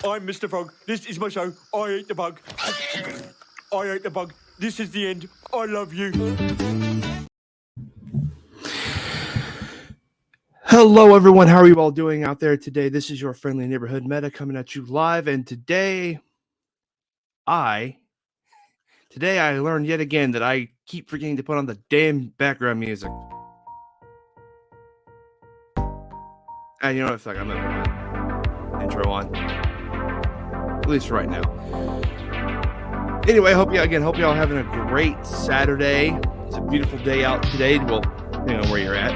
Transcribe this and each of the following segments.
I'm Mr. Frog. This is my show. I ate the bug. I ate the bug. This is the end. I love you. Hello, everyone. How are you all doing out there today? This is your friendly neighborhood meta coming at you live. And today I learned yet again that I keep forgetting to put on the damn background music. And you know what? I'm going to put my intro on. At least right now. Anyway, hope y'all having a great Saturday. It's a beautiful day out today. Well, depending on where you're at.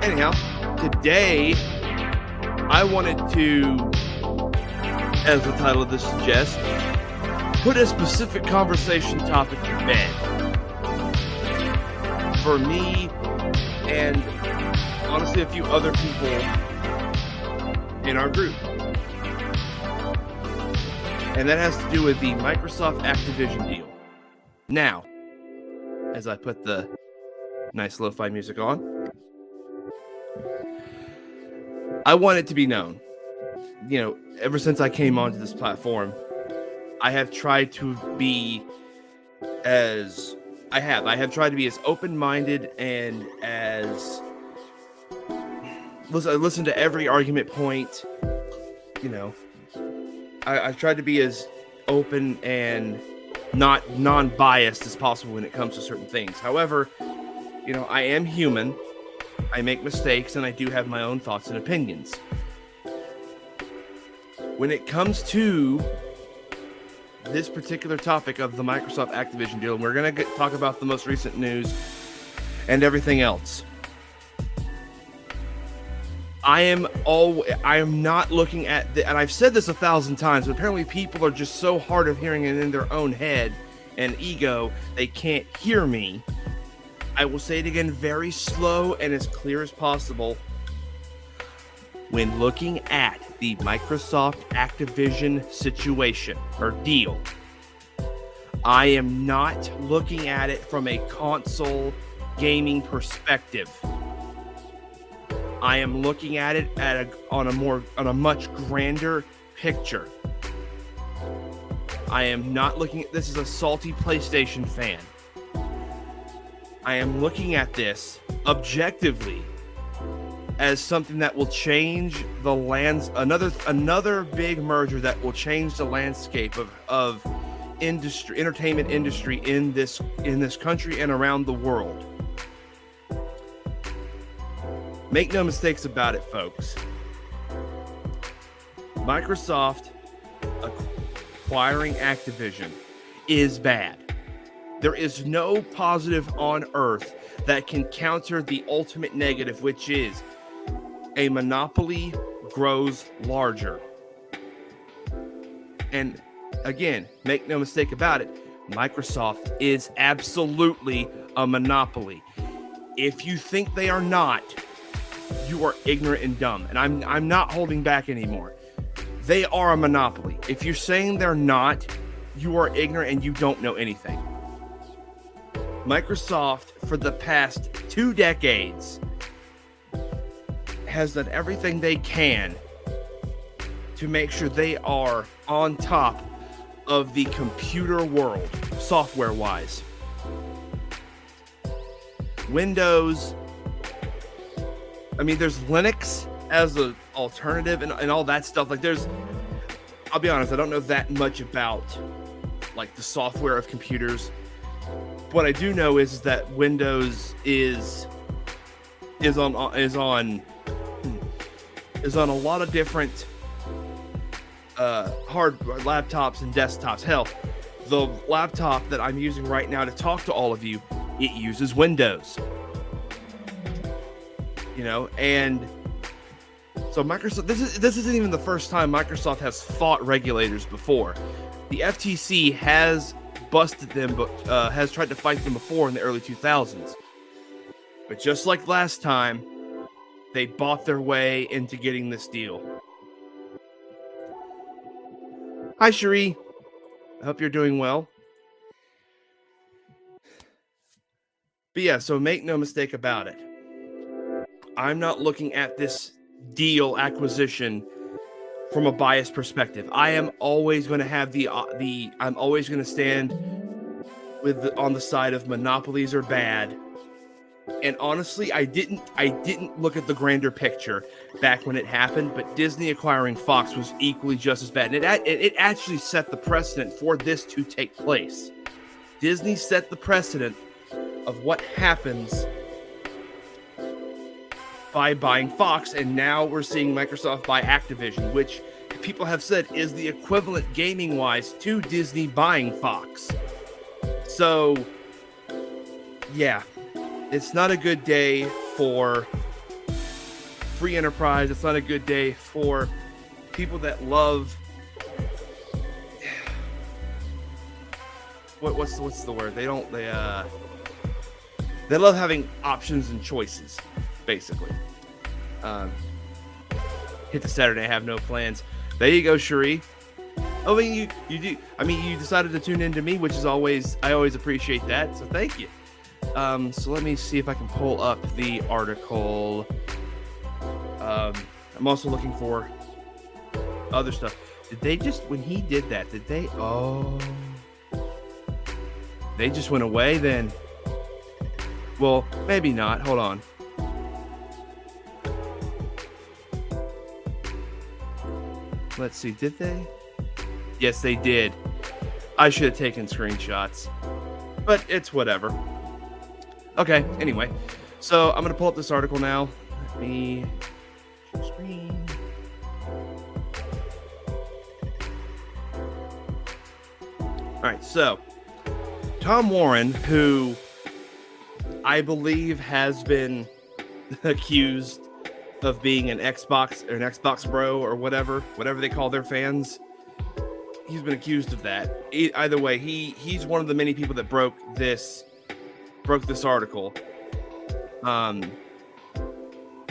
Anyhow, today I wanted to, as the title of this suggests, put a specific conversation topic to bed. For me and honestly a few other people in our group. And that has to do with the Microsoft Activision deal. Now, as I put the nice lo-fi music on, I want it to be known, ever since I came onto this platform, I have tried to be as open-minded and as listen to every argument point. I've tried to be as open and not non-biased as possible when it comes to certain things. However, I am human. I make mistakes, and I do have my own thoughts and opinions. When it comes to this particular topic of the Microsoft Activision deal, we're going to talk about the most recent news and everything else. I am not looking at and I've said this 1,000 times, but apparently people are just so hard of hearing it in their own head and ego, they can't hear me. I will say it again very slow and as clear as possible. When looking at the Microsoft Activision situation or deal, I am not looking at it from a console gaming perspective. I am looking at it on a much grander picture. I am not looking at this as a salty PlayStation fan. I am looking at this objectively as something that will change the another big merger that will change the landscape of entertainment industry in this country and around the world. Make no mistakes about it, folks. Microsoft acquiring Activision is bad. There is no positive on earth that can counter the ultimate negative, which is a monopoly grows larger. And again, make no mistake about it, Microsoft is absolutely a monopoly. If you think they are not, you are ignorant and dumb. And I'm not holding back anymore. They are a monopoly. If you're saying they're not, you are ignorant and you don't know anything. Microsoft, for the past 2 decades, has done everything they can to make sure they are on top of the computer world, software-wise. Windows, there's Linux as an alternative and all that stuff. I'll be honest, I don't know that much about the software of computers. What I do know is that Windows is on a lot of different hard laptops and desktops. Hell, the laptop that I'm using right now to talk to all of you, it uses Windows. And so Microsoft, this isn't even the first time Microsoft has fought regulators before. The FTC has busted them, but has tried to fight them before in the early 2000s. But just like last time, they bought their way into getting this deal. Hi, Cherie. I hope you're doing well. But yeah, so make no mistake about it. I'm not looking at this deal acquisition from a biased perspective. I am always going to have I'm always going to stand on the side of monopolies are bad. And honestly, I didn't look at the grander picture back when it happened, but Disney acquiring Fox was equally just as bad. And it actually set the precedent for this to take place. Disney set the precedent of what happens by buying Fox, and now we're seeing Microsoft buy Activision, which people have said is the equivalent gaming-wise to Disney buying Fox. So, yeah. It's not a good day for free enterprise. It's not a good day for people that love what's the word? They love having options and choices, basically. Hit the Saturday, I have no plans. There you go, Cherie. Oh, I mean, you do. I mean, you decided to tune in to me, which is I always appreciate that. So thank you. So let me see if I can pull up the article. I'm also looking for other stuff. Did they just, when he did that, they just went away then? Well, maybe not. Hold on. Let's see, did they? Yes, they did. I should have taken screenshots, but it's whatever. Okay, anyway, so I'm going to pull up this article now. Let me share screen. All right, so Tom Warren, who I believe has been accused of being an Xbox or an Xbox bro or whatever they call their fans. He's been accused of that. Either way, he's one of the many people that broke this article. And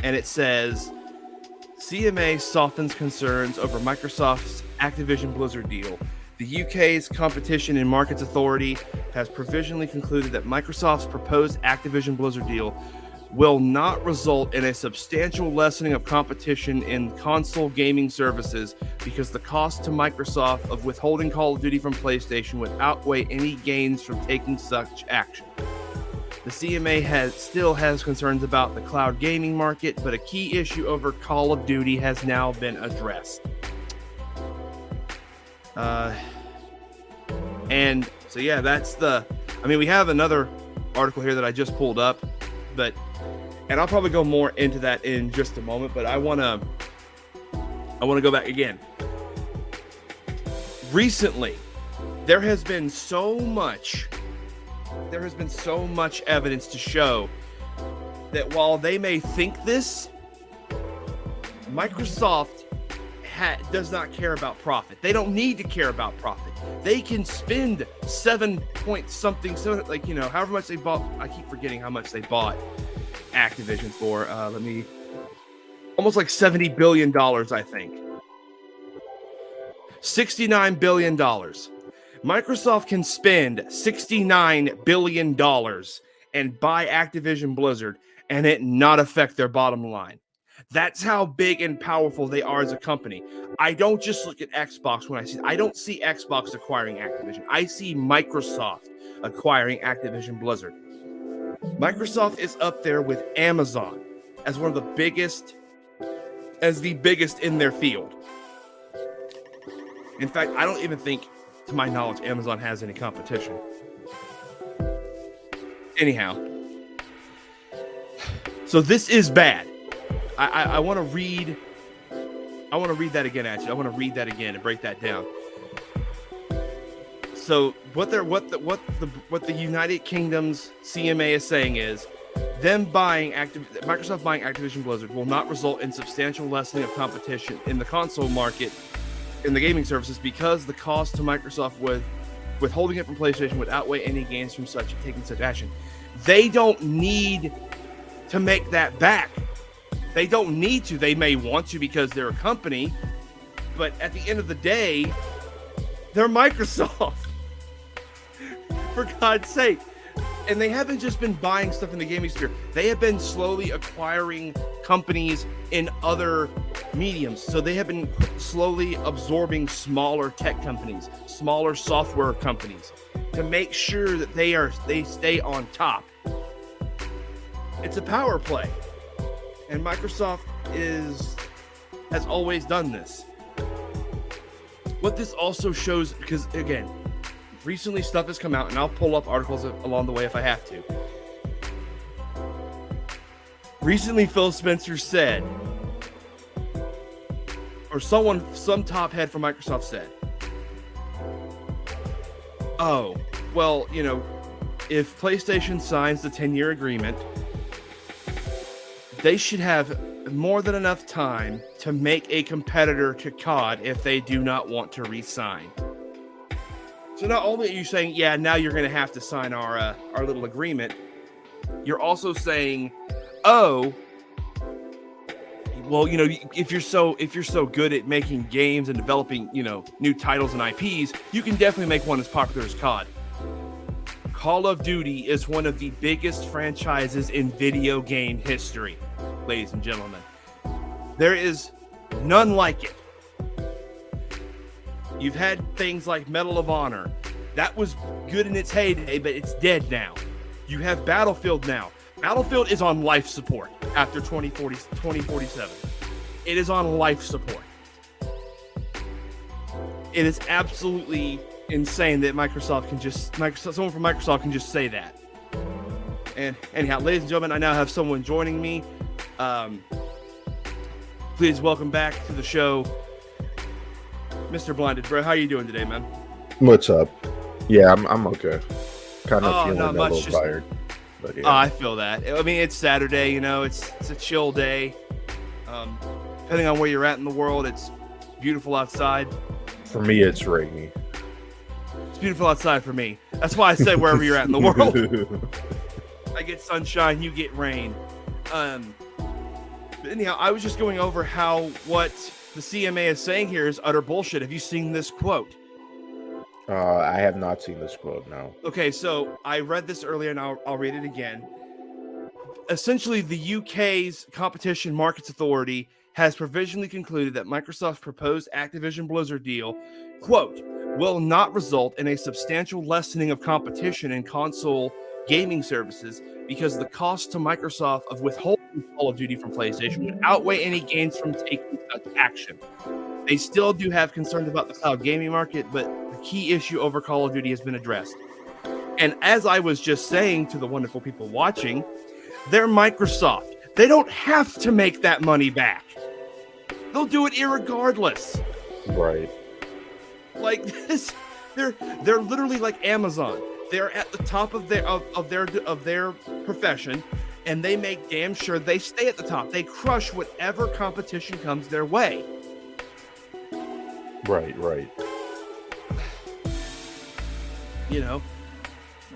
it says CMA softens concerns over Microsoft's Activision Blizzard deal. The UK's Competition and Markets Authority has provisionally concluded that Microsoft's proposed Activision Blizzard deal will not result in a substantial lessening of competition in console gaming services because the cost to Microsoft of withholding Call of Duty from PlayStation would outweigh any gains from taking such action. The CMA still has concerns about the cloud gaming market, but a key issue over Call of Duty has now been addressed. And so, yeah, we have another article here that I just pulled up, and I'll probably go more into that in just a moment, but I want to go back again. Recently, there has been so much evidence to show that while they may think this, Microsoft does not care about profit. They don't need to care about profit. They can spend 7 point something, however much they bought. I keep forgetting how much they bought Activision for. Almost like $70 billion, I think. $69 billion. Microsoft can spend $69 billion and buy Activision Blizzard and it not affect their bottom line. That's how big and powerful they are as a company. I don't just look at Xbox I don't see Xbox acquiring Activision. I see Microsoft acquiring Activision Blizzard. Microsoft is up there with Amazon as one of the biggest in their field. In fact, I don't even think, to my knowledge, Amazon has any competition. Anyhow, so this is bad. I want to read that again, actually. I want to read that again and break that down. So what the United Kingdom's CMA is saying is Microsoft buying Activision Blizzard will not result in substantial lessening of competition in the console market in the gaming services because the cost to Microsoft with withholding it from PlayStation would outweigh any gains from taking such action. They don't need to make that back. They don't need to. They may want to because they're a company, but at the end of the day, they're Microsoft. For God's sake. And they haven't just been buying stuff in the gaming sphere. They have been slowly acquiring companies in other mediums. So they have been slowly absorbing smaller tech companies, smaller software companies, to make sure that they stay on top. It's a power play, and Microsoft has always done this. What this also shows, because again, recently stuff has come out, and I'll pull up articles along the way if I have to. Recently, Phil Spencer said, or some top head from Microsoft said, oh, well, if PlayStation signs the 10-year agreement, they should have more than enough time to make a competitor to COD if they do not want to re-sign. So not only are you saying, yeah, now you're going to have to sign our little agreement, you're also saying, oh, well, if you're so good at making games and developing, new titles and IPs, you can definitely make one as popular as COD. Call of Duty is one of the biggest franchises in video game history, ladies and gentlemen. There is none like it. You've had things like Medal of Honor. That was good in its heyday, but it's dead now. You have Battlefield now. Battlefield is on life support after 2047. It is on life support. It is absolutely insane that someone from Microsoft can just say that. And anyhow, ladies and gentlemen, I now have someone joining me. Please welcome back to the show, Mr. Blinded Bro. How are you doing today, man? What's up? Yeah, I'm okay. Kind of feeling a little just tired. But yeah. Oh, I feel that. I mean, it's Saturday, it's a chill day. Depending on where you're at in the world, it's beautiful outside. For me, it's rainy. It's beautiful outside for me. That's why I say wherever you're at in the world. I get sunshine, you get rain. But anyhow, I was just going over what the CMA is saying here is utter bullshit. Have you seen this quote? I have not seen this quote, no. Okay, so I read this earlier, and I'll read it again. Essentially, the UK's Competition Markets Authority has provisionally concluded that Microsoft's proposed Activision Blizzard deal, quote, will not result in a substantial lessening of competition in console gaming services because the cost to Microsoft of withholding Call of Duty from PlayStation would outweigh any gains from taking such action. They still do have concerns about the cloud gaming market, but the key issue over Call of Duty has been addressed. And as I was just saying to the wonderful people watching, they're Microsoft. They don't have to make that money back. They'll do it irregardless. Right. Like this, they're literally like Amazon. They're at the top of their profession, and they make damn sure they stay at the top. They crush whatever competition comes their way. Right. Let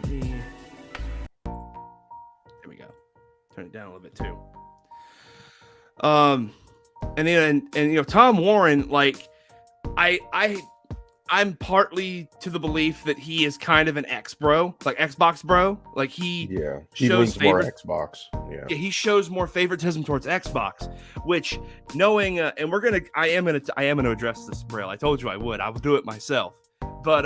me. There we go. Turn it down a little bit too. And Tom Warren, like, I'm partly to the belief that he is kind of an Xbox bro. Like he shows more Xbox. Yeah, he shows more favoritism towards Xbox, which knowing, and I am gonna address this, Braille. I told you I would. I will do it myself. But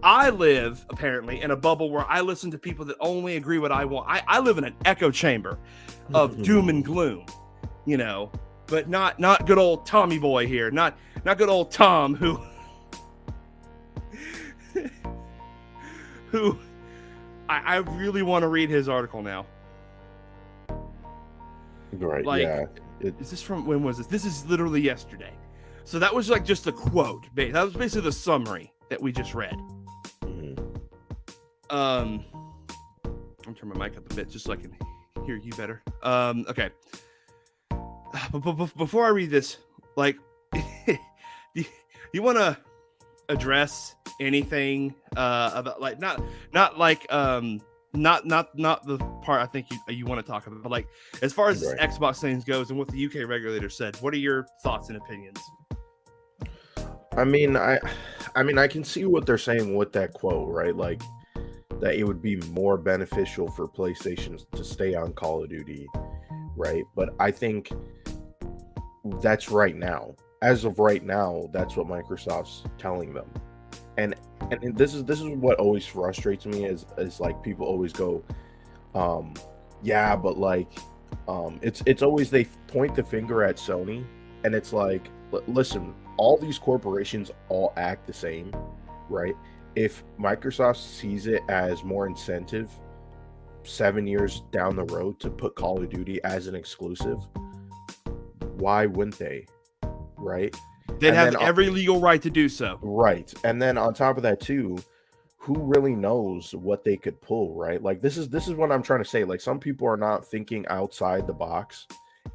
I live apparently in a bubble where I listen to people that only agree what I want. I live in an echo chamber of doom and gloom, but not good old Tommy boy here. Not good old Tom who I really want to read his article now. Right. Like, yeah. Is this from, when was this? This is literally yesterday. So that was like just a quote. That was basically the summary that we just read. I'm turn my mic up a bit just so I can hear you better. Okay. But before I read this, like, you want to address anything about, like, not the part I think you want to talk about, but like as far as right. Xbox things goes and what the UK regulator said, what are your thoughts and opinions? I mean, I can see what they're saying with that quote, right? Like that it would be more beneficial for PlayStation to stay on Call of Duty right? But I think that's right now. As of right now, that's what Microsoft's telling them. And this is what always frustrates me is like people always go, yeah, but like it's always they point the finger at Sony, and it's like, listen, all these corporations all act the same, right? If Microsoft sees it as more incentive 7 years down the road to put Call of Duty as an exclusive, why wouldn't they? Right? They'd have every legal right to do so. Right. And then on top of that too, who really knows what they could pull, right? Like this is what I'm trying to say. Like some people are not thinking outside the box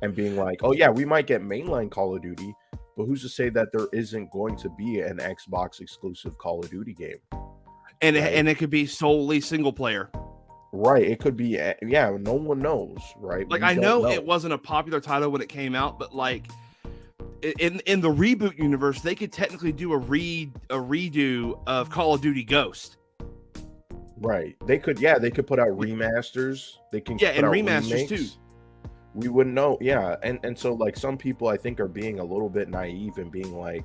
and being like, oh yeah, we might get mainline Call of Duty, but who's to say that there isn't going to be an Xbox exclusive Call of Duty game? And right? And it could be solely single player. Right. It could be, yeah, no one knows, right? Like I know it wasn't a popular title when it came out, but like in the reboot universe, they could technically do a redo of Call of Duty Ghost. Right. They could put out remasters. They can and remasters remakes. Too. We wouldn't know. Yeah. And so like some people I think are being a little bit naive and being like,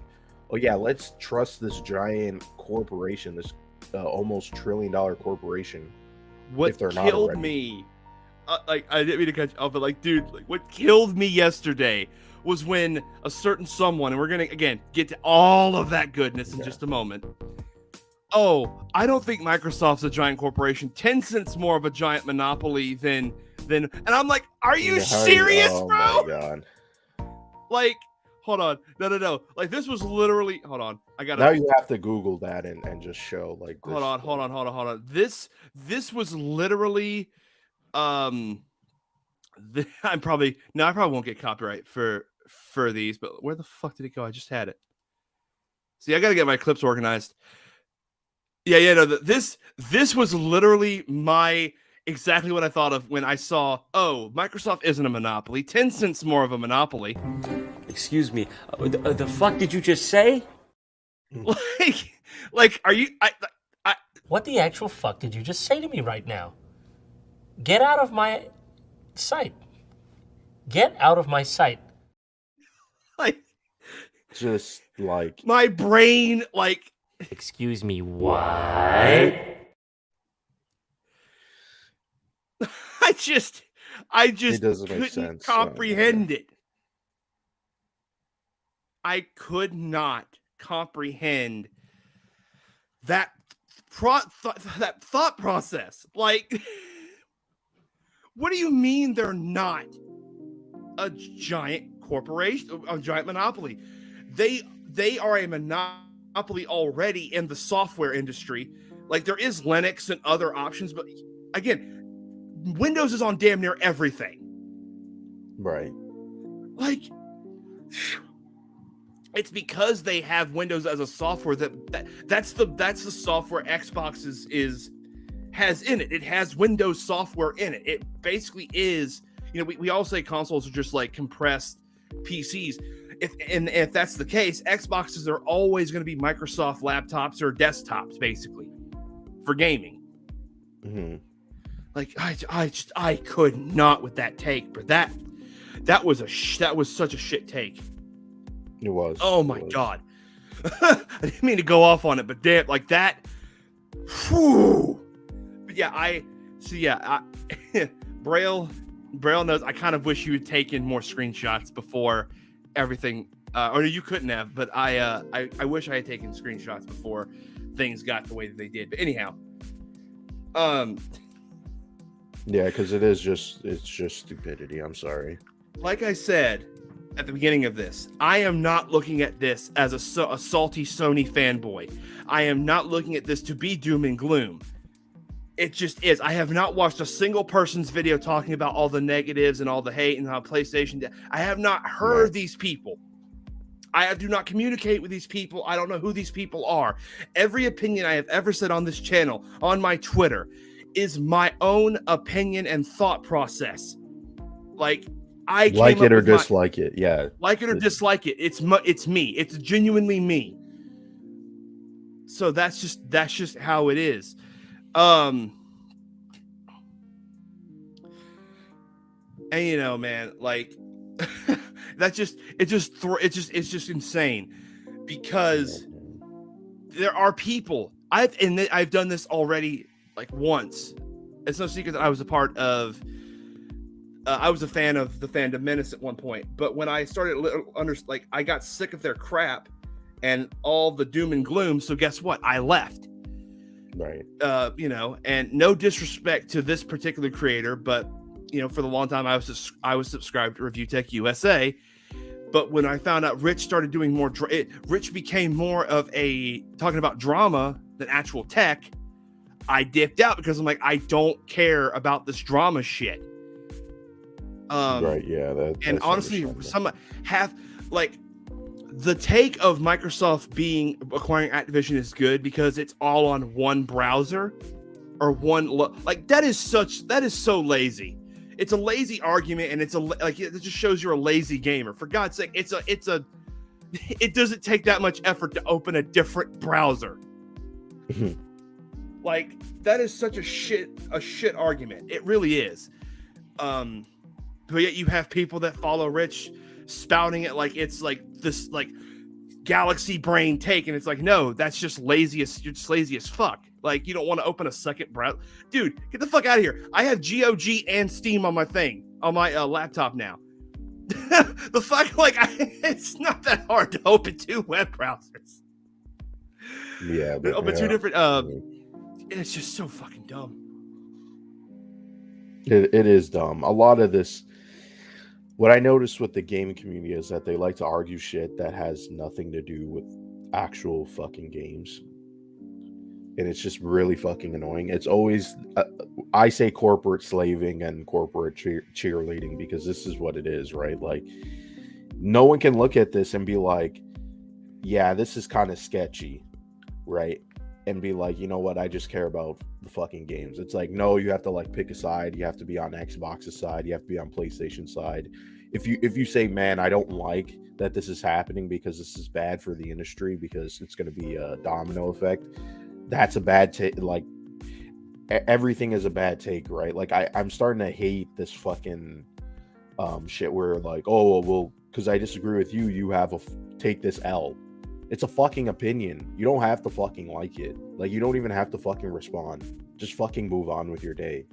oh yeah, let's trust this giant corporation, this almost $1 trillion corporation. What killed me, like I didn't mean to cut you off, but like, dude, like what killed me yesterday was when a certain someone, and we're gonna again get to all of that goodness in just a moment. Oh, I don't think Microsoft's a giant corporation. Tencent's more of a giant monopoly than, and I'm like, are you serious, bro? My God. Like, hold on, no. Like this was literally, hold on, I gotta. Now you have to Google that and just show like. This. Hold on. This was literally, I probably won't get copyright for these, but where the fuck did it go? I just had it. See, I gotta get my clips organized. No, this was literally exactly what I thought of when I saw, oh, Microsoft isn't a monopoly. Tencent's more of a monopoly. Excuse me, the fuck did you just say? Like, are you? What the actual fuck did you just say to me right now? Get out of my sight. Get out of my sight. Like, just like my brain, like. Excuse me, what? I just it doesn't couldn't make sense. comprehend it. I could not comprehend that thought process. Like, what do you mean they're not a giant corporation, a giant monopoly? They are a monopoly already in the software industry. Like there is Linux and other options, but again, Windows is on damn near everything. Right. Like it's because they have Windows as a software that's the software Xbox has in it. It has Windows software in it. It basically is, we all say consoles are just like compressed PCs. If that's the case, Xboxes are always going to be Microsoft laptops or desktops, basically, for gaming. Mm-hmm. Like I could not with that take, but that was such a shit take. It was. Oh my God, I didn't mean to go off on it, but damn, like that. Whew. But yeah, Braille knows. I kind of wish you had taken more screenshots before everything, or you couldn't have, but I wish I had taken screenshots before things got the way that they did. But anyhow, yeah, because it's just stupidity. I'm sorry. Like I said at the beginning of this, I am not looking at this as a salty Sony fanboy. I am not looking at this to be doom and gloom. It just is. I have not watched a single person's video talking about all the negatives and all the hate and how PlayStation. I have not heard these people. I do not communicate with these people. I don't know who these people are. Every opinion I have ever said on this channel, on my Twitter, is my own opinion and thought process. Like I like it or dislike it. Yeah, like it or dislike it. It's me. It's genuinely me. So that's just how it is. And And you know, man, like it's just insane because there are people I've done this already like once. It's no secret that I was a part of. I was a fan of the Fandom Menace at one point, but when I started I got sick of their crap and all the doom and gloom. So guess what? I left. Right. You know, and no disrespect to this particular creator, but you know, for the long time I was subscribed to Review Tech USA. But when I found out Rich started doing more, Rich became more of a talking about drama than actual tech. I dipped out because I'm like, I don't care about this drama shit. Right, yeah. And honestly, some have like the take of Microsoft acquiring Activision is good because it's all on one browser or one like that is so lazy. It's a lazy argument, and it just shows you're a lazy gamer. For God's sake, it doesn't take that much effort to open a different browser. Like that is such a shit argument. It really is. But yet you have people that follow Rich spouting it like it's like this like galaxy brain take, and it's like, no, that's just lazy as fuck. Like, you don't want to open a second browser. Dude, get the fuck out of here. I have GOG and Steam on my laptop now. The fuck, like, it's not that hard to open two web browsers. Yeah, but open two different. It's just so fucking dumb. It is dumb. A lot of this. What I noticed with the gaming community is that they like to argue shit that has nothing to do with actual fucking games. And it's just really fucking annoying. It's always, I say corporate slaving and corporate cheerleading because this is what it is, right? Like, no one can look at this and be like, yeah, this is kind of sketchy, right? And be like, you know what? I just care about the fucking games. It's like, no, you have to like pick a side. You have to be on Xbox's side. You have to be on PlayStation side. If you say, man, I don't like that this is happening because this is bad for the industry because it's going to be a domino effect, that's a bad take. Like, everything is a bad take, right? Like, I'm starting to hate this fucking shit where like, oh, well, because I disagree with you, you have take this L. It's a fucking opinion. You don't have to fucking like it. Like, you don't even have to fucking respond. Just fucking move on with your day.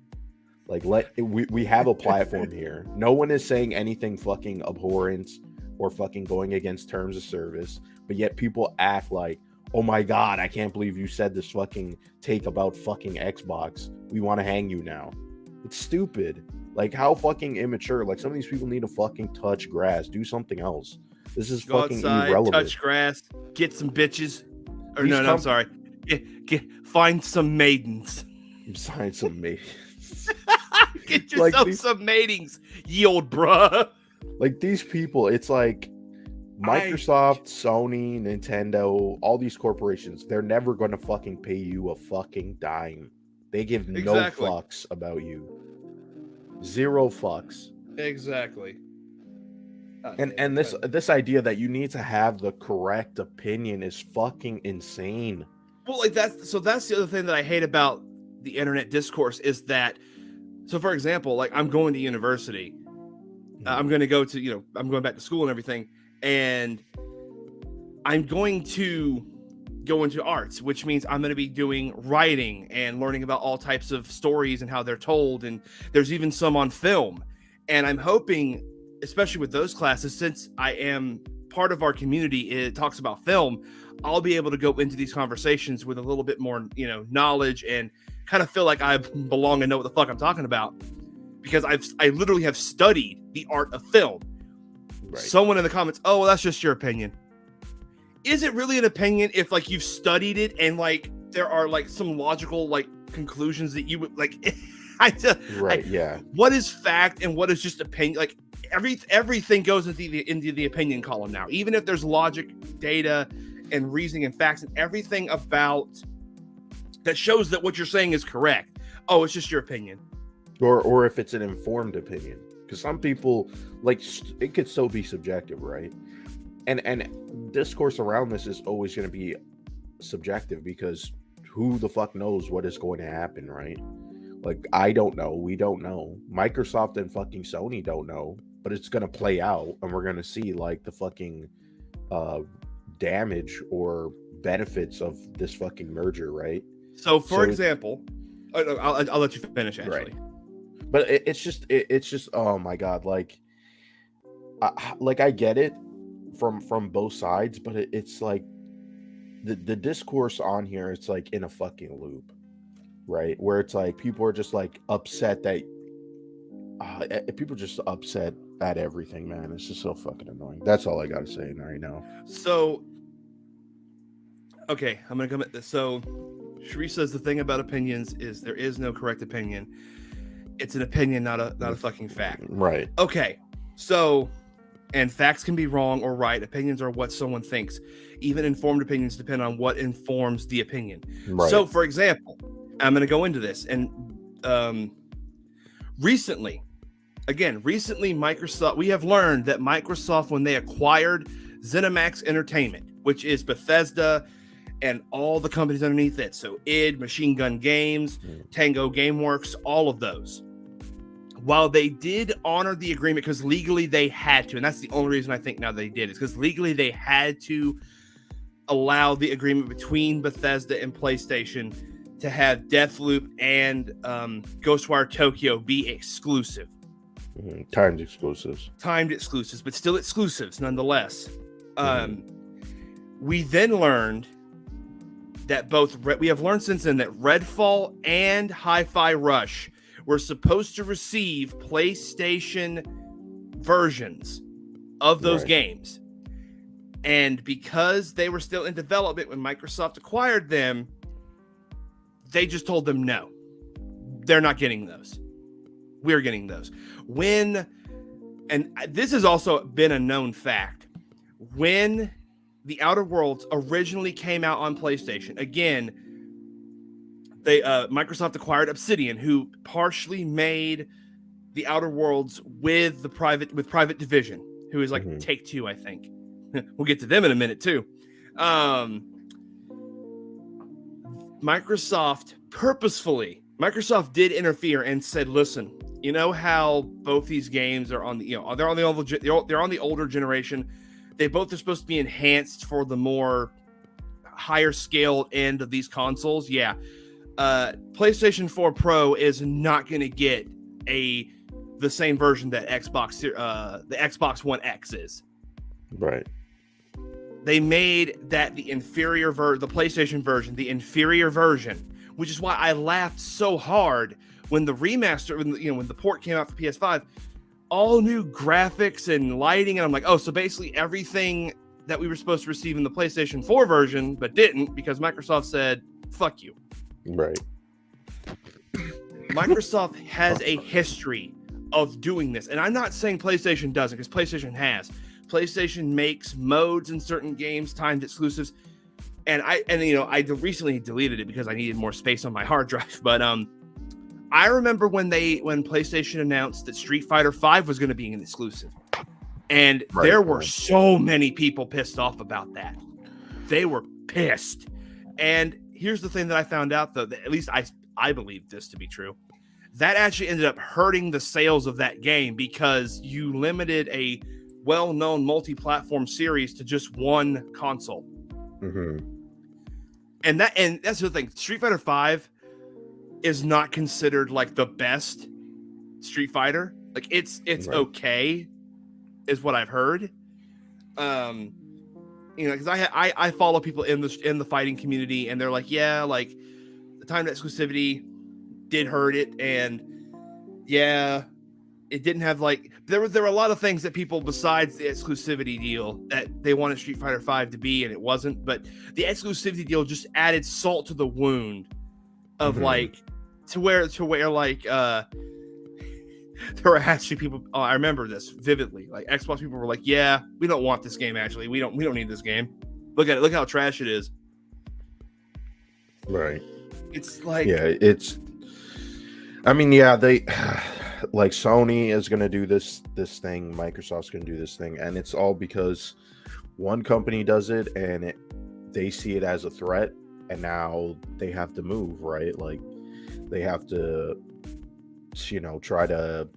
Like, we have a platform here. No one is saying anything fucking abhorrent or fucking going against terms of service, but yet people act like, oh my God, I can't believe you said this fucking take about fucking Xbox. We want to hang you now. It's stupid. Like, how fucking immature. Like, some of these people need to fucking touch grass. Do something else. This is Go fucking outside, irrelevant. touch grass, get some bitches. Or These I'm sorry. Find some maidens. Find some maidens. Get yourself some matings, ye old bruh. Like, these people, it's like Microsoft, Sony, Nintendo, all these corporations, they're never going to fucking pay you a fucking dime. They give no fucks about you. Zero fucks. Exactly. And this idea that you need to have the correct opinion is fucking insane. Well, like that's the other thing that I hate about the internet discourse is that. So, for example, like I'm going to university, I'm going to go to I'm going back to school and everything, and I'm going to go into arts, which means I'm going to be doing writing and learning about all types of stories and how they're told, and there's even some on film, and I'm hoping, especially with those classes, since I am part of our community, it talks about film, I'll be able to go into these conversations with a little bit more, knowledge and kind of feel like I belong and know what the fuck I'm talking about, because I literally have studied the art of film. Right. Someone in the comments, oh, well, that's just your opinion. Is it really an opinion if like you've studied it and like there are like some logical like conclusions that you would like? Yeah. What is fact and what is just opinion? Like everything goes into the opinion column now, even if there's logic, data, and reasoning and facts and everything about that shows that what you're saying is correct. Oh, it's just your opinion. Or if it's an informed opinion, because some people like it could still be subjective, right? And discourse around this is always going to be subjective because who the fuck knows what is going to happen, right? Like, I don't know. We don't know. Microsoft and fucking Sony don't know, but it's gonna play out, and we're gonna see like the fucking damage or benefits of this fucking merger, right? So, for example, I'll let you finish. Actually, right. But it's just oh my god, like I get it from both sides, but it's like the discourse on here, it's like in a fucking loop, right? Where it's like people are just like upset that people just upset at everything, man. It's just so fucking annoying. That's all I gotta say right now. So, okay, I'm gonna come at this. So, Sheree says the thing about opinions is there is no correct opinion. It's an opinion, not a fucking fact. Right. Okay. So, and facts can be wrong or right. Opinions are what someone thinks. Even informed opinions depend on what informs the opinion. Right. So, for example, I'm going to go into this. And recently, Microsoft, we have learned that Microsoft, when they acquired ZeniMax Entertainment, which is Bethesda and all the companies underneath it, so id, Machine Gun Games, Tango Gameworks, all of those, while they did honor the agreement because legally they had to, and that's the only reason I think now they did, is because legally they had to allow the agreement between Bethesda and PlayStation to have Deathloop and Ghostwire Tokyo be exclusive. Timed exclusives, but still exclusives nonetheless. We then learned that we have learned since then that Redfall and Hi-Fi Rush were supposed to receive PlayStation versions of those games. And because they were still in development when Microsoft acquired them, they just told them no. They're not getting those. We're getting those. And this has also been a known fact. When The Outer Worlds originally came out on PlayStation, again, Microsoft acquired Obsidian, who partially made The Outer Worlds with Private Division, who is like Take-Two, I think. We'll get to them in a minute too. Microsoft did interfere and said, "Listen, you know how both these games are on the, they're on the older generation. They both are supposed to be enhanced for the more higher scale end of these consoles. Yeah, PlayStation 4 Pro is not going to get the same version that the Xbox One X is." Right. They made that the PlayStation version, the inferior version, which is why I laughed so hard when the remaster, when the port came out for PS5, all new graphics and lighting, and I'm like, oh, so basically everything that we were supposed to receive in the PlayStation 4 version, but didn't because Microsoft said, fuck you. Right. Microsoft has a history of doing this, and I'm not saying PlayStation doesn't, because PlayStation has. PlayStation makes modes in certain games, timed exclusives, and I recently deleted it because I needed more space on my hard drive. But I remember when PlayStation announced that Street Fighter V was going to be an exclusive, and there were so many people pissed off about that. They were pissed. And here's the thing that I found out, though, that at least I believe this to be true. That actually ended up hurting the sales of that game because you limited a well-known multi-platform series to just one console. And that's the thing. Street Fighter V is not considered like the best Street Fighter. Like it's okay, is what I've heard. Because I follow people in the fighting community, and they're like, yeah, like the timed exclusivity did hurt it, and yeah, it didn't have there were a lot of things that people besides the exclusivity deal that they wanted Street Fighter V to be, and it wasn't. But the exclusivity deal just added salt to the wound of to where there were actually people. Oh, I remember this vividly. Like Xbox people were like, "Yeah, we don't want this game. Actually, we don't need this game. Look at it. Look how trash it is." Right. It's like, yeah, it's. I mean, yeah, they like Sony is going to do this thing. Microsoft's going to do this thing, and it's all because one company does it, and they see it as a threat, and now they have to move, right? Like they have to try to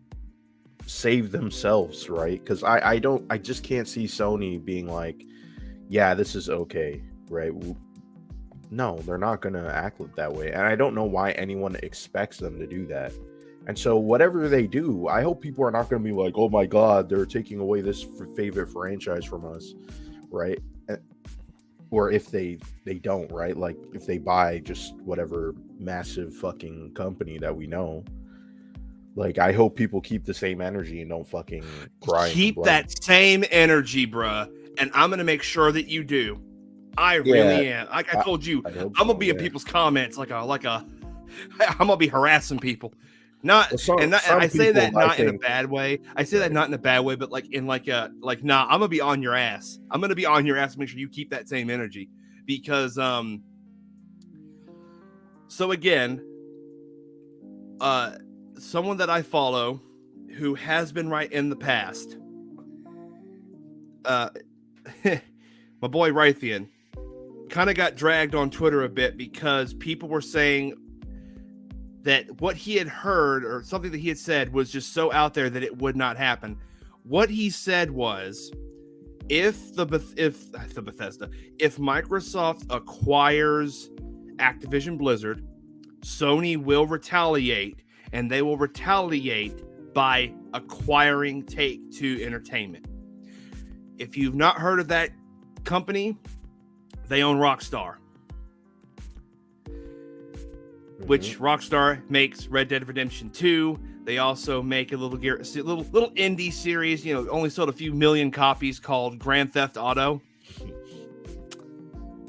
save themselves, right? Because I just can't see Sony being like, yeah, this is okay, right? No, they're not gonna act that way, and I don't know why anyone expects them to do that. And so whatever they do, I hope people are not gonna be like, oh my god, they're taking away this favorite franchise from us, right? Or if they don't, right? Like if they buy just whatever massive fucking company that we know. Like, I hope people keep the same energy and don't fucking cry. Keep that same energy, bruh. And I'm going to make sure that you do. I really am. Like I told you, I'm going to be in people's comments like I'm going to be harassing people. I say that not in a bad way. I say that not in a bad way, but like in I'm going to be on your ass. I'm going to be on your ass to make sure you keep that same energy. Because, so again, someone that I follow who has been right in the past, my boy Raytheon, kind of got dragged on Twitter a bit because people were saying that what he had heard or something that he had said was just so out there that it would not happen. What he said was, if Microsoft acquires Activision Blizzard, Sony will retaliate. And they will retaliate by acquiring Take-Two Entertainment. If you've not heard of that company, they own Rockstar. Which Rockstar makes Red Dead Redemption 2. They also make a little indie series, only sold a few million copies, called Grand Theft Auto.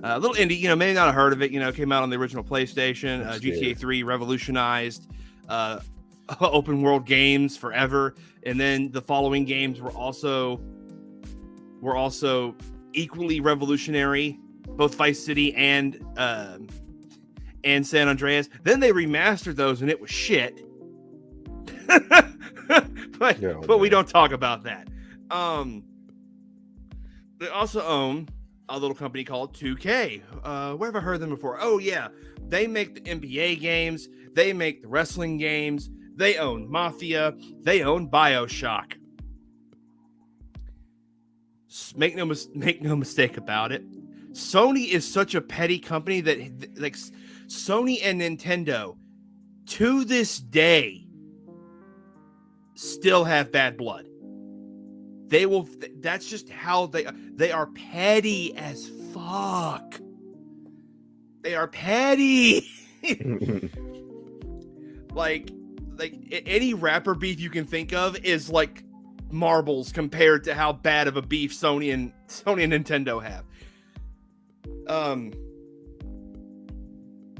A little indie, may not have heard of it. Came out on the original PlayStation. GTA 3 revolutionized open world games forever, and then the following games were also equally revolutionary, both Vice City and San Andreas. Then they remastered those, and it was shit. but we don't talk about that. They also own a little company called 2K. Where have I heard them before? Oh yeah, they make the NBA games. They make the wrestling games. They own Mafia. They own BioShock. Make no mistake about it. Sony is such a petty company that Sony and Nintendo to this day still have bad blood. That's just how they are petty as fuck. They are petty. like any rapper beef you can think of is like marbles compared to how bad of a beef Sony and Nintendo have.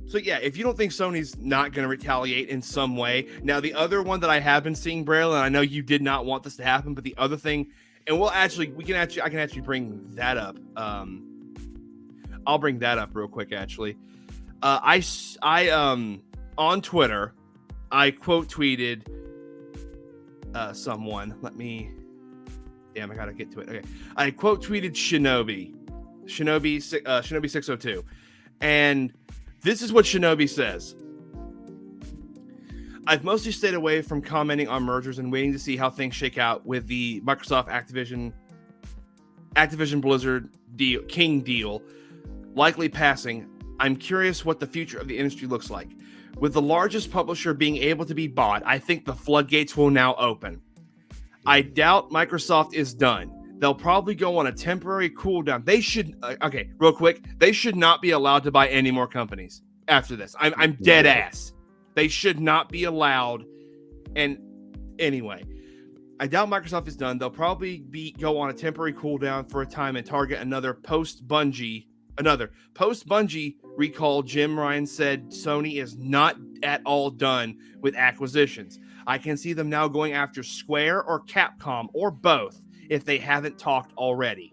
So yeah, if you don't think Sony's not going to retaliate in some way. Now, the other one that I have been seeing, Braille, and I know you did not want this to happen, but the other thing, and I can actually bring that up. I'll bring that up real quick, actually. I on Twitter, I quote tweeted someone. I gotta get to it. Okay. I quote tweeted Shinobi 602. And this is what Shinobi says. I've mostly stayed away from commenting on mergers and waiting to see how things shake out with the Microsoft Activision Blizzard King deal likely passing. I'm curious what the future of the industry looks like. With the largest publisher being able to be bought, I think the floodgates will now open. I doubt Microsoft is done. They'll probably go on a temporary cooldown. They should, real quick, they should not be allowed to buy any more companies after this. I'm dead ass. They should not be allowed. And anyway, I doubt Microsoft is done. They'll probably go on a temporary cooldown for a time and target another post-Bungie recall. Jim Ryan said Sony is not at all done with acquisitions. I can see them now going after Square or Capcom or both if they haven't talked already.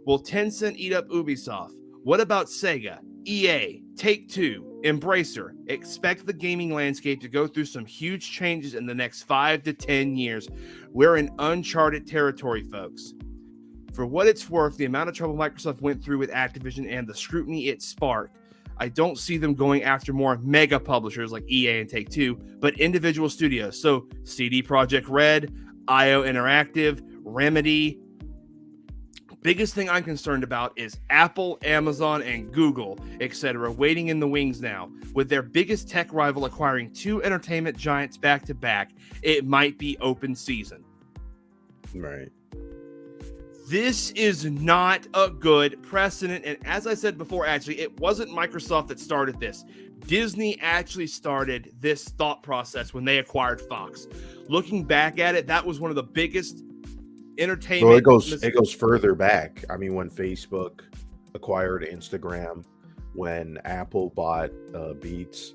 Will Tencent eat up Ubisoft? What about Sega, EA, Take-Two, Embracer? Expect the gaming landscape to go through some huge changes in the next 5 to 10 years. We're in uncharted territory, folks. For what it's worth, the amount of trouble Microsoft went through with Activision and the scrutiny it sparked, I don't see them going after more mega publishers like EA and Take-Two, but individual studios. So CD Projekt Red, IO Interactive, Remedy. Biggest thing I'm concerned about is Apple, Amazon, and Google, etc., waiting in the wings now. With their biggest tech rival acquiring 2 entertainment giants back to back, it might be open season. Right. This is not a good precedent. And as I said before, actually, it wasn't Microsoft that started this. Disney actually started this thought process when they acquired Fox. Looking back at it, that was one of the biggest entertainment. So it goes further back. I mean, when Facebook acquired Instagram, when Apple bought Beats,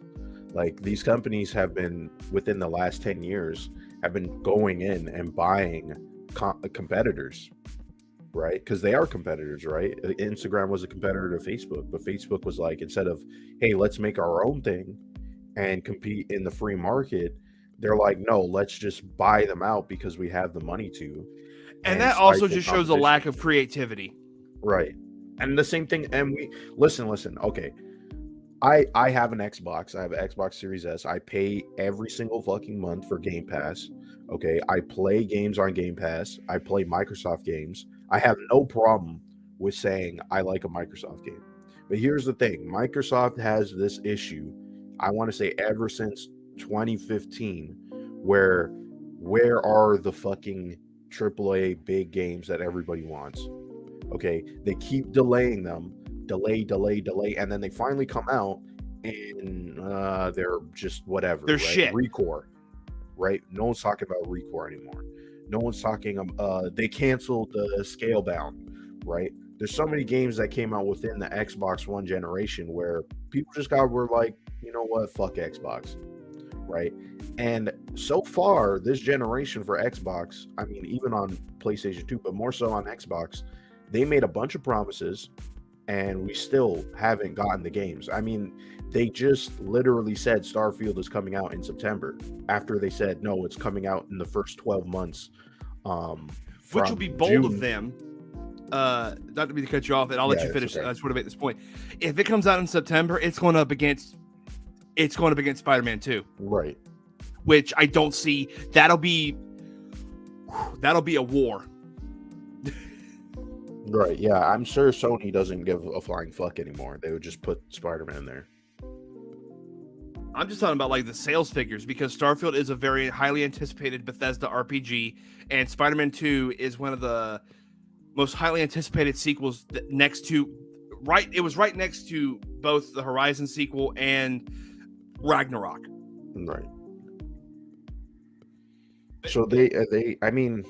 like these companies have been within the last 10 years have been going in and buying competitors, right? Because they are competitors, right? Instagram was a competitor to Facebook, but Facebook was like, instead of, hey, let's make our own thing and compete in the free market, they're like, no, let's just buy them out because we have the money to. And that also just shows a lack of creativity. Right. And the same thing, and we listen, okay. I have an Xbox. I have an Xbox Series S. I pay every single fucking month for Game Pass. Okay. I play games on Game Pass. I play Microsoft games. I have no problem with saying I like a Microsoft game. But here's the thing. Microsoft has this issue, I want to say ever since 2015, where are the fucking AAA big games that everybody wants? Okay, they keep delaying them, delay, and then they finally come out and they're just whatever. They're right? shit. Recore, right? No one's talking about Recore anymore. No one's talking. They canceled the Scalebound, right? There's so many games that came out within the Xbox One generation where people just were like, you know what, fuck Xbox, right? And so far, this generation for Xbox, I mean, even on PlayStation 2, but more so on Xbox, they made a bunch of promises, and we still haven't gotten the games. I mean, they just literally said Starfield is coming out in September, after they said, no, it's coming out in the first 12 months. Which will be bold June. of them. Not to be to cut you off, and I'll let you finish. Okay. I just want to make this point. If it comes out in September, it's going up against Spider-Man 2. Right. Which I don't see. That'll be a war. Right, yeah, I'm sure Sony doesn't give a flying fuck anymore. They would just put Spider-Man there. I'm just talking about like the sales figures, because Starfield is a very highly anticipated Bethesda RPG, and Spider-Man 2 is one of the most highly anticipated sequels it was right next to both the Horizon sequel and Ragnarok. Right. So I mean,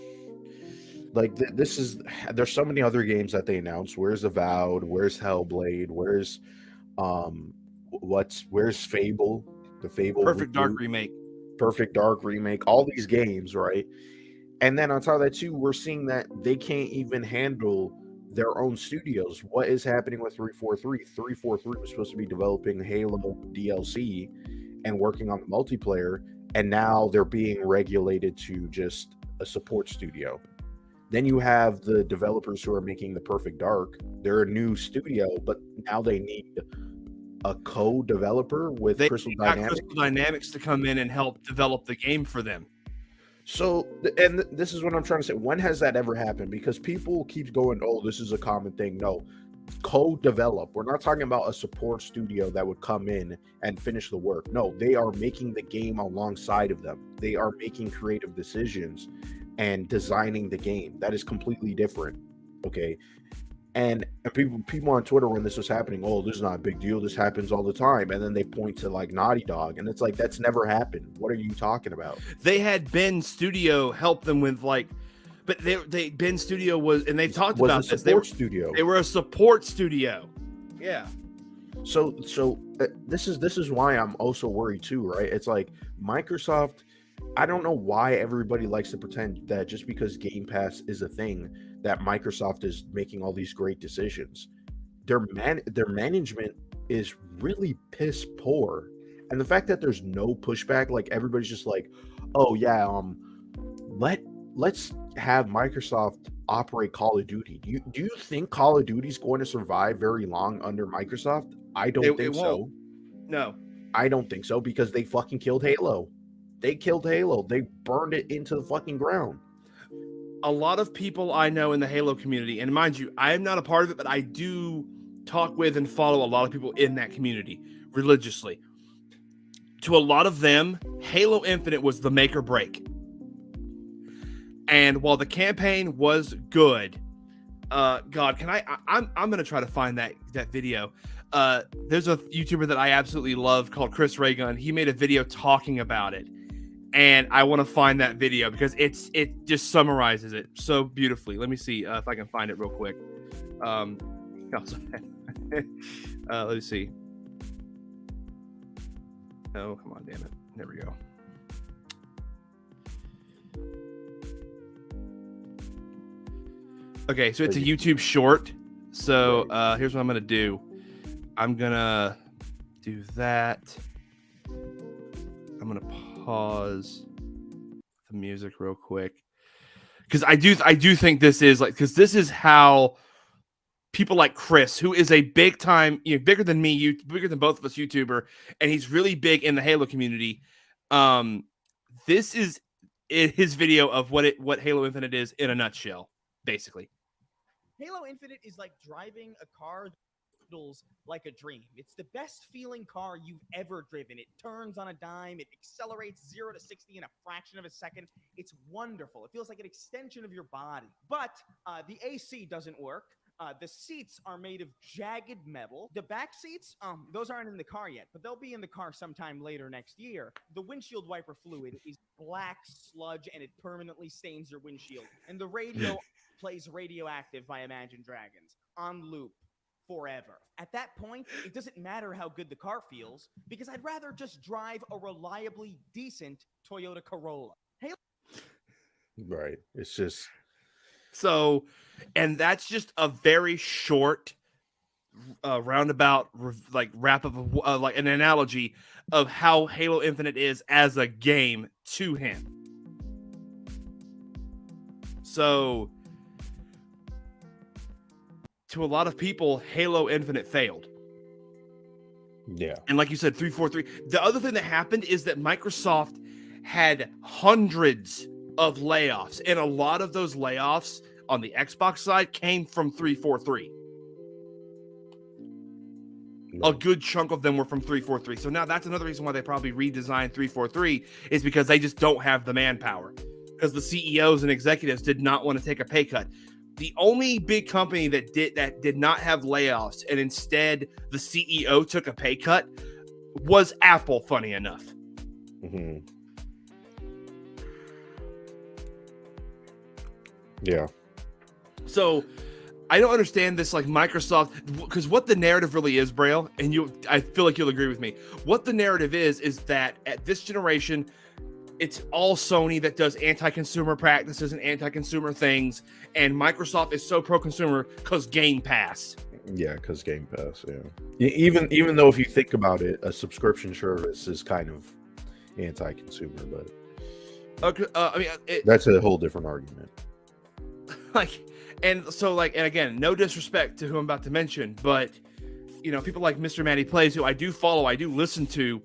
like there's so many other games that they announced. Where's Avowed? Where's Hellblade? Where's Fable? The Fable Perfect Dark remake. All these games, right? And then on top of that too, we're seeing that they can't even handle their own studios. What is happening with 343? 343 was supposed to be developing Halo DLC and working on the multiplayer, and now they're being regulated to just a support studio. Then you have the developers who are making the Perfect Dark. They're a new studio, but now they need a co-developer with Crystal Dynamics to come in and help develop the game for them. So, and this is what I'm trying to say. When has that ever happened? Because people keep going, oh, this is a common thing. No, co-develop. We're not talking about a support studio that would come in and finish the work. No, they are making the game alongside of them. They are making creative decisions and designing the game. That is completely different. Okay. And people on Twitter, when this was happening, oh, this is not a big deal. This happens all the time. And then they point to like Naughty Dog, and it's like, that's never happened. What are you talking about? They had Ben Studio help them with but Ben Studio was, and they've talked about this. They were a support studio. Yeah. So this is why I'm also worried too, right? It's like Microsoft. I don't know why everybody likes to pretend that just because Game Pass is a thing, that Microsoft is making all these great decisions. Their management is really piss poor, and the fact that there's no pushback, like everybody's just like, oh yeah, let's have Microsoft operate Call of Duty. Do you think Call of Duty is going to survive very long under Microsoft? I don't think so. No. I don't think so because they fucking killed Halo. They killed Halo. They burned it into the fucking ground. A lot of people I know in the Halo community, and mind you, I am not a part of it, but I do talk with and follow a lot of people in that community religiously. To a lot of them, Halo Infinite was the make or break. And while the campaign was good, God, I'm gonna try to find that video. There's a YouTuber that I absolutely love called Chris Raygun. He made a video talking about it, and I want to find that video because it just summarizes it so beautifully. Let me see if I can find it real quick. Let me see. Oh, come on, damn it. There we go. Okay, so it's a YouTube short. So here's what I'm going to do. I'm going to do that. I'm going to pause the music real quick. Because I do think this is like, because this is how people like Chris, who is a big time, bigger than me, bigger than both of us YouTuber, and he's really big in the Halo community. This is his video of what Halo Infinite is in a nutshell, basically. Halo Infinite is like driving a car that feels like a dream. It's the best feeling car you've ever driven. It turns on a dime. It accelerates 0 to 60 in a fraction of a second. It's wonderful. It feels like an extension of your body. But the AC doesn't work. The seats are made of jagged metal. The back seats, those aren't in the car yet, but they'll be in the car sometime later next year. The windshield wiper fluid is black sludge, and it permanently stains your windshield. And the radio plays Radioactive by Imagine Dragons on loop forever. At that point, it doesn't matter how good the car feels, because I'd rather just drive a reliably decent Toyota Corolla. Right. It's just... So, and that's just a very short, roundabout, wrap up of like an analogy of how Halo Infinite is as a game to him. So, to a lot of people, Halo Infinite failed. Yeah. And like you said, 343. The other thing that happened is that Microsoft had hundreds of layoffs, and a lot of those layoffs on the Xbox side came from 343. A good chunk of them were from 343. So now that's another reason why they probably redesigned 343 is because they just don't have the manpower, because the CEOs and executives did not want to take a pay cut. The only big company that did not have layoffs and instead the CEO took a pay cut was Apple, funny enough. Mm-hmm. Yeah. So I don't understand this, like Microsoft, because what the narrative really is, Braille, and I feel like you'll agree with me. What the narrative is that at this generation, it's all Sony that does anti-consumer practices and anti-consumer things, and Microsoft is so pro-consumer because Game Pass. Yeah, because Game Pass, yeah. Even though if you think about it, a subscription service is kind of anti-consumer, but that's a whole different argument. And again, no disrespect to who I'm about to mention, but people like Mr. Matty Plays, who I do follow, I do listen to.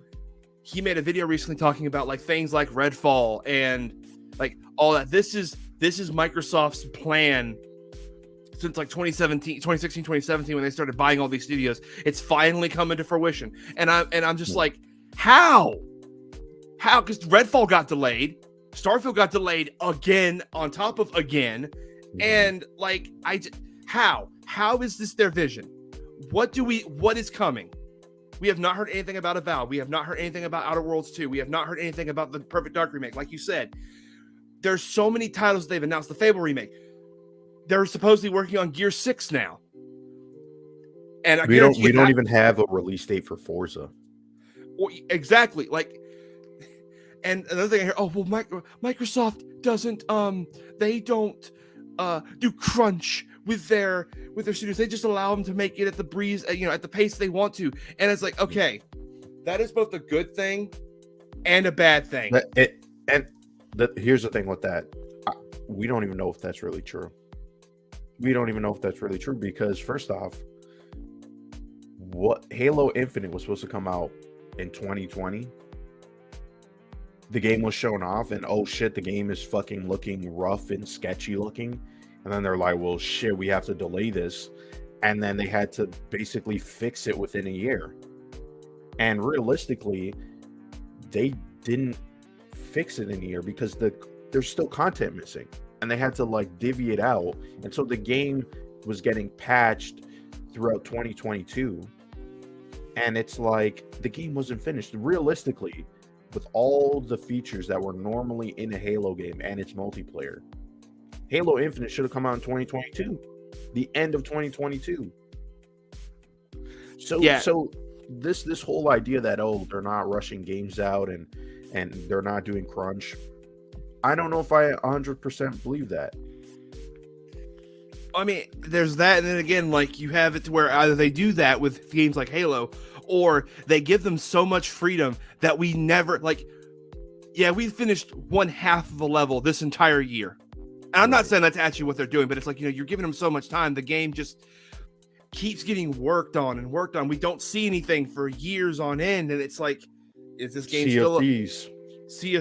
He made a video recently talking about like things like Redfall and like all that. This is Microsoft's plan since like 2016, 2017, when they started buying all these studios. It's finally coming to fruition. And I'm just like, how? Because Redfall got delayed, Starfield got delayed again on top of again. And like, how is this their vision? What is coming? We have not heard anything about Avowed. We have not heard anything about Outer Worlds 2. We have not heard anything about the Perfect Dark remake. Like you said, there's so many titles they've announced. The Fable remake. They're supposedly working on Gear 6 now. And we don't even have a release date for Forza. Exactly. Like, and another thing I hear, Microsoft doesn't they don't do crunch with their studios. They just allow them to make it at the breeze, at the pace they want to. And it's like, okay, that is both a good thing and a bad thing. Here's the thing with that. We don't even know if that's really true. We don't even know if that's really true because first off, what Halo Infinite was supposed to come out in 2020. The game was shown off, and oh shit, the game is fucking looking rough and sketchy looking. And then they're like, well, shit, we have to delay this. And then they had to basically fix it within a year. And realistically, they didn't fix it in a year because there's still content missing. And they had to like divvy it out. And so the game was getting patched throughout 2022. And it's like the game wasn't finished. Realistically, with all the features that were normally in a Halo game and its multiplayer, Halo Infinite should have come out in 2022, the end of 2022. So Yeah. so this whole idea that they're not rushing games out and they're not doing crunch, I don't know if I 100% believe that. I mean, there's that, and then again, like you have it to where either they do that with games like Halo, or they give them so much freedom that we never like. Yeah, we finished one half of a level this entire year. And I'm not saying that's actually what they're doing, but it's like, you're giving them so much time. The game just keeps getting worked on and worked on. We don't see anything for years on end, and it's like, is this game still Sea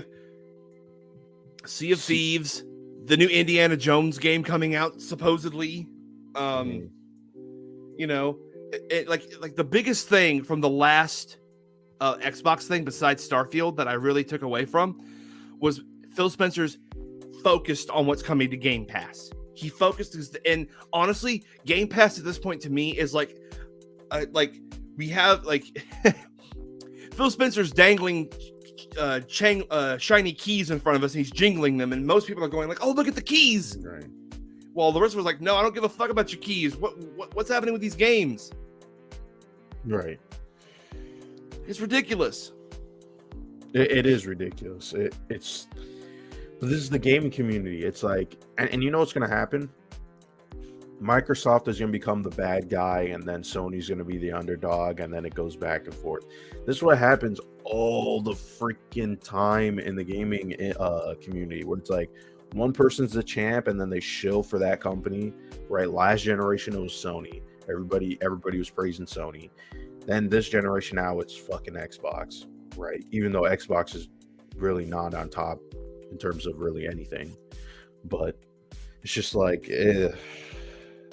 of Thieves? The new Indiana Jones game coming out supposedly. You know, like the biggest thing from the last Xbox thing besides Starfield that I really took away from was Phil Spencer's focused on what's coming to Game Pass. He focused, and honestly, Game Pass at this point to me is like we have like Phil Spencer's dangling shiny keys in front of us, and he's jingling them, and most people are going like, "Oh, look at the keys!" Right. Well, the rest of us like, "No, I don't give a fuck about your keys. What's happening with these games?" Right. It's ridiculous. It is ridiculous. It's. But this is the gaming community. It's like, and you know what's going to happen? Microsoft is going to become the bad guy, and then Sony's going to be the underdog, and then it goes back and forth. This is what happens all the freaking time in the gaming community, where it's like one person's the champ, and then they shill for that company. Right? Last generation it was Sony. Everybody was praising Sony. Then this generation now it's fucking Xbox. Right? Even though Xbox is really not on top in terms of really anything, but it's just like,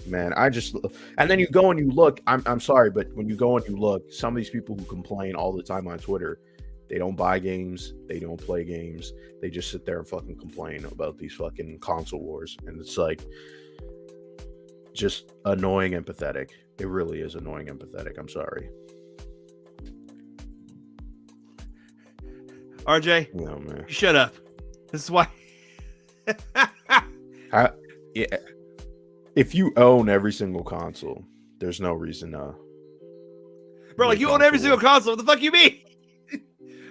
man, and then you go and you look. I'm sorry, but when you go and you look, some of these people who complain all the time on Twitter, they don't buy games, they don't play games, they just sit there and fucking complain about these fucking console wars, and it's like just annoying and pathetic. It really is annoying and pathetic. I'm sorry. RJ, No, man. you shut up. This is why. Yeah. If you own every single console, there's no reason to. Bro, like you own every single console. What the fuck you mean?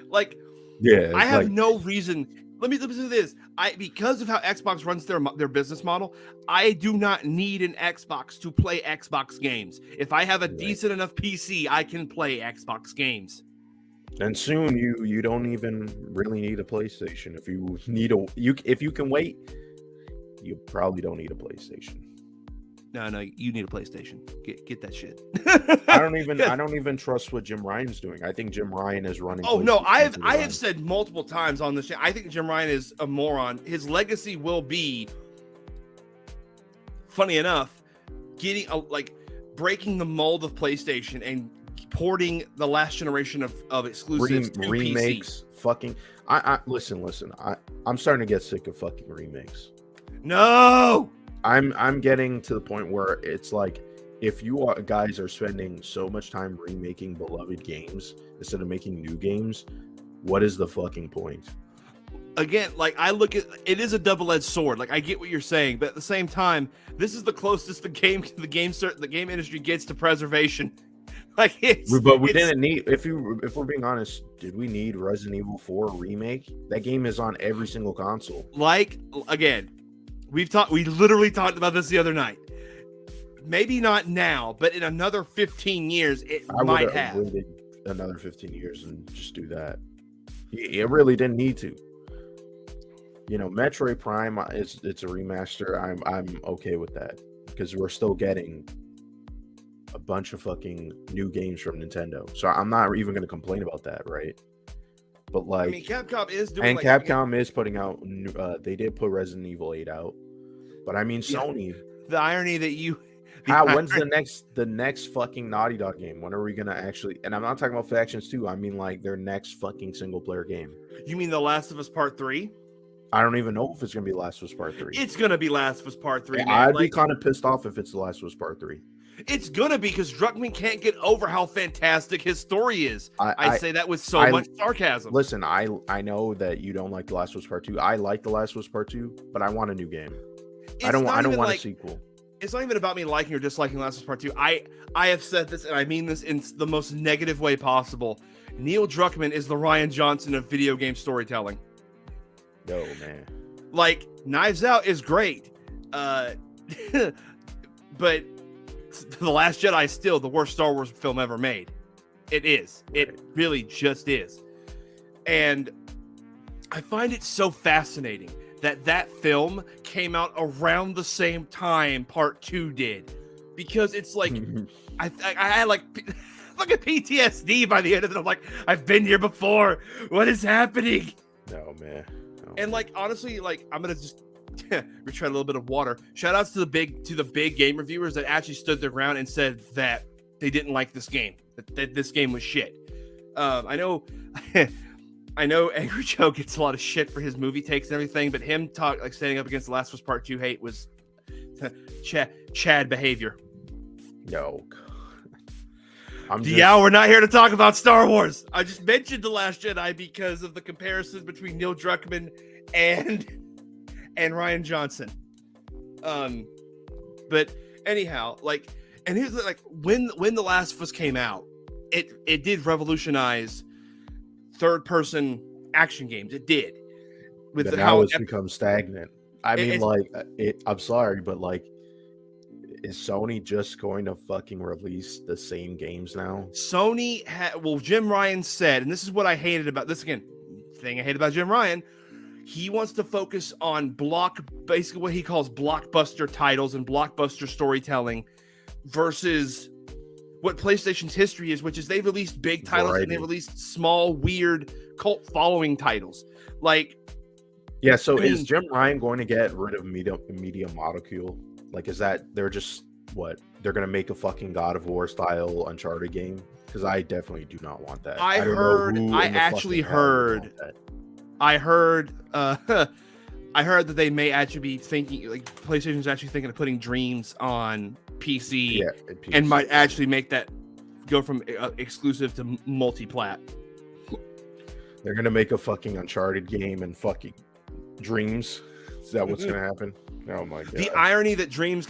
Like, yeah, I have no reason. Let me do this. Because of how Xbox runs their business model, I do not need an Xbox to play Xbox games. If I have a decent enough PC, I can play Xbox games. And soon you don't even really need a PlayStation. If you can wait, you probably don't need a PlayStation. No, you need a PlayStation. Get that shit. I don't even trust what Jim Ryan's doing. I think Jim Ryan is running. Oh no, I have said multiple times on this shit. I think Jim Ryan is a moron. His legacy will be, funny enough, getting breaking the mold of PlayStation and porting the last generation of exclusives to remakes. PC. Fucking, I listen. I'm starting to get sick of fucking remakes. No. I'm getting to the point where it's like, if you guys are spending so much time remaking beloved games instead of making new games, what is the fucking point? Again, like I look at it is a double-edged sword. Like I get what you're saying, but at the same time, this is the closest the game industry gets to preservation. Like we didn't need. If we're being honest, did we need Resident Evil 4 remake? That game is on every single console. Like again. We literally talked about this the other night. Maybe not now, but in another 15 years, I might have. Waited another 15 years and just do that. It really didn't need to. You know, Metroid Prime, it's a remaster. I'm okay with that because we're still getting a bunch of fucking new games from Nintendo. So I'm not even going to complain about that, right? But like, I mean, Capcom is doing. and like, Capcom is putting out. They did put Resident Evil 8 out, but I mean, Yeah. Sony. The irony that you. When's the next fucking Naughty Dog game? When are we gonna actually? And I'm not talking about Factions 2. I mean like their next fucking single player game. You mean The Last of Us Part 3? I don't even know if it's gonna be Last of Us Part 3. It's gonna be Last of Us Part 3. Man. I'd be kind of pissed off if it's The Last of Us Part 3. It's gonna be because Druckmann can't get over how fantastic his story is. I say that with so much sarcasm. Listen, I know that you don't like The Last of Us Part 2. I like The Last of Us Part 2, but I want a new game. I don't want a sequel. It's not even about me liking or disliking Last of Us Part 2. I have said this, and I mean this in the most negative way possible. Neil Druckmann is the Ryan Johnson of video game storytelling. No, man. Like, Knives Out is great. But The Last Jedi is still the worst Star Wars film ever made. It is. It really just is. And I find it so fascinating that film came out around the same time Part 2 did. Because it's like, I had like fucking PTSD by the end of it. I'm like, I've been here before. What is happening? No, man. No. And like, honestly, like, I'm going to just retread a little bit of water. Shout outs to the big game reviewers that actually stood their ground and said that they didn't like this game, that this game was shit. I know Angry Joe gets a lot of shit for his movie takes and everything, but him standing up against The Last of Us Part 2 hate was Chad behavior. No. We're not here to talk about Star Wars. I just mentioned The Last Jedi because of the comparisons between Neil Druckmann and Ryan Johnson. But anyhow, like, and here's the, like, when The Last of Us came out, it did revolutionize third person action games. It did. With how it's become stagnant. I mean, I'm sorry, but like, is Sony just going to fucking release the same games now? Sony Jim Ryan said, and this is what I hated about this thing I hate about Jim Ryan. He wants to focus on basically what he calls blockbuster titles and blockbuster storytelling versus what PlayStation's history is, which is they've released big titles and they released small, weird, cult following titles. Like, yeah, so is Jim Ryan going to get rid of Media Molecule? Like, is that they're just they're going to make a fucking God of War style Uncharted game? Because I definitely do not want that. I heard that they may actually be thinking, like, PlayStation's actually thinking of putting Dreams on PC, and might actually make that go from exclusive to multi-plat. They're gonna make a fucking Uncharted game and fucking Dreams. Is that what's gonna happen? Oh my god! The irony that Dreams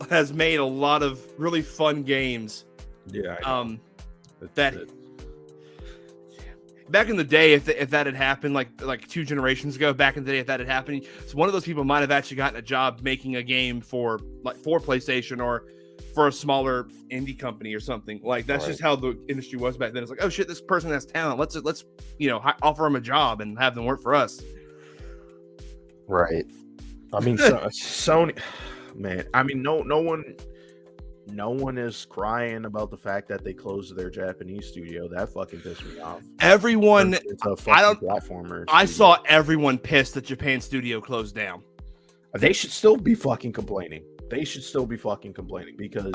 has made a lot of really fun games. Yeah. Back in the day, if that had happened, like 2 generations ago, back in the day, if that had happened, so one of those people might have actually gotten a job making a game for PlayStation or for a smaller indie company or something. Like, that's just how the industry was back then. It's like, oh shit, this person has talent. Let's offer them a job and have them work for us. Right. I mean, Sony, man. I mean, no one is crying about the fact that they closed their Japanese studio. That fucking pissed me off. Everyone, it's a fucking platformer. I saw everyone pissed that Japan studio closed down. They should still be fucking complaining. Because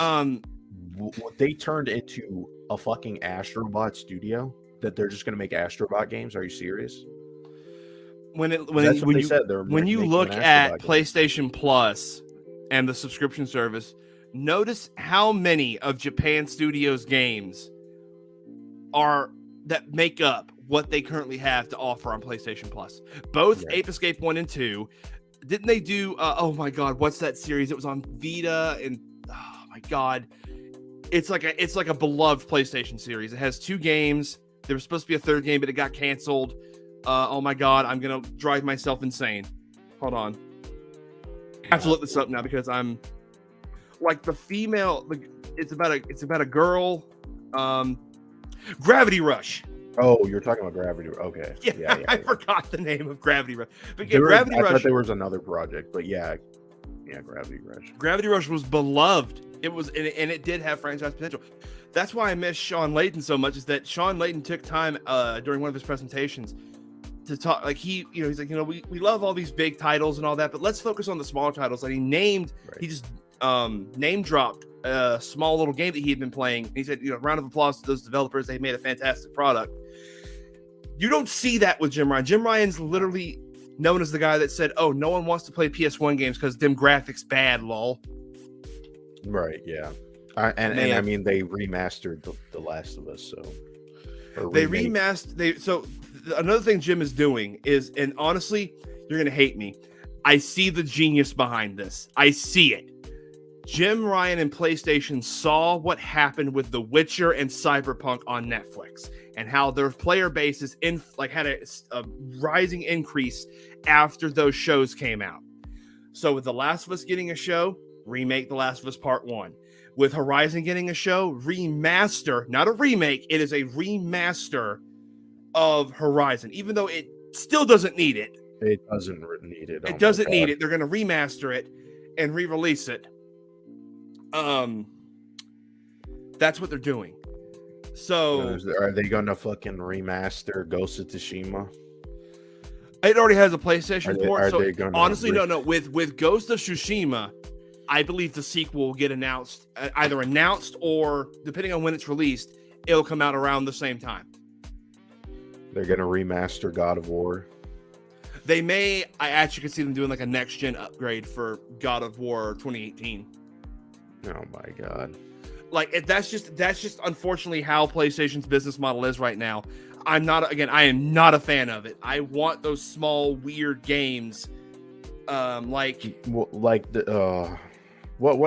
what they turned into a fucking Astrobot studio, that they're just gonna make Astrobot games. Are you serious? When you look at PlayStation Plus and the subscription service, notice how many of Japan Studios games that make up what they currently have to offer on PlayStation Plus. Both Ape Escape 1 and 2. Didn't they do, oh my god, what's that series? It was on Vita, and oh my god. It's like a beloved PlayStation series. It has 2 games. There was supposed to be a 3rd game, but it got canceled. Oh my god, I'm going to drive myself insane. Hold on. I have to look this up now because I'm... Like, the female, it's about a girl. Gravity Rush. Oh, you're talking about Gravity Rush. Okay. Yeah, I forgot the name of Gravity Rush. But I thought there was another project, but yeah, Gravity Rush. Gravity Rush was beloved It was, and it did have franchise potential. That's why I miss Sean Layden so much. Is that Sean Layden took time during one of his presentations to talk, like he's like, we love all these big titles and all that, but let's focus on the smaller titles. Like he just name dropped a small little game that he had been playing. And he said, round of applause to those developers. They made a fantastic product. You don't see that with Jim Ryan. Jim Ryan's literally known as the guy that said, "Oh, no one wants to play PS1 games because them graphics bad, lol." Right. Yeah. And I mean, they remastered the Last of Us, so they remastered. So another thing Jim is doing is, and honestly, you're gonna hate me. I see the genius behind this. I see it. Jim Ryan and PlayStation saw what happened with The Witcher and Cyberpunk on Netflix, and how their player bases had a rising increase after those shows came out. So with The Last of Us getting a show, remake The Last of Us Part 1. With Horizon getting a show, remaster, not a remake, it is a remaster of Horizon, even though it still doesn't need it. It doesn't need it. It doesn't need it. They're going to remaster it and re-release it. That's what they're doing. So are they going to fucking remaster Ghost of Tsushima? It already has a PlayStation port. Are they gonna honestly, no. With Ghost of Tsushima, I believe the sequel will get announced, either announced or, depending on when it's released, it'll come out around the same time. They're going to remaster God of War. They may. I actually could see them doing like a next gen upgrade for God of War 2018. Oh my god! Like that's just unfortunately how PlayStation's business model is right now. I am not a fan of it. I want those small weird games, what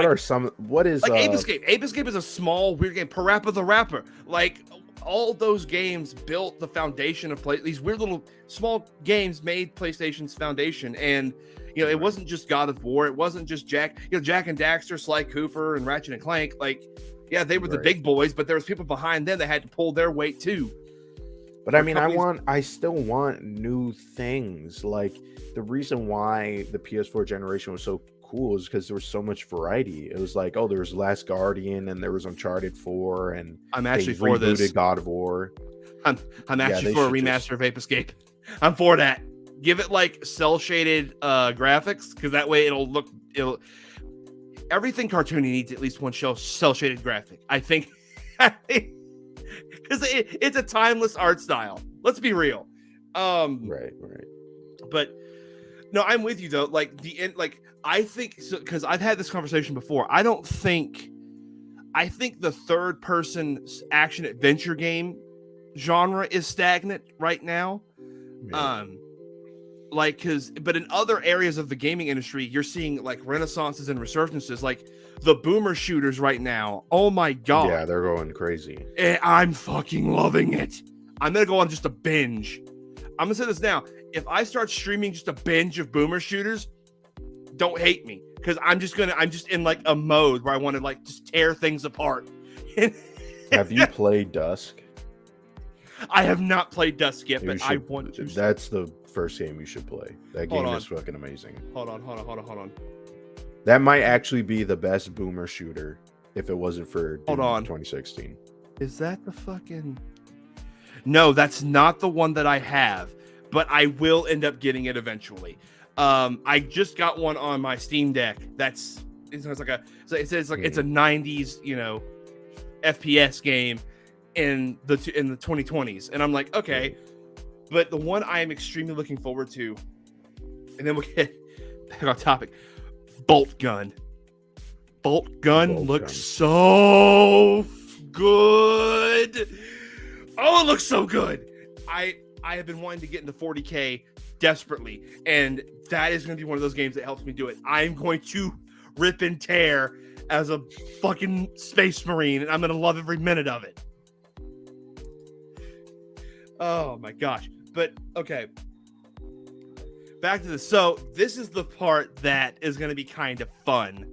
are some? What is like Ape Escape? Ape Escape is a small weird game. Parappa the Rapper, like all those games built the foundation of these weird little small games made PlayStation's foundation. And it wasn't just God of War, it wasn't just Jak and Daxter, Sly Cooper, and Ratchet and Clank. Like, yeah, they were the big boys, but there was people behind them that had to pull their weight too. But I mean, I still want new things. Like, the reason why the PS4 generation was so cool is because there was so much variety. It was like, oh, there was Last Guardian and there was Uncharted 4, and I'm actually for this. God of War. I'm actually for a remaster of Ape Escape. I'm for that. Give it like cell shaded graphics, because that way it'll everything cartoony needs at least one cell shaded graphic. I think because it's a timeless art style. Let's be real. Right. But no, I'm with you though. Like I think because I've had this conversation before. I think the third person action adventure game genre is stagnant right now. Yeah. But in other areas of the gaming industry, you're seeing like renaissances and resurgences, like the boomer shooters right now. Oh my god. Yeah, they're going crazy. And I'm fucking loving it. I'm going to go on just a binge. I'm going to say this now. If I start streaming just a binge of boomer shooters, don't hate me, because I'm just in like a mode where I want to like just tear things apart. Have you played Dusk? I have not played Dusk yet, but I want to. That's the first game you should play. That game is fucking amazing. Hold on. That might actually be the best boomer shooter if it wasn't for 2016. Is that the fucking... No, that's not the one that I have, but I will end up getting it eventually. I just got one on my Steam Deck. It's a 90s, FPS game in the 2020s, and I'm like, okay. But the one I am extremely looking forward to, and then we'll get back on topic. Bolt Gun looks so good. Oh, it looks so good. I have been wanting to get into 40K desperately, and that is going to be one of those games that helps me do it. I'm going to rip and tear as a fucking space marine, and I'm going to love every minute of it. Oh my gosh. But okay, back to this. So this is the part that is going to be kind of fun.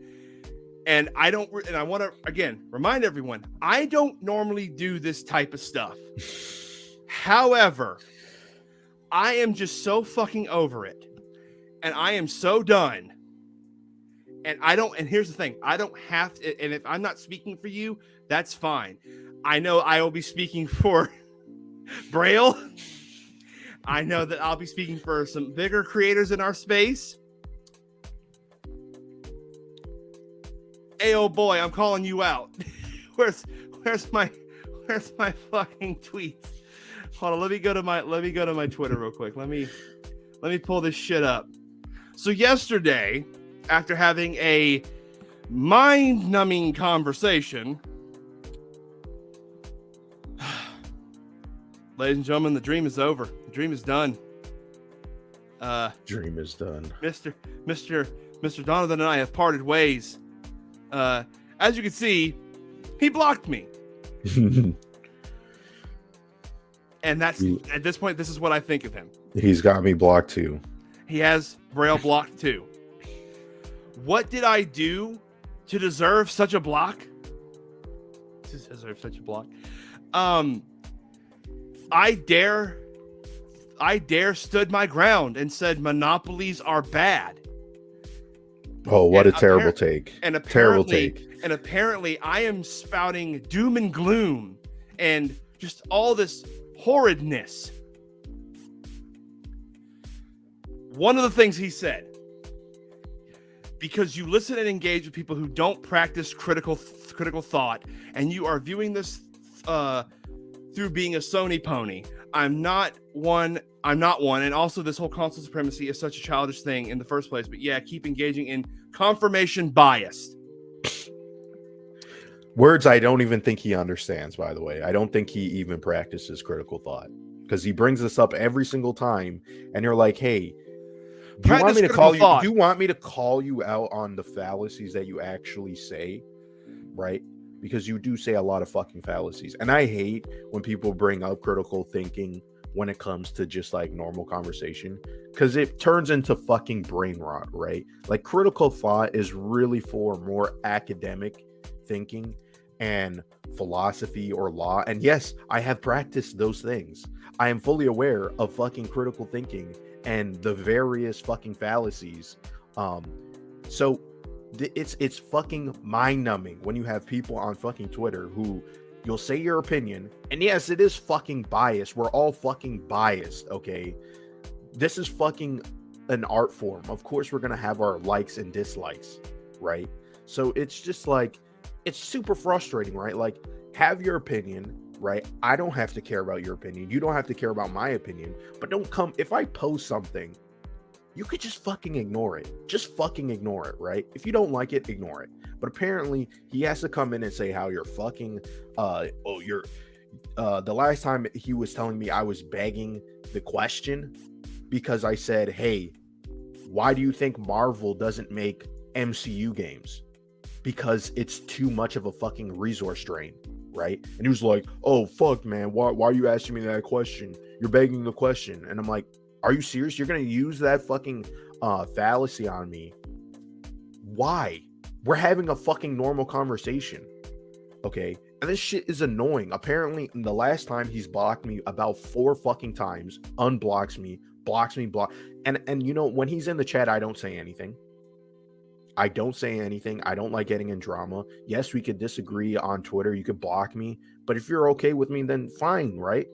And I want to, again, remind everyone, I don't normally do this type of stuff. However, I am just so fucking over it. And I am so done. And I don't, and here's the thing, I don't have to, and if I'm not speaking for you, that's fine. I know I will be speaking for Braille. I know that I'll be speaking for some bigger creators in our space. Hey, oh boy, I'm calling you out. Where's my fucking tweets? Hold on, let me go to my Twitter real quick. Let me pull this shit up. So yesterday, after having a mind-numbing conversation, ladies and gentlemen, the dream is over. The dream is done. Dream is done. Mr. Donovan and I have parted ways. As you can see, he blocked me. And that's, at this point, this is what I think of him. He's got me blocked too. He has Braille blocked too. What did I do to deserve such a block? I dare stood my ground and said monopolies are bad. Oh, what a terrible take. And terrible take. And apparently I am spouting doom and gloom and just all this horridness. One of the things he said, because you listen and engage with people who don't practice critical thought, and you are viewing this through being a Sony pony. I'm not one, and also this whole console supremacy is such a childish thing in the first place. But yeah, keep engaging in confirmation bias. Words I don't even think he understands, by the way. I don't think he even practices critical thought, because he brings this up every single time, and you're like, hey, do you want me to call you? Do you want me to call you out on the fallacies that you actually say, right? Because you do say a lot of fucking fallacies, and I hate when people bring up critical thinking when it comes to just like normal conversation, because it turns into fucking brain rot, right? Like, critical thought is really for more academic thinking and philosophy or law. And yes, I have practiced those things. I am fully aware of fucking critical thinking and the various fucking fallacies. So it's fucking mind-numbing when you have people on fucking Twitter who you'll say your opinion, and yes, it is fucking biased. We're all fucking biased, okay? This is fucking an art form. Of course we're gonna have our likes and dislikes, right? So it's just like, it's super frustrating, right? Like, have your opinion, right? I don't have to care about your opinion. You don't have to care about my opinion. But don't come, if I post something, you could just fucking ignore it. Just fucking ignore it, right? If you don't like it, ignore it. But apparently he has to come in and say how you're fucking, the last time he was telling me I was begging the question because I said, hey, why do you think Marvel doesn't make MCU games? Because it's too much of a fucking resource drain, right? And he was like, oh, fuck, man, why are you asking me that question? You're begging the question. And I'm like, are you serious? You're going to use that fucking fallacy on me? Why? We're having a fucking normal conversation, okay? And this shit is annoying. Apparently, the last time he's blocked me about 4 fucking times, unblocks me, blocks me, and you know, when he's in the chat, I don't say anything. I don't say anything. I don't like getting in drama. Yes, we could disagree on Twitter. You could block me. But if you're okay with me, then fine, right?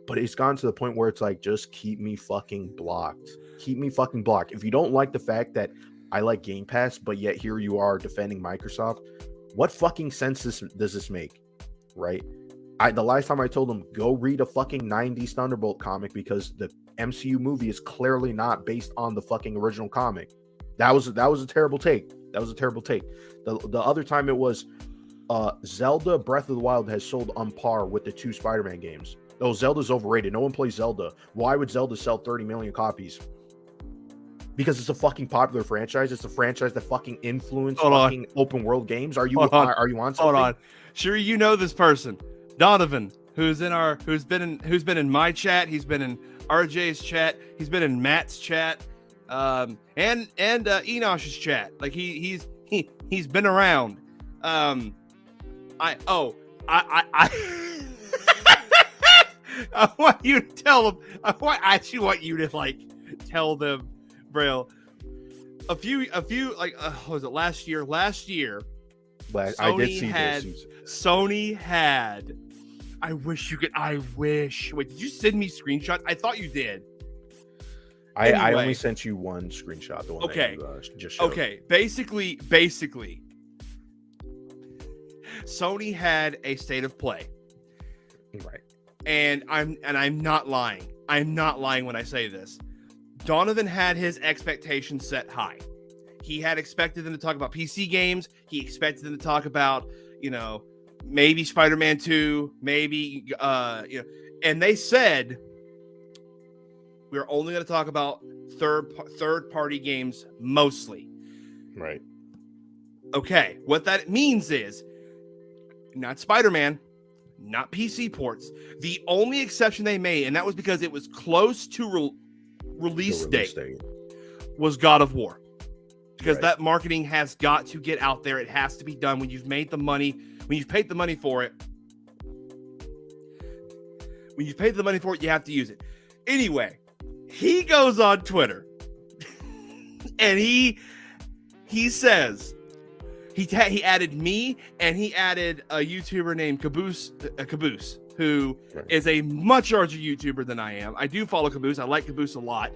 But it's gone to the point where it's like, just keep me fucking blocked. Keep me fucking blocked. If you don't like the fact that I like Game Pass, but yet here you are defending Microsoft, what fucking sense does this make, right? The last time I told him, go read a fucking 90s Thunderbolt comic, because the MCU movie is clearly not based on the fucking original comic. That was a terrible take. That was a terrible take. The other time it was Zelda Breath of the Wild has sold on par with the 2 Spider-Man games. Oh, Zelda's overrated. No one plays Zelda. Why would Zelda sell 30 million copies? Because it's a fucking popular franchise. It's a franchise that fucking influenced fucking open world games. Are you on something? Hold on. Sure, you know this person, Donovan, who's been in my chat. He's been in RJ's chat. He's been in Matt's chat. And Enosh's chat. Like he's been around. I want you to tell them. I actually want you to like tell them, Braille. a few like what was it last year? Last year, I did see had, this. Sony had. I wish you could. I wish. Wait, did you send me screenshots? I thought you did. I Anyway. only sent you one screenshot. The one Okay. that you, just showed. Okay. Basically, Sony had a state of play, Right. and I'm not lying. I'm not lying when I say this. Donovan had his expectations set high. He had expected them to talk about PC games. He expected them to talk about, maybe Spider-Man 2, maybe, and they said, we're only going to talk about third-party games mostly. Right. Okay, what that means is not Spider-Man, not PC ports. The only exception they made, and that was because it was close to release date, was God of War. Because that marketing has got to get out there. It has to be done when you've made the money, when you've paid the money for it. When you've paid the money for it, you have to use it. Anyway, he goes on Twitter and he says, he added me and he added a YouTuber named Caboose, who is a much larger YouTuber than I am. I do follow Caboose. I like Caboose a lot.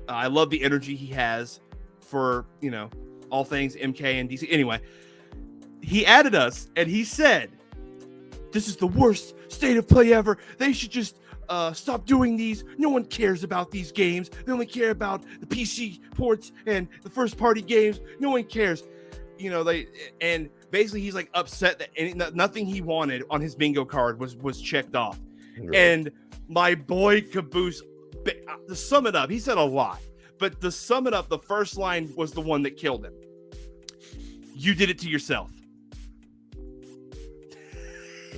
I love the energy he has for, all things MK and DC. Anyway, he added us and he said, this is the worst state of play ever. They should just stop doing these. No one cares about these games. They only care about the PC ports and the first party games. No one cares. And basically he's like upset that nothing he wanted on his bingo card was checked off. Right. And my boy Caboose, to sum it up, he said a lot, but to sum it up, the first line was the one that killed him. You did it to yourself.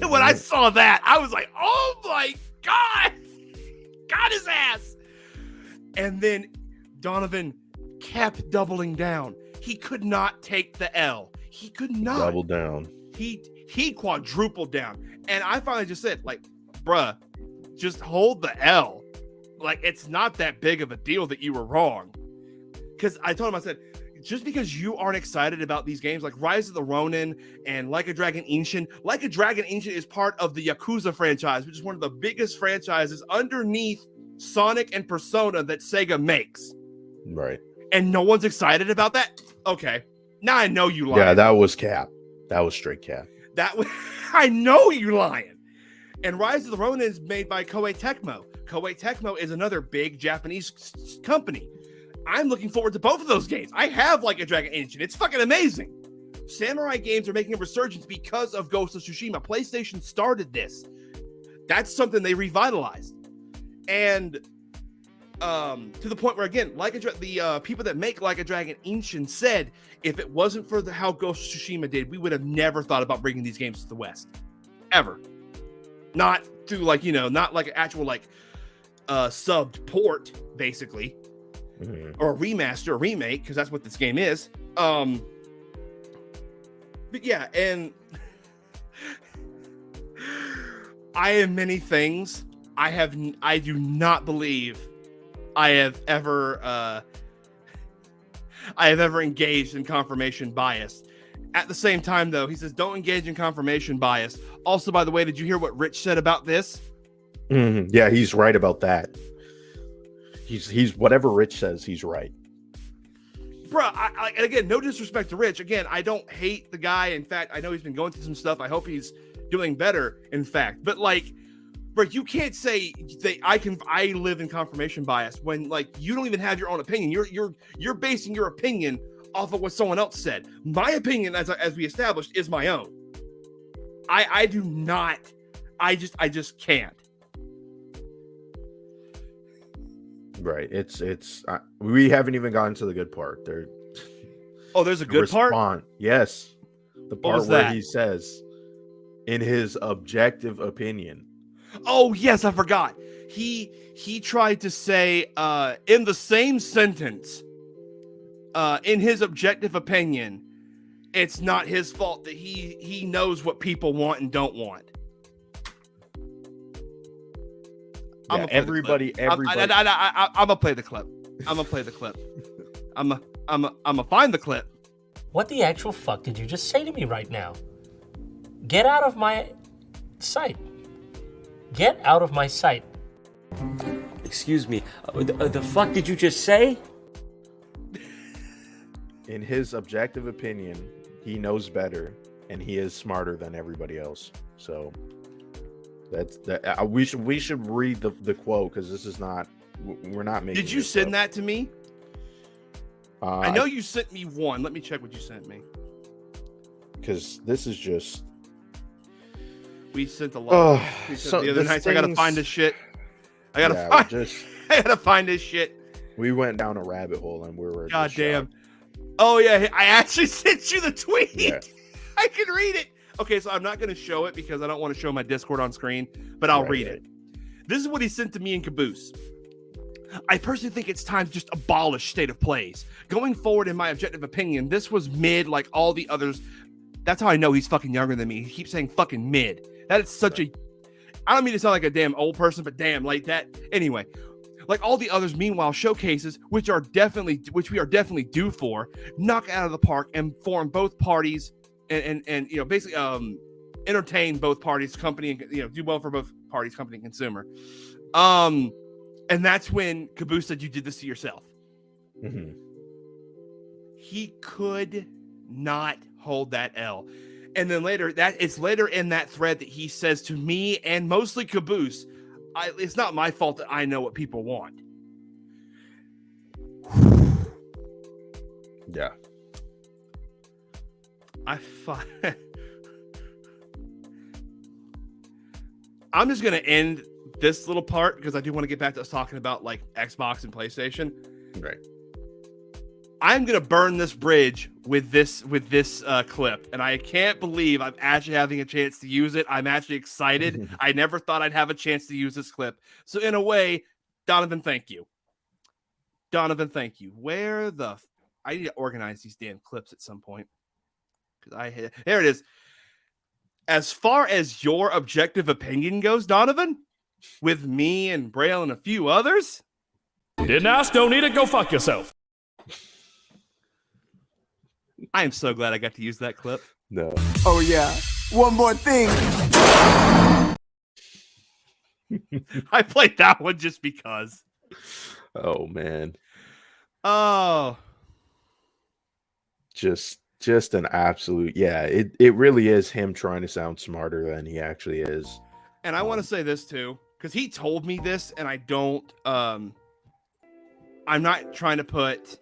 And when I saw that, I was like, oh my God, got his ass. And then Donovan kept doubling down. He could not take the L. He could not. Double down. He quadrupled down. And I finally just said, like, bruh, just hold the L. Like, it's not that big of a deal that you were wrong. Because I told him, I said, just because you aren't excited about these games like Rise of the Ronin and Like a Dragon Ancient is part of the Yakuza franchise, which is one of the biggest franchises underneath Sonic and Persona that Sega makes. Right. And no one's excited about that? Okay. Now I know you lying. Yeah, that was cap. That was straight cap. I know you lying. And Rise of the Ronin is made by Koei Tecmo. Koei Tecmo is another big Japanese company. I'm looking forward to both of those games. I have Like a Dragon Ancient. It's fucking amazing. Samurai games are making a resurgence because of Ghost of Tsushima. PlayStation started this. That's something they revitalized. And to the point where, again, the people that make Like a Dragon Ancient said, if it wasn't for how Ghost of Tsushima did, we would have never thought about bringing these games to the West. Ever. Not through not like an actual subbed port, basically. Mm-hmm. Or a remaster, or remake, because that's what this game is. But yeah, and I am many things. I do not believe I have ever engaged in confirmation bias. At the same time, though, he says, don't engage in confirmation bias. Also, by the way, did you hear what Rich said about this? Mm-hmm. Yeah, he's right about that. He's whatever Rich says, he's right. Bro, and again, no disrespect to Rich. Again, I don't hate the guy. In fact, I know he's been going through some stuff. I hope he's doing better, in fact. But bro, you can't say that I live in confirmation bias when you don't even have your own opinion. You're basing your opinion off of what someone else said. My opinion, as we established, is my own. I do not. I just can't. Right. It's we haven't even gotten to the good part. There's a good part? Yes. The part where he says, in his objective opinion. Oh, yes, I forgot. He tried to say in the same sentence, in his objective opinion, it's not his fault that he knows what people want and don't want. Yeah, everybody. I'm gonna play the clip. I'm gonna play the clip. I'm find the clip. What the actual fuck did you just say to me right now? Get out of my sight. Get out of my sight. Excuse me. The fuck did you just say? In his objective opinion, he knows better, and he is smarter than everybody else. So that's that. We should read the quote, because this is not. We're not making. Did you this send up. that to me? I know you sent me one. Let me check what you sent me. Because this is just. We sent a lot. We sent So the other the night. I gotta things- find this shit. I gotta Yeah, find. just I gotta find this shit. we went down a rabbit hole and we were. God just damn. shocked. Oh yeah, I actually sent you the tweet. Yeah. I can read it. Okay, so I'm not gonna show it because I don't want to show my Discord on screen, but I'll read it. This is what he sent to me and Caboose. I personally think it's time to just abolish state of plays. Going forward, in my objective opinion, this was mid like all the others. That's how I know he's fucking younger than me. He keeps saying fucking mid. That is such a. I don't mean to sound like a damn old person, but damn, like that. Anyway, like all the others, meanwhile, showcases, which we are definitely due for, knock out of the park and form both parties and you know, basically entertain both parties, company and, you know, do well for both parties, company and consumer. And that's when Caboose said you did this to yourself. Mm-hmm. He could not hold that L. And then later in that thread that he says to me and mostly Caboose, it's not my fault that I know what people want. Yeah. I'm just gonna end this little part because I do want to get back to us talking about like Xbox and PlayStation. Right. I'm gonna burn this bridge with this clip, and I can't believe I'm actually having a chance to use it. I'm actually excited. I never thought I'd have a chance to use this clip. So in a way, Donovan, thank you. Where the I need to organize these damn clips at some point because there it is. As far as your objective opinion goes, Donovan, with me and Braille and a few others, Didn't ask, don't need it, go fuck yourself. I am so glad I got to use that clip. No. Oh yeah, one more thing. I played that one just because. Oh man. Oh. Just an absolute it really is him trying to sound smarter than he actually is. And I want to say this too, because he told me this, and I don't I'm not trying to put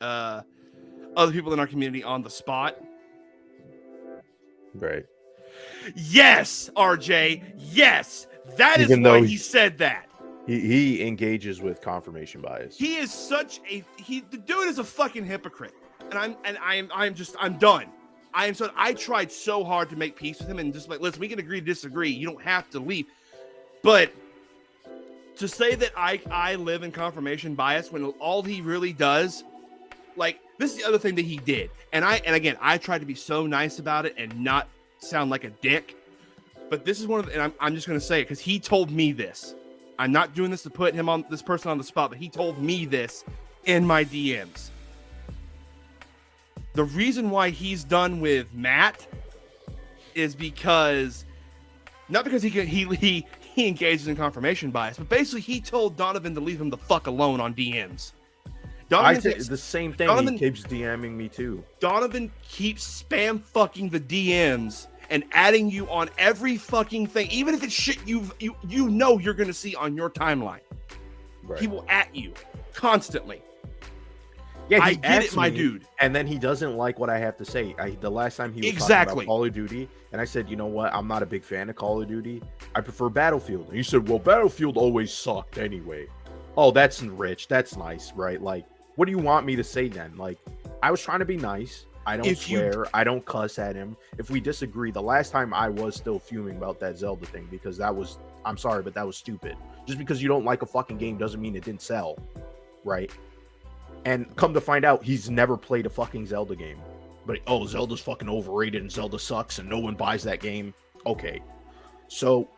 other people in our community on the spot. Right. Yes, RJ. Yes. That is Even why though he said that. He engages with confirmation bias. He is the dude is a fucking hypocrite. And I'm done. I tried so hard to make peace with him and just like, listen, we can agree to disagree. You don't have to leave. But to say that I live in confirmation bias when all he really does, like, this is the other thing that he did. And again, I tried to be so nice about it and not sound like a dick. But this is one of the, and I'm just going to say it because he told me this. I'm not doing this to put this person on the spot, but he told me this in my DMs. The reason why he's done with Matt is because, not because he engages in confirmation bias, but basically he told Donovan to leave him the fuck alone on DMs. I say the same thing. He keeps DMing me too. Donovan keeps spam fucking the DMs and adding you on every fucking thing, even if it's shit you know you're gonna see on your timeline. Right. He will at you constantly. Yeah, I get it, my dude. And then he doesn't like what I have to say. The last time he was talking about Call of Duty, and I said, you know what? I'm not a big fan of Call of Duty. I prefer Battlefield. And he said, well, Battlefield always sucked anyway. Oh, that's rich. That's nice, right? Like, what do you want me to say then? Like, I was trying to be nice. I don't swear. I don't cuss at him. If we disagree, the last time I was still fuming about that Zelda thing because that was, I'm sorry, but that was stupid. Just because you don't like a fucking game doesn't mean it didn't sell, right? And come to find out, he's never played a fucking Zelda game. But, oh, Zelda's fucking overrated and Zelda sucks and no one buys that game. Okay. So,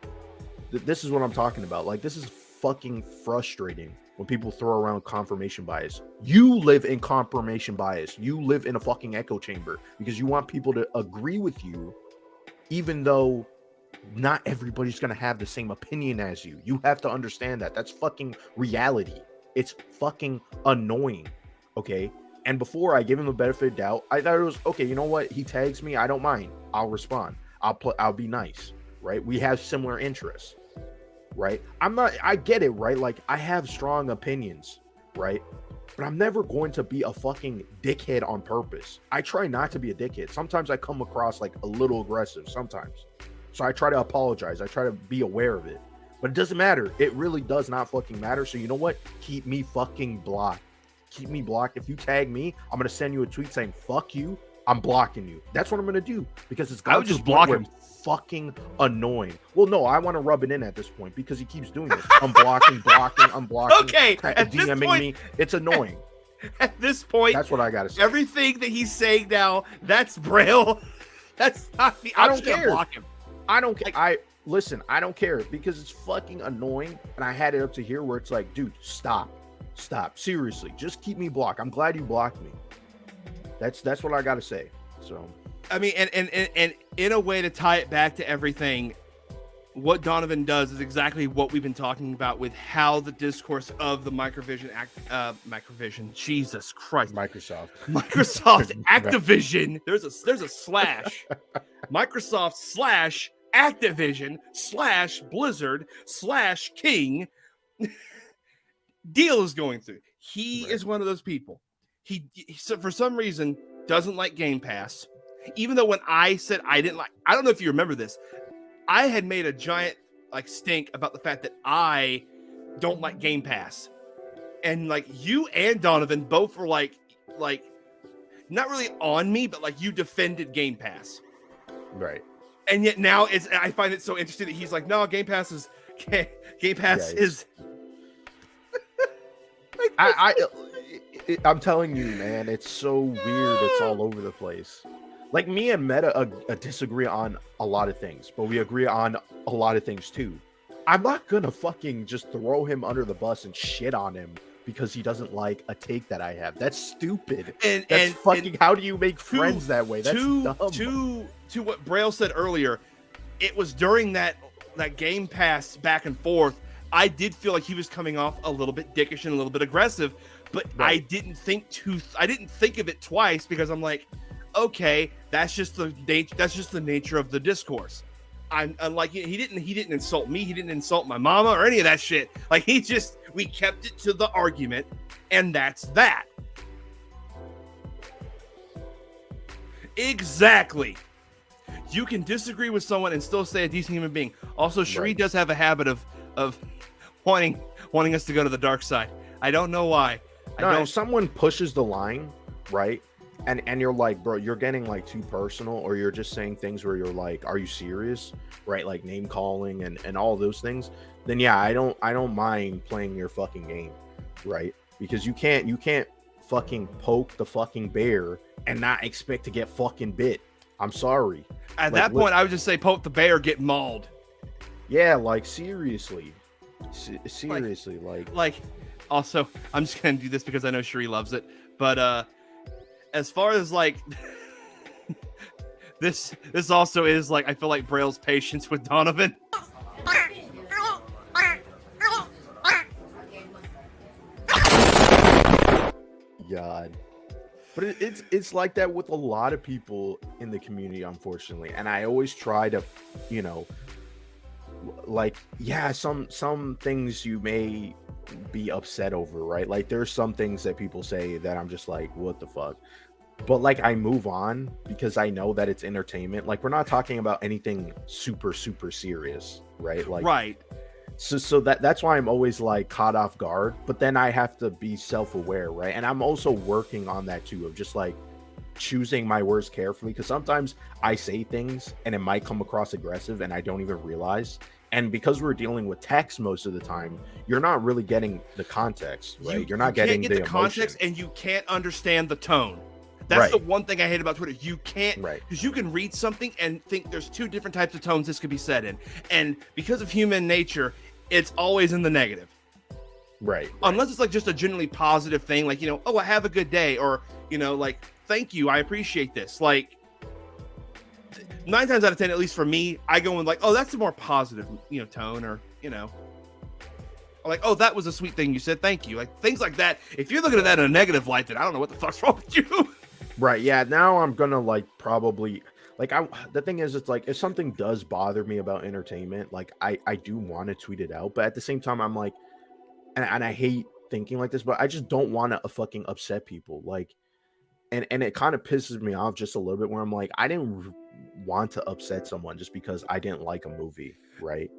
this is what I'm talking about. Like, this is fucking frustrating when people throw around confirmation bias. You live in confirmation bias. You live in a fucking echo chamber because you want people to agree with you, even though not everybody's going to have the same opinion as you. You have to understand that. That's fucking reality. It's fucking annoying. Okay. And before I give him the benefit of doubt, I thought it was okay. You know what? He tags me. I don't mind. I'll respond. I'll be nice. Right. We have similar interests. Right. I get it. Right. Like, I have strong opinions. Right. But I'm never going to be a fucking dickhead on purpose. I try not to be a dickhead. Sometimes I come across like a little aggressive sometimes. So I try to apologize. I try to be aware of it. But it doesn't matter. It really does not fucking matter. So you know what? Keep me fucking blocked. Keep me blocked. If you tag me, I'm going to send you a tweet saying, fuck you. I'm blocking you. That's what I'm going to do. Because it's I would just block him. Fucking annoying. Well, no, I want to rub it in at this point because he keeps doing this. Unblocking, unblocking. Okay. At this DMing point, me. It's annoying. At this point, that's what I got to say. Everything that he's saying now, that's Braille. That's not the I don't care. Block him. I don't care. Listen, I don't care because it's fucking annoying. And I had it up to here where it's like, dude, stop. Seriously, just keep me blocked. I'm glad you blocked me. That's what I got to say. So, I mean, and in a way to tie it back to everything, what Donovan does is exactly what we've been talking about with how the discourse of the Microvision Jesus Christ, Microsoft Activision. There's a slash. Microsoft / Activision / Blizzard / King deal is going through. He is one of those people. He for some reason doesn't like Game Pass. Even though when I said I didn't like, I don't know if you remember this, I had made a giant like stink about the fact that I don't like Game Pass. And like you and Donovan both were like not really on me, but like you defended Game Pass. Right. And yet now I find it so interesting that he's like, no, Game Pass is I'm telling you, man, it's so weird. It's all over the place. Like, me and Meta disagree on a lot of things, but we agree on a lot of things too. I'm not gonna fucking just throw him under the bus and shit on him because he doesn't like a take that I have. That's stupid. How do you make friends that way? That's dumb. To what Braille said earlier, it was during that Game Pass back and forth, I did feel like he was coming off a little bit dickish and a little bit aggressive, but right. I didn't think of it twice because I'm like, okay, that's just the nature of the discourse. I'm like, he didn't insult me, he didn't insult my mama or any of that shit. Like, we kept it to the argument, and that's that. Exactly. You can disagree with someone and still stay a decent human being. Also, Cherie does have a habit of wanting us to go to the dark side. I don't know why. If someone pushes the line, right? And you're like, bro, you're getting like too personal, or you're just saying things where you're like, are you serious? Right? Like name calling and all those things. Then yeah, I don't mind playing your fucking game, right? Because you can't fucking poke the fucking bear and not expect to get fucking bit. I'm sorry. At that point, I would just say poke the bear, get mauled. Yeah, like seriously. Seriously, like also, I'm just gonna do this because I know Cherie loves it, but as far as like this also is like, I feel like Braille's patience with Donovan. God. But it's like that with a lot of people in the community, unfortunately. And I always try to, like, yeah, some things you may be upset over, right? Like, there's some things that people say that I'm just like, what the fuck? But like, I move on because I know that it's entertainment. Like, we're not talking about anything super, super serious, right? Like, right. So that's why I'm always like caught off guard, but then I have to be self-aware, right? And I'm also working on that too, of just like choosing my words carefully, because sometimes I say things and it might come across aggressive and I don't even realize. And because we're dealing with text most of the time, you're not really getting the context, right? You're not getting the context, and you can't understand the tone. That's the one thing I hate about Twitter. You can't, because you can read something and think there's two different types of tones this could be said in. And because of human nature, it's always in the negative. Right. Unless it's like just a genuinely positive thing, like, you know, oh, I have a good day, or, you know, like, thank you, I appreciate this. Like, 9 times out of 10, at least for me, I go in like, oh, that's a more positive, you know, tone, or, you know, like, oh, that was a sweet thing you said, thank you. Like, things like that. If you're looking at that in a negative light, then I don't know what the fuck's wrong with you. Right. Yeah. Now I'm gonna like probably like the thing is, it's like if something does bother me about entertainment, like I do want to tweet it out, but at the same time I'm like, and I hate thinking like this, but I just don't want to fucking upset people. Like, and it kind of pisses me off just a little bit where I'm like, I didn't want to upset someone just because I didn't like a movie, right?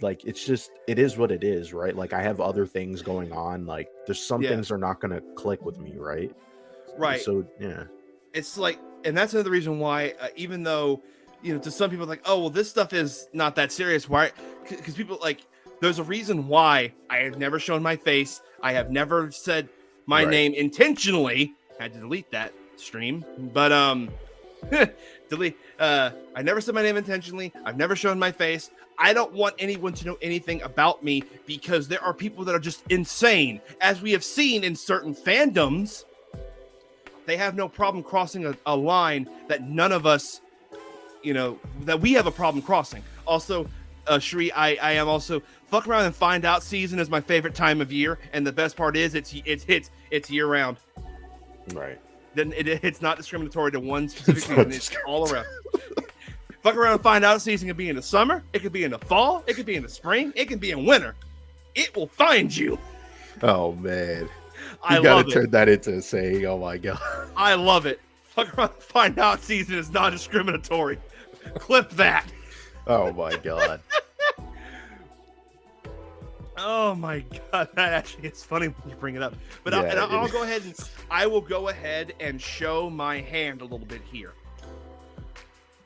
Like, it's just, it is what it is, right? Like, I have other things going on. Like, there's some things are not gonna click with me, right? Right. So yeah, it's like, and that's another reason why, even though, you know, to some people, like, oh, well, this stuff is not that serious. Why? Because people, like, there's a reason why I have never shown my face. I have never said my name intentionally. I had to delete that stream, but delete. I never said my name intentionally. I've never shown my face. I don't want anyone to know anything about me because there are people that are just insane, as we have seen in certain fandoms. They have no problem crossing a line that none of us, you know, that we have a problem crossing. Also, Sheree, I am also fuck around and find out season is my favorite time of year, and the best part is it's year round. right. Then it's not discriminatory to one specific season. It's all around. Fuck around and find out season can be in the summer. It could be in the fall. It could be in the spring. It can be in winter. It will find you. Oh man. I You love gotta it. turn that into a saying. Oh my god. I love it. Fuck around and find out season is non-discriminatory. Clip that. Oh my god. Oh my god, that actually is funny when you bring it up. But Yeah, I'll go ahead and I will go ahead and show my hand a little bit here.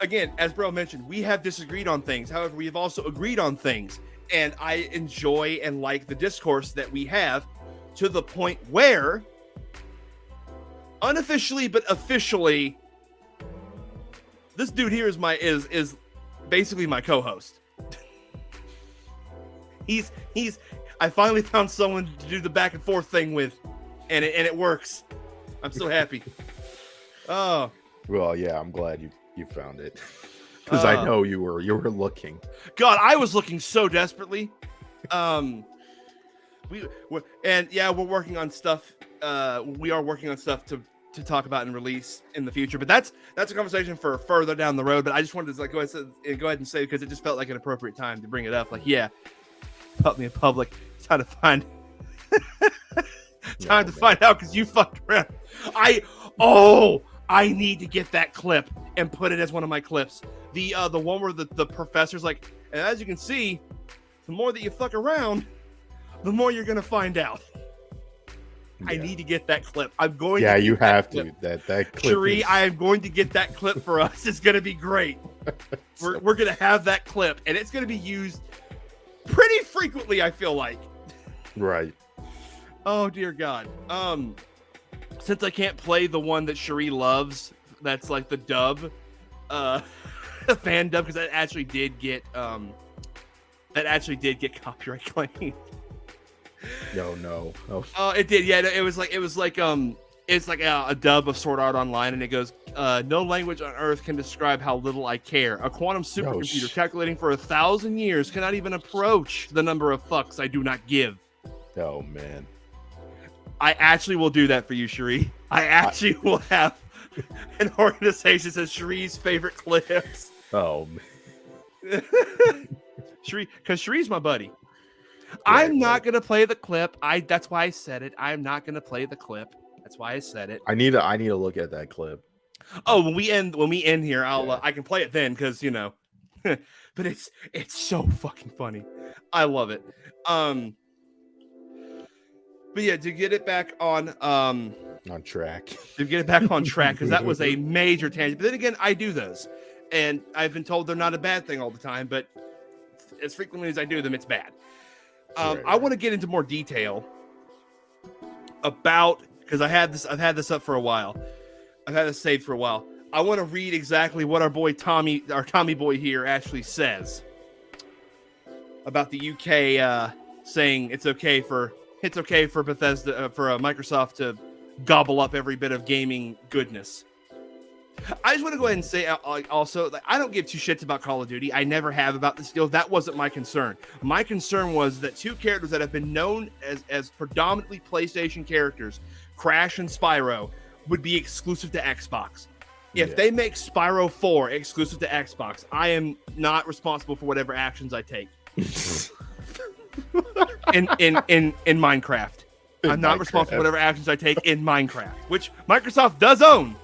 Again, as Bro mentioned, we have disagreed on things. However, we have also agreed on things, and I enjoy and like the discourse that we have, to the point where, unofficially but officially, this dude here is basically my co-host. He's I finally found someone to do the back and forth thing with, and it works. I'm so happy. Oh, Well, yeah, I'm glad you found it. Because I know you were looking. God, I was looking so desperately. We're working on stuff. We are working on stuff to talk about and release in the future. But that's a conversation for further down the road. But I just wanted to like go ahead and say, because it just felt like an appropriate time to bring it up. Like, yeah, put me in public. It's time to find find out because you fucked around. I need to get that clip and put it as one of my clips. The one where the professor's like, and as you can see, the more that you fuck around, the more you're gonna find out. Yeah. I need to get that clip. I'm going. Yeah, to you get have clip. to. That clip. Sheree, I am going to get that clip for us. It's gonna be great. We're gonna have that clip, and it's gonna be used pretty frequently. I feel like. Right. Oh dear God. Since I can't play the one that Sheree loves, that's like the dub, the fan dub, because that actually did get copyright claim. No. Oh, it did. Yeah, it was like it's like a dub of Sword Art Online, and it goes, no language on Earth can describe how little I care. A quantum supercomputer calculating for 1,000 years cannot even approach the number of fucks I do not give. Oh man. I actually will do that for you, Sheree. I actually will have an organization that says Sheree's favorite clips. Oh man. Sheree, because Sheree's my buddy. I'm not gonna play the clip. That's why I said it. I'm not gonna play the clip. That's why I said it. I need to look at that clip. Oh, when we end here, I can play it then, because you know. But it's so fucking funny. I love it. But yeah, to get it back on track. To get it back on track, because that was a major tangent. But then again, I do those, and I've been told they're not a bad thing all the time. But as frequently as I do them, it's bad. I want to get into more detail about, because I've had this up for a while. I've had this saved for a while. I want to read exactly what our Tommy boy here actually says about the UK saying it's okay for it's okay for Bethesda, for Microsoft to gobble up every bit of gaming goodness. I just want to go ahead and say also, like, I don't give two shits about Call of Duty. I never have about this deal. That wasn't my concern. My concern was that two characters that have been known as predominantly PlayStation characters, Crash and Spyro, would be exclusive to Xbox. If they make Spyro 4 exclusive to Xbox, I am not responsible for whatever actions I take. in Minecraft. I'm not responsible for whatever actions I take in Minecraft, which Microsoft does own.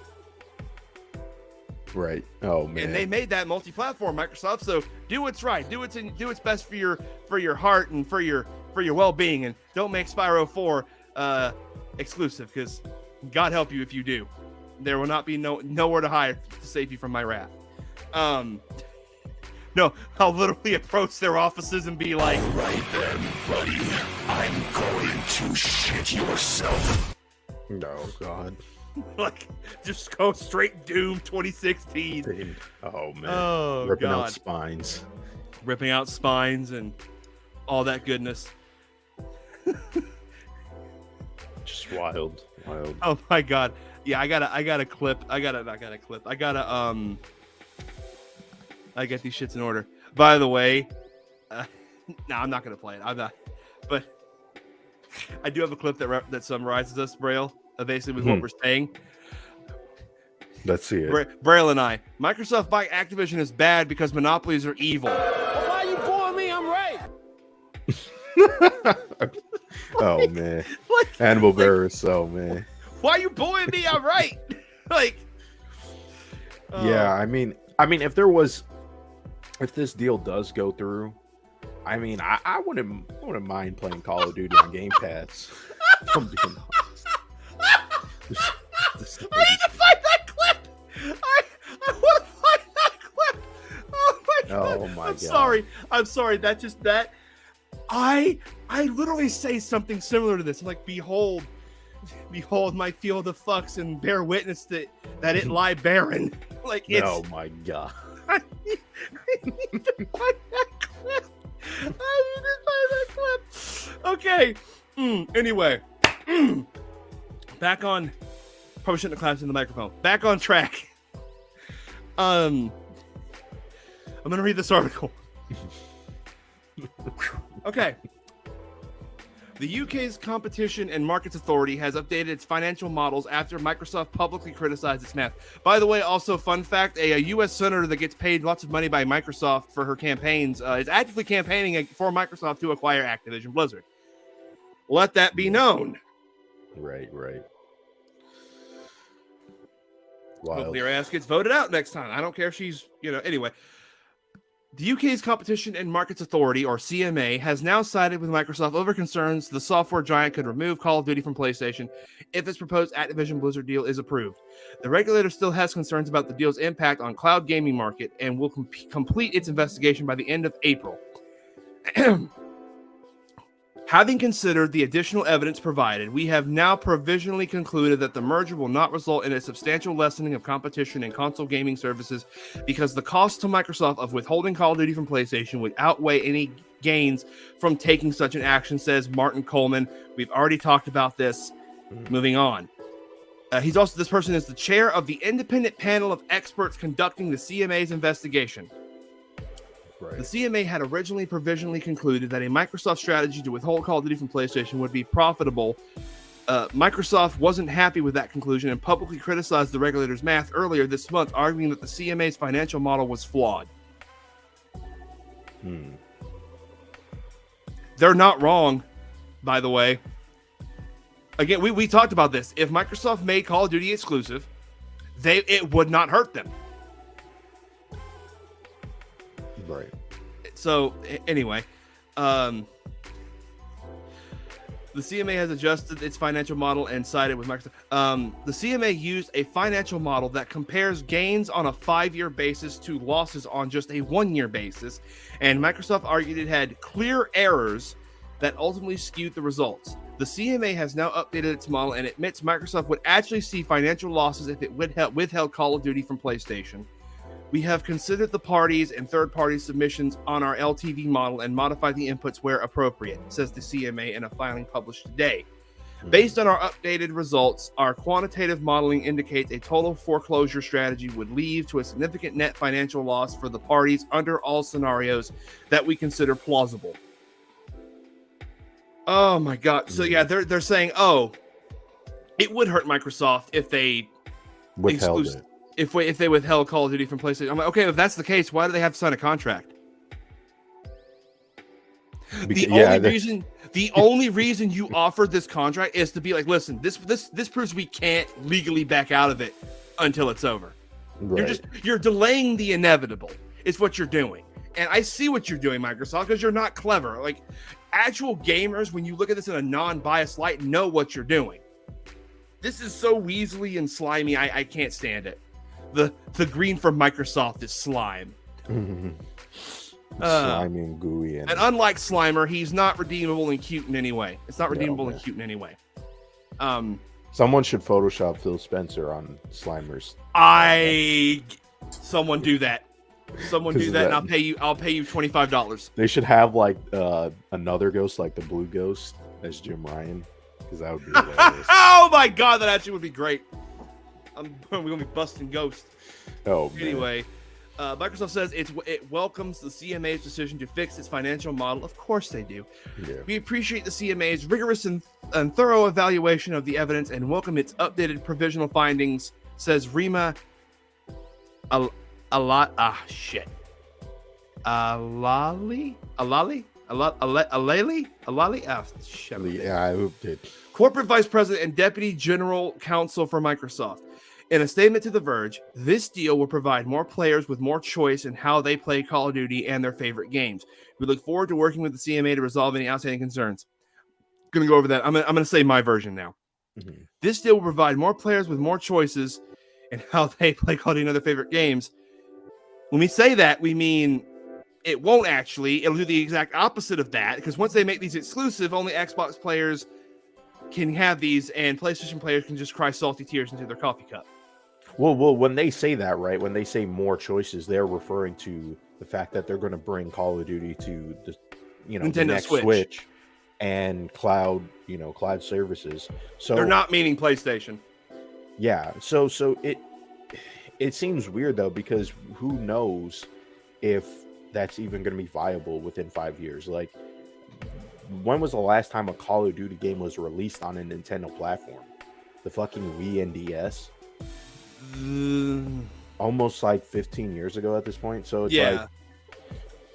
Right. Oh man. And they made that multi-platform, Microsoft. So do what's right. Do what's best for your heart and for your well-being, and don't make Spyro 4 exclusive, because God help you if you do. There will not be nowhere to hide to save you from my wrath. No, I'll literally approach their offices and be like, right then, buddy, I'm going to shit yourself. No, God. Like, just go straight Doom 2016. Oh man. Oh, ripping God. out spines. Ripping out spines and all that goodness. Just wild. Oh my God. Yeah, I got a clip. I got these shits in order. By the way, no, I'm not gonna play it. I'm not. But I do have a clip that summarizes us, Braille, basically with what we're saying. Let's see it. Braille and I. Microsoft buying Activision is bad because monopolies are evil. Well, why you booing me? I'm right. Oh man. Animal Bearers. Oh man. Why you booing me? I'm right. Like. Yeah, I mean, if this deal does go through, I mean, I wouldn't mind playing Call of Duty on Game Pass. If I'm being honest. I need to find that clip. I want to find that clip. Oh my God. Oh my God. I'm sorry. I literally say something similar to this. I'm like, behold my field of fucks, and bear witness that it lie barren. Like, it's. Oh my God. I need to find that clip. Okay. Anyway. Back on. Probably shouldn't have clapped in the microphone. Back on track. I'm gonna read this article. Okay. The UK's Competition and Markets Authority has updated its financial models after Microsoft publicly criticized its math. By the way, also fun fact, a US senator that gets paid lots of money by Microsoft for her campaigns is actively campaigning for Microsoft to acquire Activision Blizzard. Let that be known. Right. Hopefully her ass gets voted out next time. I don't care if she's, anyway. The UK's Competition and Markets Authority, or CMA, has now sided with Microsoft over concerns the software giant could remove Call of Duty from PlayStation if its proposed Activision Blizzard deal is approved. The regulator still has concerns about the deal's impact on cloud gaming market and will complete its investigation by the end of April. Having considered the additional evidence provided, we have now provisionally concluded that the merger will not result in a substantial lessening of competition in console gaming services because the cost to Microsoft of withholding Call of Duty from PlayStation would outweigh any gains from taking such an action, says Martin Coleman. We've already talked about this. Moving on. This person is the chair of the independent panel of experts conducting the CMA's investigation. Right. The CMA had originally provisionally concluded that a Microsoft strategy to withhold Call of Duty from PlayStation would be profitable. Microsoft wasn't happy with that conclusion and publicly criticized the regulator's math earlier this month, arguing that the CMA's financial model was flawed. They're not wrong, by the way. Again, we talked about this. If Microsoft made Call of Duty exclusive, it would not hurt them. Right. So anyway, the CMA has adjusted its financial model and sided with Microsoft. The CMA used a financial model that compares gains on a 5-year basis to losses on just a 1-year basis, and Microsoft argued it had clear errors that ultimately skewed the results. The CMA has now updated its model and admits Microsoft would actually see financial losses if it withheld Call of Duty from PlayStation. We have considered the parties and third-party submissions on our LTV model and modified the inputs where appropriate, says the CMA in a filing published today. Based on our updated results, our quantitative modeling indicates a total foreclosure strategy would lead to a significant net financial loss for the parties under all scenarios that we consider plausible. Oh my God. So yeah, they're saying, oh, it would hurt Microsoft if they Withheld it. if they withheld Call of Duty from PlayStation. I'm like, okay, if that's the case, why do they have to sign a contract? The only reason you offered this contract is to be like, listen, this proves we can't legally back out of it until it's over. Right. You're delaying the inevitable. It's what you're doing. And I see what you're doing, Microsoft, because you're not clever. Like, actual gamers, when you look at this in a non-biased light, know what you're doing. This is so weaselly and slimy, I can't stand it. The green for Microsoft is slime. Slimy and gooey. And unlike Slimer, he's not redeemable and cute in any way. It's not redeemable and cute in any way. Someone should Photoshop Phil Spencer on Slimers. Someone do that. Someone do that, and I'll pay you $25. They should have like another ghost, like the blue ghost, as Jim Ryan, because that would be hilarious. Oh my God, that actually would be great. We're gonna be busting ghosts. Oh man. Anyway, Microsoft says it welcomes the CMA's decision to fix its financial model. Of course they do. Yeah. We appreciate the CMA's rigorous and thorough evaluation of the evidence and welcome its updated provisional findings, says Rima Alali. Yeah, I hope it. Corporate Vice President and Deputy General Counsel for Microsoft. In a statement to The Verge, this deal will provide more players with more choice in how they play Call of Duty and their favorite games. We look forward to working with the CMA to resolve any outstanding concerns. Going to go over that. I'm going to say my version now. Mm-hmm. This deal will provide more players with more choices in how they play Call of Duty and their favorite games. When we say that, we mean it won't actually. It'll do the exact opposite of that, because once they make these exclusive, only Xbox players can have these, and PlayStation players can just cry salty tears into their coffee cup. Well, when they say that, right? When they say more choices, they're referring to the fact that they're going to bring Call of Duty to the, Nintendo the next Switch and cloud, cloud services. So they're not meaning PlayStation. Yeah. So it seems weird though, because who knows if that's even going to be viable within 5 years? Like, when was the last time a Call of Duty game was released on a Nintendo platform? The fucking Wii and DS. Almost like 15 years ago at this point. So it's like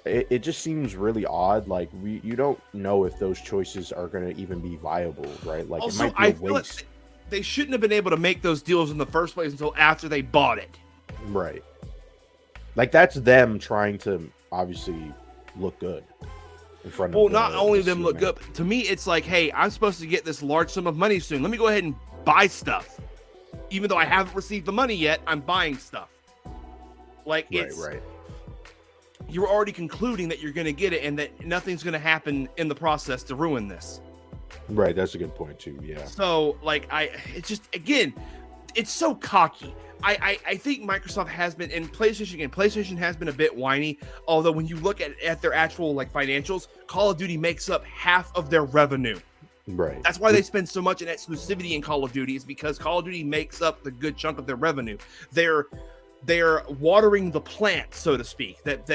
it just seems really odd. Like, you don't know if those choices are going to even be viable, right? Like, also, it might be a waste. Like they shouldn't have been able to make those deals in the first place until after they bought it. Right. Like, that's them trying to obviously look good in front of. Well, not only them look good. To me, it's like, hey, I'm supposed to get this large sum of money soon. Let me go ahead and buy stuff. Even though I haven't received the money yet, I'm buying stuff. Like, right. You're already concluding that you're going to get it and that nothing's going to happen in the process to ruin this. Right, that's a good point too. Yeah. So, like, it's just, again, it's so cocky. I think Microsoft has been, and PlayStation has been a bit whiny. Although when you look at their actual like financials, Call of Duty makes up half of their revenue. Right. That's why they spend so much in exclusivity in Call of Duty, is because Call of Duty makes up the good chunk of their revenue. They're watering the plant, so to speak, that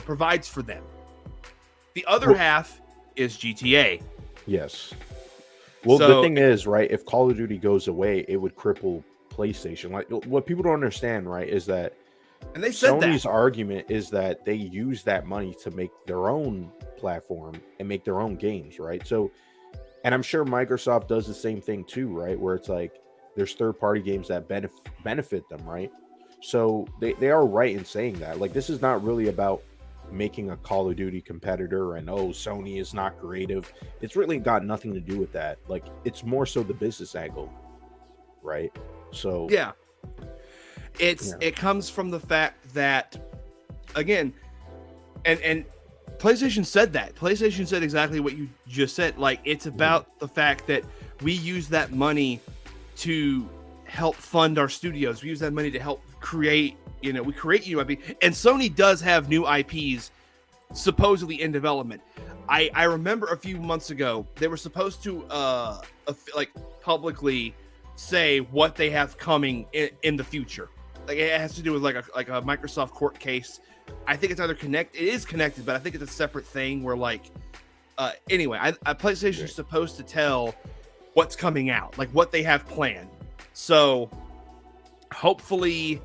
provides for them. The other half is GTA. Yes. Well, the thing is, right, if Call of Duty goes away, it would cripple PlayStation. Like, what people don't understand, right, is that, and they said Sony's argument is that they use that money to make their own platform and make their own games, right? So, and I'm sure Microsoft does the same thing too, right? Where it's like there's third-party games that benefit them, right? So they are right in saying that. Like, this is not really about making a Call of Duty competitor and, oh, Sony is not creative. It's really got nothing to do with that. Like, it's more so the business angle, right? So yeah, it comes from the fact that, again, and PlayStation said that. PlayStation said exactly what you just said. Like, it's about the fact that we use that money to help fund our studios. We use that money to help create You know, we create new IP, and Sony does have new IPs supposedly in development. I remember a few months ago they were supposed to like publicly say what they have coming in the future. Like it has to do with like a Microsoft court case. I think it's either it is connected, but I think it's a separate thing where like anyway, PlayStation is supposed to tell what's coming out, like what they have planned. So hopefully,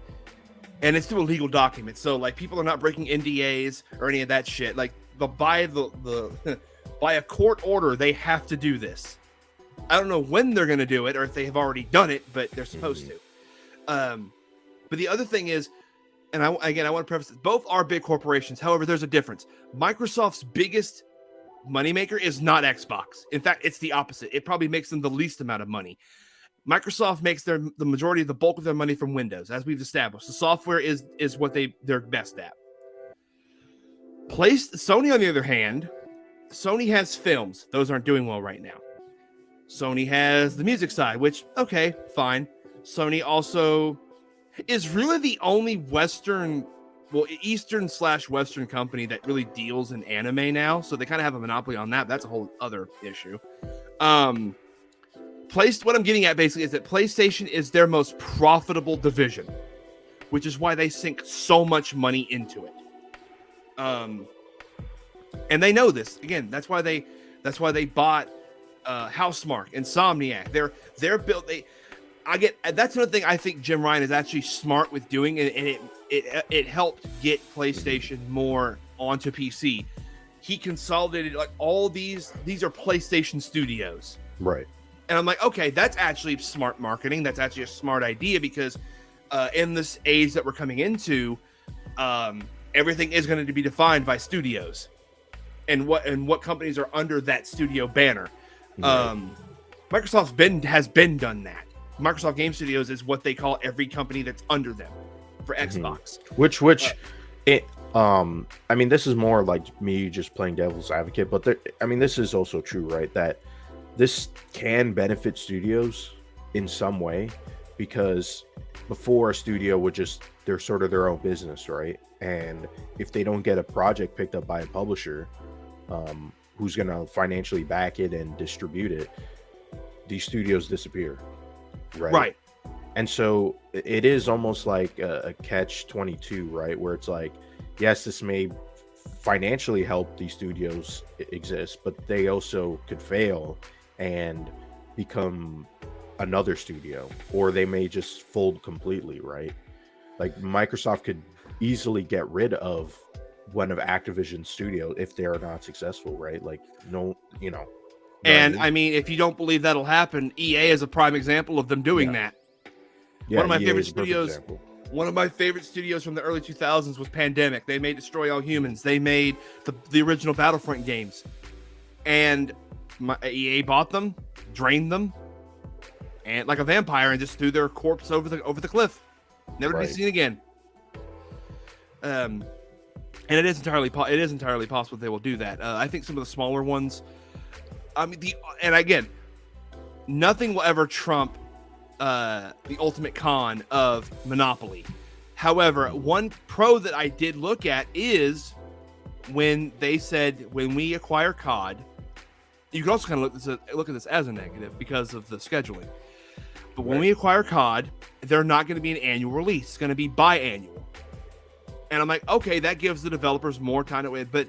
and it's through a legal document, so like people are not breaking NDAs or any of that shit. Like by by a court order, they have to do this. I don't know when they're going to do it or if they have already done it, but they're supposed to. But the other thing is, and I want to preface this, both are big corporations. However, there's a difference. Microsoft's biggest moneymaker is not Xbox. In fact, it's the opposite. It probably makes them the least amount of money. Microsoft makes the majority of the bulk of their money from Windows, as we've established. The software is what they're best at. Sony, on the other hand, Sony has films. Those aren't doing well right now. Sony has the music side, which, okay, fine. Sony also is really the only Eastern/Western company that really deals in anime now. So they kind of have a monopoly on that. That's a whole other issue. What I'm getting at basically is that PlayStation is their most profitable division, which is why they sink so much money into it. And they know this. Again, that's why they bought Housemarque, Insomniac. They're built. That's another thing I think Jim Ryan is actually smart with doing, and it helped get PlayStation more onto PC. He consolidated like all these are PlayStation studios, right? And I'm like, okay, that's actually smart marketing. That's actually a smart idea because in this age that we're coming into, everything is going to be defined by studios and what companies are under that studio banner. Right. Microsoft has been done that. Microsoft Game Studios is what they call every company that's under them for Xbox. I mean, this is more like me just playing devil's advocate, but this is also true, right? That this can benefit studios in some way because before a studio they're sort of their own business, right? And if they don't get a project picked up by a publisher, who's going to financially back it and distribute it, these studios disappear, right? And so it is almost like a catch-22, right? Where it's like, yes, this may financially help these studios exist, but they also could fail and become another studio, or they may just fold completely, right? Like Microsoft could easily get rid of one of Activision's studio if they are not successful, right? Like, And I mean, if you don't believe that'll happen, EA is a prime example of them doing that. Yeah, one of my EA favorite studios. One of my favorite studios from the early 2000s was Pandemic. They made Destroy All Humans. They made the original Battlefront games, and EA bought them, drained them, and like a vampire, and just threw their corpse over the cliff, never to be seen again. And it is entirely possible they will do that. I think some of the smaller ones. I mean, and again, nothing will ever trump the ultimate con of Monopoly. However, one pro that I did look at is when they said when we acquire COD, you can also kind of look at this as a negative because of the scheduling. But when we acquire COD, they're not going to be an annual release. It's going to be biannual. And I'm like, okay, that gives the developers more time to wait. But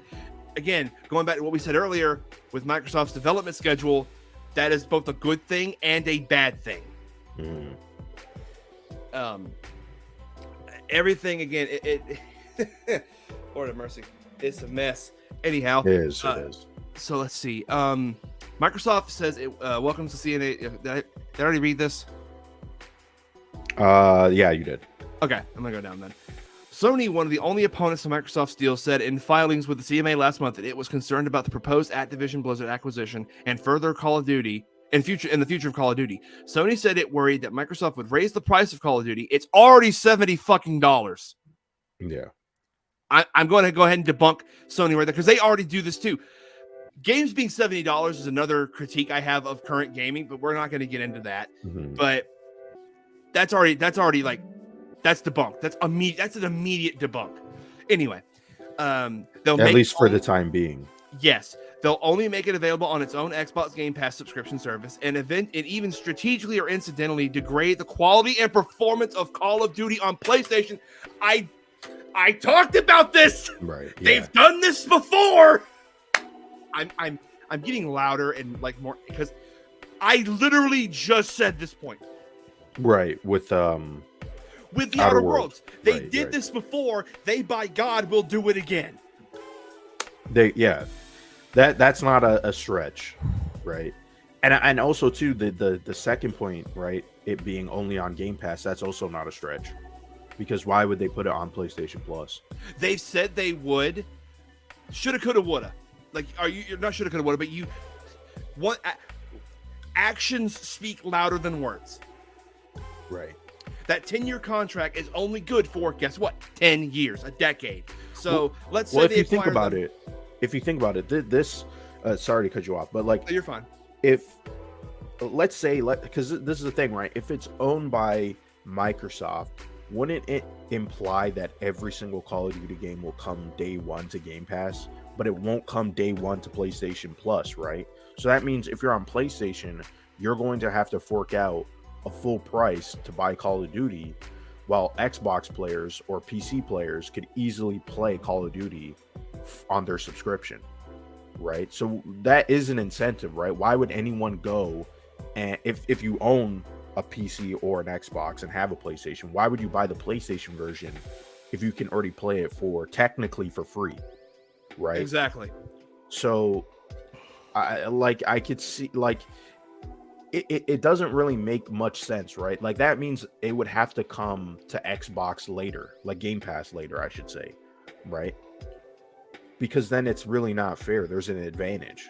again, going back to what we said earlier with Microsoft's development schedule, that is both a good thing and a bad thing. Everything again, it Lord have mercy, it's a mess. Anyhow, it is. So let's see. Microsoft says it welcomes to CNA. Did I already read this? Yeah, you did. Okay, I'm gonna go down then. Sony, one of the only opponents to Microsoft's deal, said in filings with the CMA last month that it was concerned about the proposed Activision Blizzard acquisition and further Call of Duty in the future of Call of Duty. Sony said it worried that Microsoft would raise the price of Call of Duty. It's already $70. Yeah. I'm going to go ahead and debunk Sony right there because they already do this too. Games being $70 is another critique I have of current gaming, but we're not going to get into that. But that's already like That's debunked. That's immediate. That's an immediate debunk. Anyway, they'll At make least for the time being. Yes, they'll only make it available on its own Xbox Game Pass subscription service, and even strategically or incidentally degrade the quality and performance of Call of Duty on PlayStation. I talked about this. Right. Yeah. They've done this before. I'm getting louder and like more because I literally just said this point. Right. With the Outer Worlds. They Right, did right. this before. They, by God, will do it again. That's not a stretch, right? And also too the second point, right? It being only on Game Pass, that's also not a stretch, because why would they put it on PlayStation Plus? They said they would. Shoulda, coulda, woulda. Like, you're not shoulda, coulda, woulda, but you want actions speak louder than words. Right. That 10-year contract is only good for, guess what? 10 years, a decade. So let's say Well, if they you think acquire about them- it, this sorry to cut you off, but like, You're fine. if let's say because this is the thing, right? If it's owned by Microsoft, wouldn't it imply that every single Call of Duty game will come day one to Game Pass, but it won't come day one to PlayStation Plus, right? So that means if you're on PlayStation, you're going to have to fork out a full price to buy Call of Duty, while Xbox players or PC players could easily play Call of Duty on their subscription, right? So that is an incentive, right? Why would anyone go and if you own a PC or an Xbox and have a PlayStation, why would you buy the PlayStation version if you can already play it technically for free, right? Exactly. So I could see like it doesn't really make much sense, right? Like that means it would have to come to Xbox later, like Game Pass later, I should say, right? Because then it's really not fair. There's an advantage,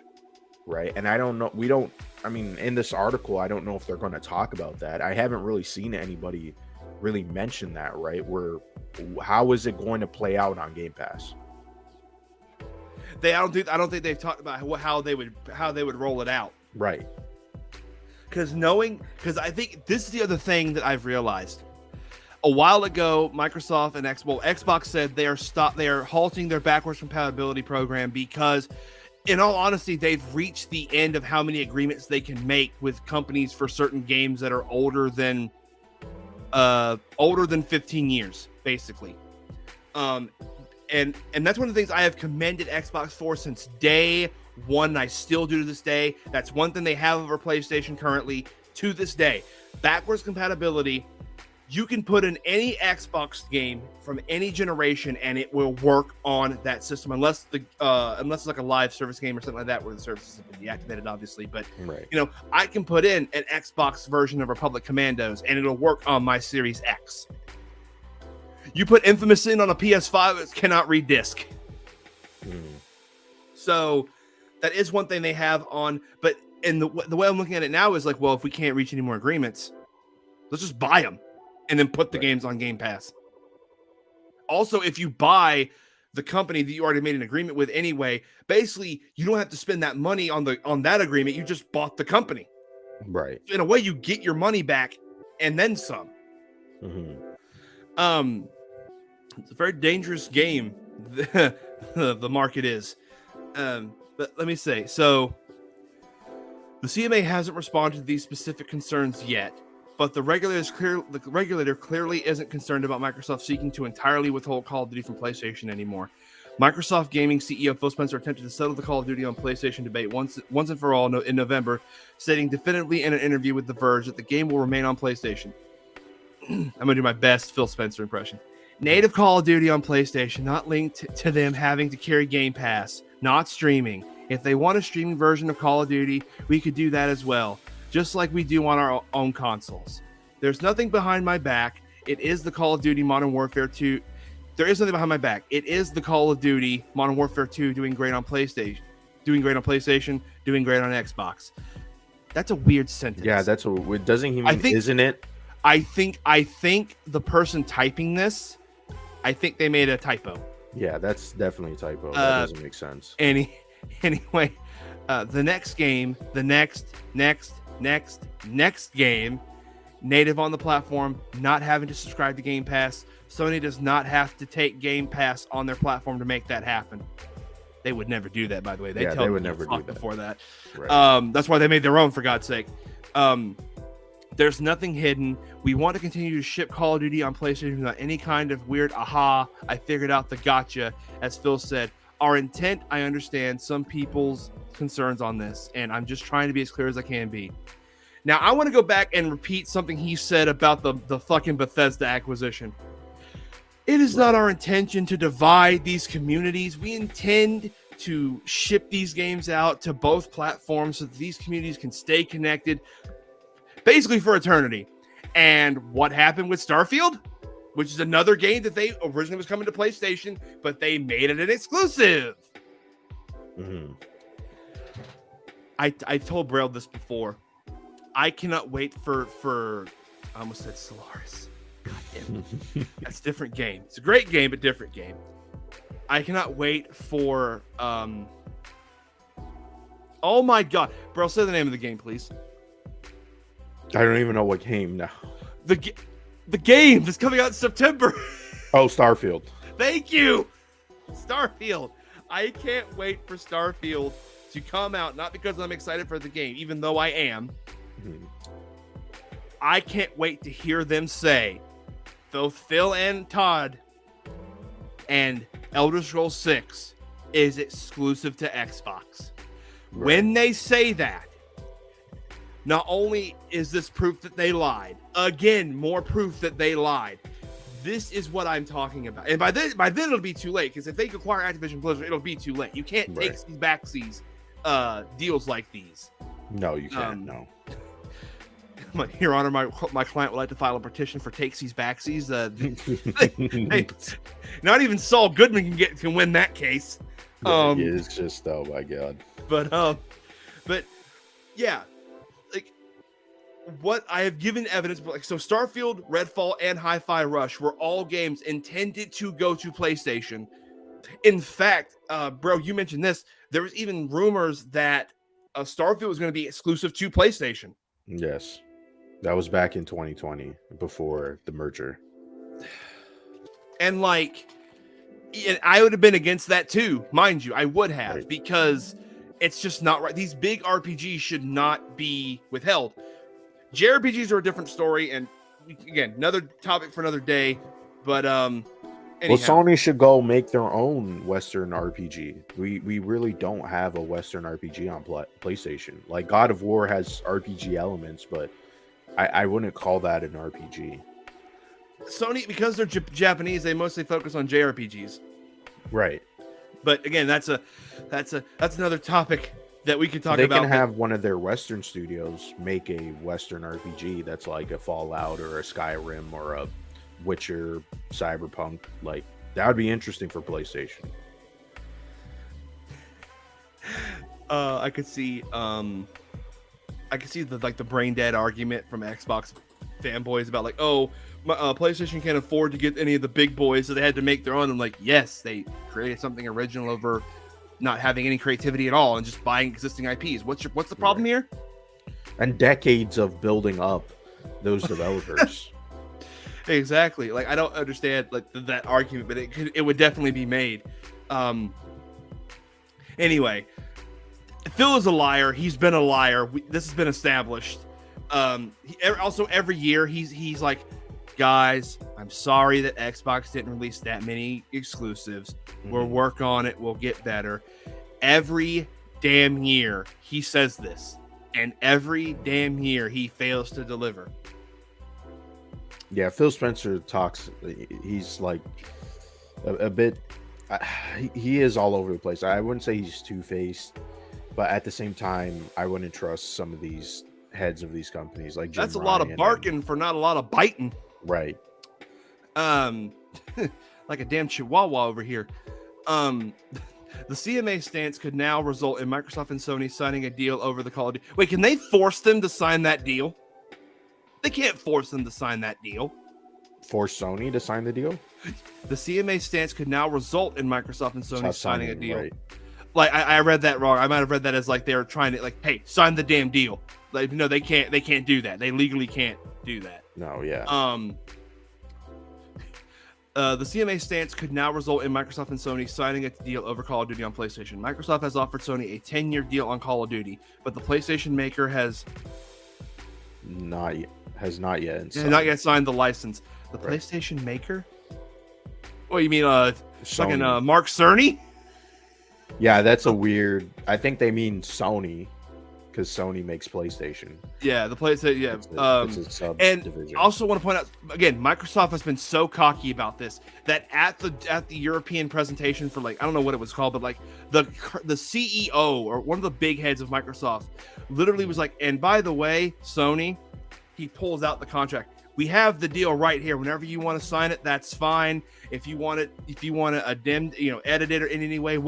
right? And I don't know. I mean, in this article, I don't know if they're going to talk about that. I haven't really seen anybody really mention that, right? How is it going to play out on Game Pass? I don't think they've talked about how they would roll it out. Right. Because I think this is the other thing that I've realized. A while ago, Microsoft and Xbox said they are halting their backwards compatibility program because, in all honesty, they've reached the end of how many agreements they can make with companies for certain games that are older than 15 years, basically. And that's one of the things I have commended Xbox for since day one, and I still do to this day. That's one thing they have over PlayStation currently to this day. Backwards compatibility. You can put in any Xbox game from any generation and it will work on that system, unless it's like a live service game or something like that where the service has been deactivated, obviously. But Right. I can put in an Xbox version of Republic Commandos and it'll work on my Series X. You put Infamous in on a PS5, it cannot read disc. So that is one thing they have on. But in the way I'm looking at it now is like, well, if we can't reach any more agreements, let's just buy them and then put the games on Game Pass. Also, if you buy the company that you already made an agreement with anyway, basically you don't have to spend that money on that agreement. You just bought the company. Right. In a way, you get your money back and then some. Mm-hmm. It's a very dangerous game. The market is. But let me say, so the CMA hasn't responded to these specific concerns yet. But the regulator clearly isn't concerned about Microsoft seeking to entirely withhold Call of Duty from PlayStation anymore. Microsoft Gaming CEO Phil Spencer attempted to settle the Call of Duty on PlayStation debate once and for all in November, stating definitively in an interview with The Verge that the game will remain on PlayStation. I'm going to do my best Phil Spencer impression. Native Call of Duty on PlayStation, not linked to them having to carry Game Pass, not streaming. If they want a streaming version of Call of Duty, we could do that as well, just like we do on our own consoles. There's nothing behind my back. It is the Call of Duty Modern Warfare 2. There is nothing behind my back. It is the Call of Duty Modern Warfare 2 doing great on PlayStation, doing great on Xbox. That's a weird sentence. Yeah, doesn't he mean, isn't it? I think the person typing this, I think they made a typo. Yeah, that's definitely a typo. That doesn't make sense. Anyway, the next game, the next game native on the platform, not having to subscribe to Game Pass. Sony does not have to take Game Pass on their platform to make that happen. They would never do that, by the way. They would never do that before that. Right. That's why they made their own, for God's sake. There's nothing hidden. We want to continue to ship Call of Duty on PlayStation without any kind of weird I figured out the gotcha, as Phil said. Our intent, I understand some people's concerns on this, and I'm just trying to be as clear as I can be. Now, I want to go back and repeat something he said about the fucking Bethesda acquisition. It is not our intention to divide these communities. We intend to ship these games out to both platforms so that these communities can stay connected basically for eternity. And what happened with Starfield, which is another game that they originally was coming to PlayStation, but they made it an exclusive. Mm-hmm. I told Braille this before. I cannot wait for I almost said Solaris. God damn it. That's a different game. It's a great game, but different game. I cannot wait for oh my God. Braille, say the name of the game, please. I don't even know what game now. The game that's coming out in September. Oh, Starfield. Thank you. Starfield. I can't wait for Starfield to come out, not because I'm excited for the game, even though I am. Mm-hmm. I can't wait to hear them say, both Phil and Todd, and Elder Scrolls 6 is exclusive to Xbox. Right. When they say that, not only is this proof that they lied, again, more proof that they lied. This is what I'm talking about. And by then it'll be too late, because if they acquire Activision Blizzard, it'll be too late. You can't take these backsies deals like these. No, you can't. No. Your Honor, my client would like to file a petition for takesies backsies. Not even Saul Goodman can win that case. It's just, oh my God. But yeah, like what I have given evidence, like, so Starfield, Redfall, and Hi-Fi Rush were all games intended to go to PlayStation. In fact, bro, you mentioned this. There was even rumors that Starfield was going to be exclusive to PlayStation. Yes. That was back in 2020, before the merger. And like, I would have been against that too, mind you. I would have, because it's just not right. These big RPGs should not be withheld. JRPGs are a different story, and again, another topic for another day. But anyhow. Well, Sony should go make their own Western RPG. We really don't have a Western RPG on PlayStation. Like, God of War has RPG elements, but I wouldn't call that an RPG. Sony, because they're Japanese, they mostly focus on JRPGs. Right. But again, that's another topic that we could talk about. They can have one of their Western studios make a Western RPG that's like a Fallout or a Skyrim or a Witcher, Cyberpunk. Like, that would be interesting for PlayStation. I could see the brain dead argument from Xbox fanboys about like, oh, PlayStation can't afford to get any of the big boys, so they had to make their own. I'm like, yes, they created something original over not having any creativity at all and just buying existing IPs. What's the problem here? And decades of building up those developers. Exactly. Like, I don't understand like that argument, but it would definitely be made. Anyway, Phil is a liar. He's been a liar. This has been established. Also, every year he's like, guys, I'm sorry that Xbox didn't release that many exclusives. We'll work on it. We'll get better. Every damn year he says this, and every damn year he fails to deliver. Yeah, Phil Spencer talks. He's like a bit. He is all over the place. I wouldn't say he's two-faced, but at the same time, I wouldn't trust some of these heads of these companies. Like Jim that's a lot of barking for not a lot of biting. Right. Like a damn chihuahua over here. The CMA stance could now result in Microsoft and Sony signing a deal over the Call of Duty. Wait, can they force them to sign that deal? They can't force them to sign that deal. Force Sony to sign the deal? The CMA stance could now result in Microsoft and Sony signing a deal. Right. Like, I read that wrong. I might have read that as like they were trying to like, hey, sign the damn deal. Like, no, they can't do that. They legally can't do that. No, yeah. The CMA stance could now result in Microsoft and Sony signing a deal over Call of Duty on PlayStation. Microsoft has offered Sony a 10-year deal on Call of Duty, but the PlayStation maker has not yet signed the license. The PlayStation maker? What you mean? Fucking Mark Cerny? Yeah, that's a weird. I think they mean Sony, because Sony makes PlayStation. Yeah, the PlayStation. Yeah, it's a and subdivision. also want to point out again, Microsoft has been so cocky about this that at the European presentation for I don't know what it was called, but the CEO or one of the big heads of Microsoft literally was like, and by the way, Sony, he pulls out the contract. We have the deal right here. Whenever you want to sign it, that's fine. If you want to edit it or in any way,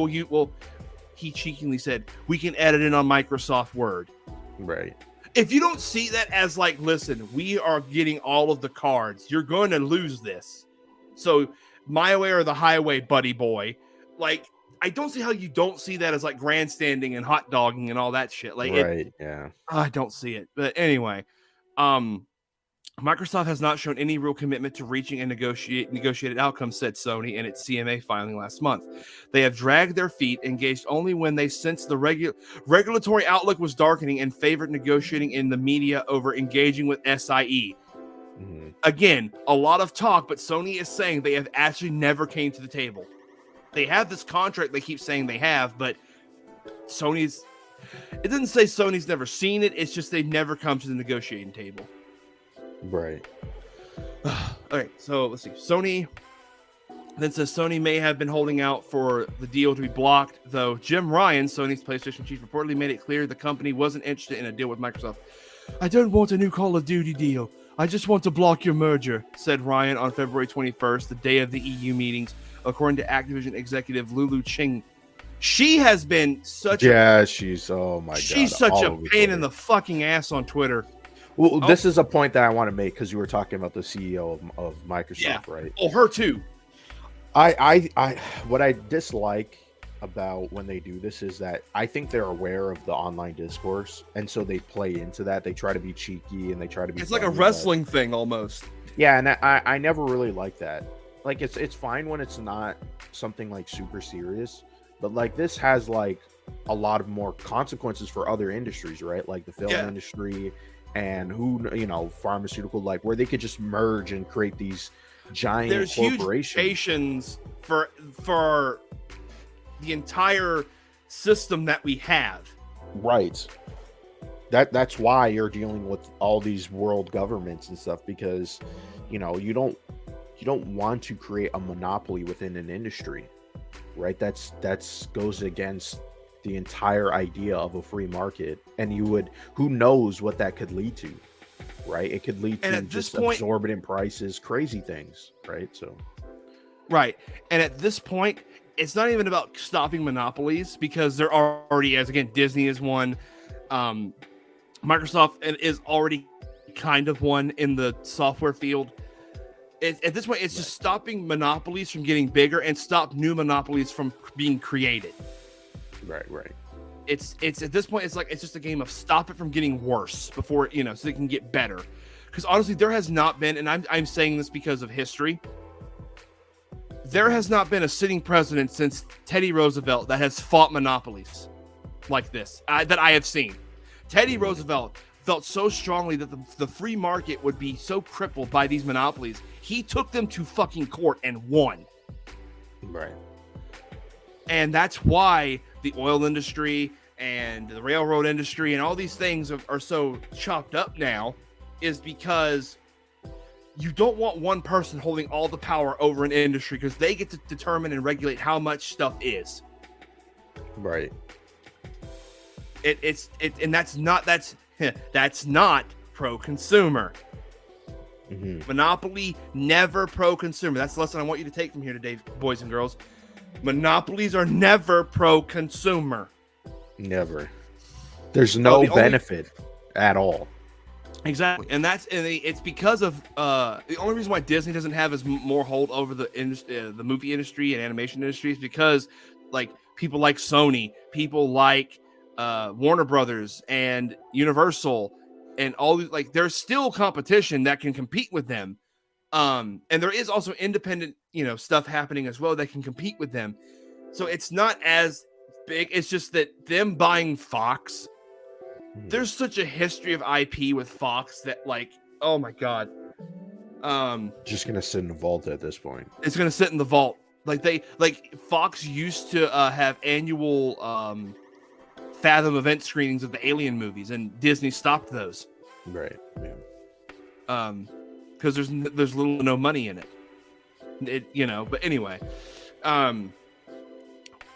he cheekily said, we can edit it on Microsoft Word. Right. If you don't see that as listen, we are getting all of the cards. You're going to lose this. So my way or the highway, buddy boy. I don't see how you don't see that as grandstanding and hot dogging and all that shit. Yeah. I don't see it. But anyway, Microsoft has not shown any real commitment to reaching a negotiated outcome, said Sony in its CMA filing last month. They have dragged their feet, engaged only when they sensed the regulatory outlook was darkening, and favored negotiating in the media over engaging with SIE. Mm-hmm. Again, a lot of talk, but Sony is saying they have actually never came to the table. They have this contract they keep saying they have, but it doesn't say Sony's never seen it. It's just they've never come to the negotiating table. Right. Okay, so let's see. Sony then says Sony may have been holding out for the deal to be blocked, though Jim Ryan, Sony's PlayStation chief, reportedly made it clear the company wasn't interested in a deal with Microsoft. I don't want a new Call of Duty deal. I just want to block your merger, said Ryan on February 21st, the day of the EU meetings, according to Activision executive Lulu Ching. She has been such she's oh my god. She's such a pain in the fucking ass on Twitter. Well, this is a point that I want to make because you were talking about the CEO of Microsoft, right? Oh, her too. I what I dislike about when they do this is that I think they're aware of the online discourse, and so they play into that. They try to be cheeky and they try to be. It's like a wrestling thing almost. Yeah, and I never really like that. It's fine when it's not something super serious, but this has a lot of more consequences for other industries, right? Like the film industry. And pharmaceutical, where they could just merge and create these giant corporations. Huge implications for the entire system that we have. Right. That's why you're dealing with all these world governments and stuff, because you don't want to create a monopoly within an industry, right? That's goes against the entire idea of a free market, and who knows what that could lead to, right? It could lead to just exorbitant prices, crazy things, right? So right. And at this point, it's not even about stopping monopolies, because there already is. Again, Disney is one, Microsoft is already kind of one in the software field. At this point, it's just stopping monopolies from getting bigger and stop new monopolies from being created. Right. It's at this point, it's just a game of stop it from getting worse before, so it can get better. Because honestly, there has not been, and I'm saying this because of history, there has not been a sitting president since Teddy Roosevelt that has fought monopolies like this that I have seen. Teddy Roosevelt felt so strongly that the free market would be so crippled by these monopolies. He took them to fucking court and won. Right. And that's why the oil industry and the railroad industry and all these things are so chopped up now, is because you don't want one person holding all the power over an industry, because they get to determine and regulate how much stuff is. Right. And that's not pro-consumer. Mm-hmm. Monopoly, never pro-consumer. That's the lesson I want you to take from here today, boys and girls. Monopolies are never pro-consumer. Never. There's no benefit at all. Exactly, and it's because of the only reason why Disney doesn't have as more hold over the movie industry and animation industry is because people like Sony, people like Warner Brothers and Universal, and all these, like, there's still competition that can compete with them. And there is also independent, stuff happening as well that can compete with them. So it's not as big. It's just that them buying Fox, there's such a history of IP with Fox that, like, oh my God. Just gonna sit in the vault at this point. It's gonna sit in the vault. Like Fox used to have annual Fathom event screenings of the Alien movies, and Disney stopped those. Right. Yeah. Because there's little to no money in it. But anyway,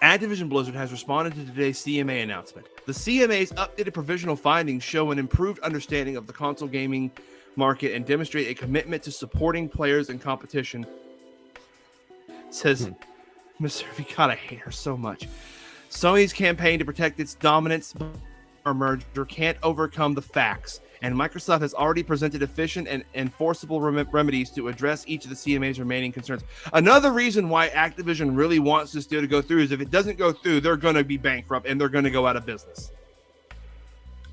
Activision Blizzard has responded to today's CMA announcement. The CMA's updated provisional findings show an improved understanding of the console gaming market and demonstrate a commitment to supporting players and competition. Says Miss Servi. God, I hate her so much. Sony's campaign to protect its dominance or merger can't overcome the facts, and Microsoft has already presented efficient and enforceable remedies to address each of the CMA's remaining concerns. Another reason why Activision really wants this deal to go through is if it doesn't go through, they're going to be bankrupt and they're going to go out of business.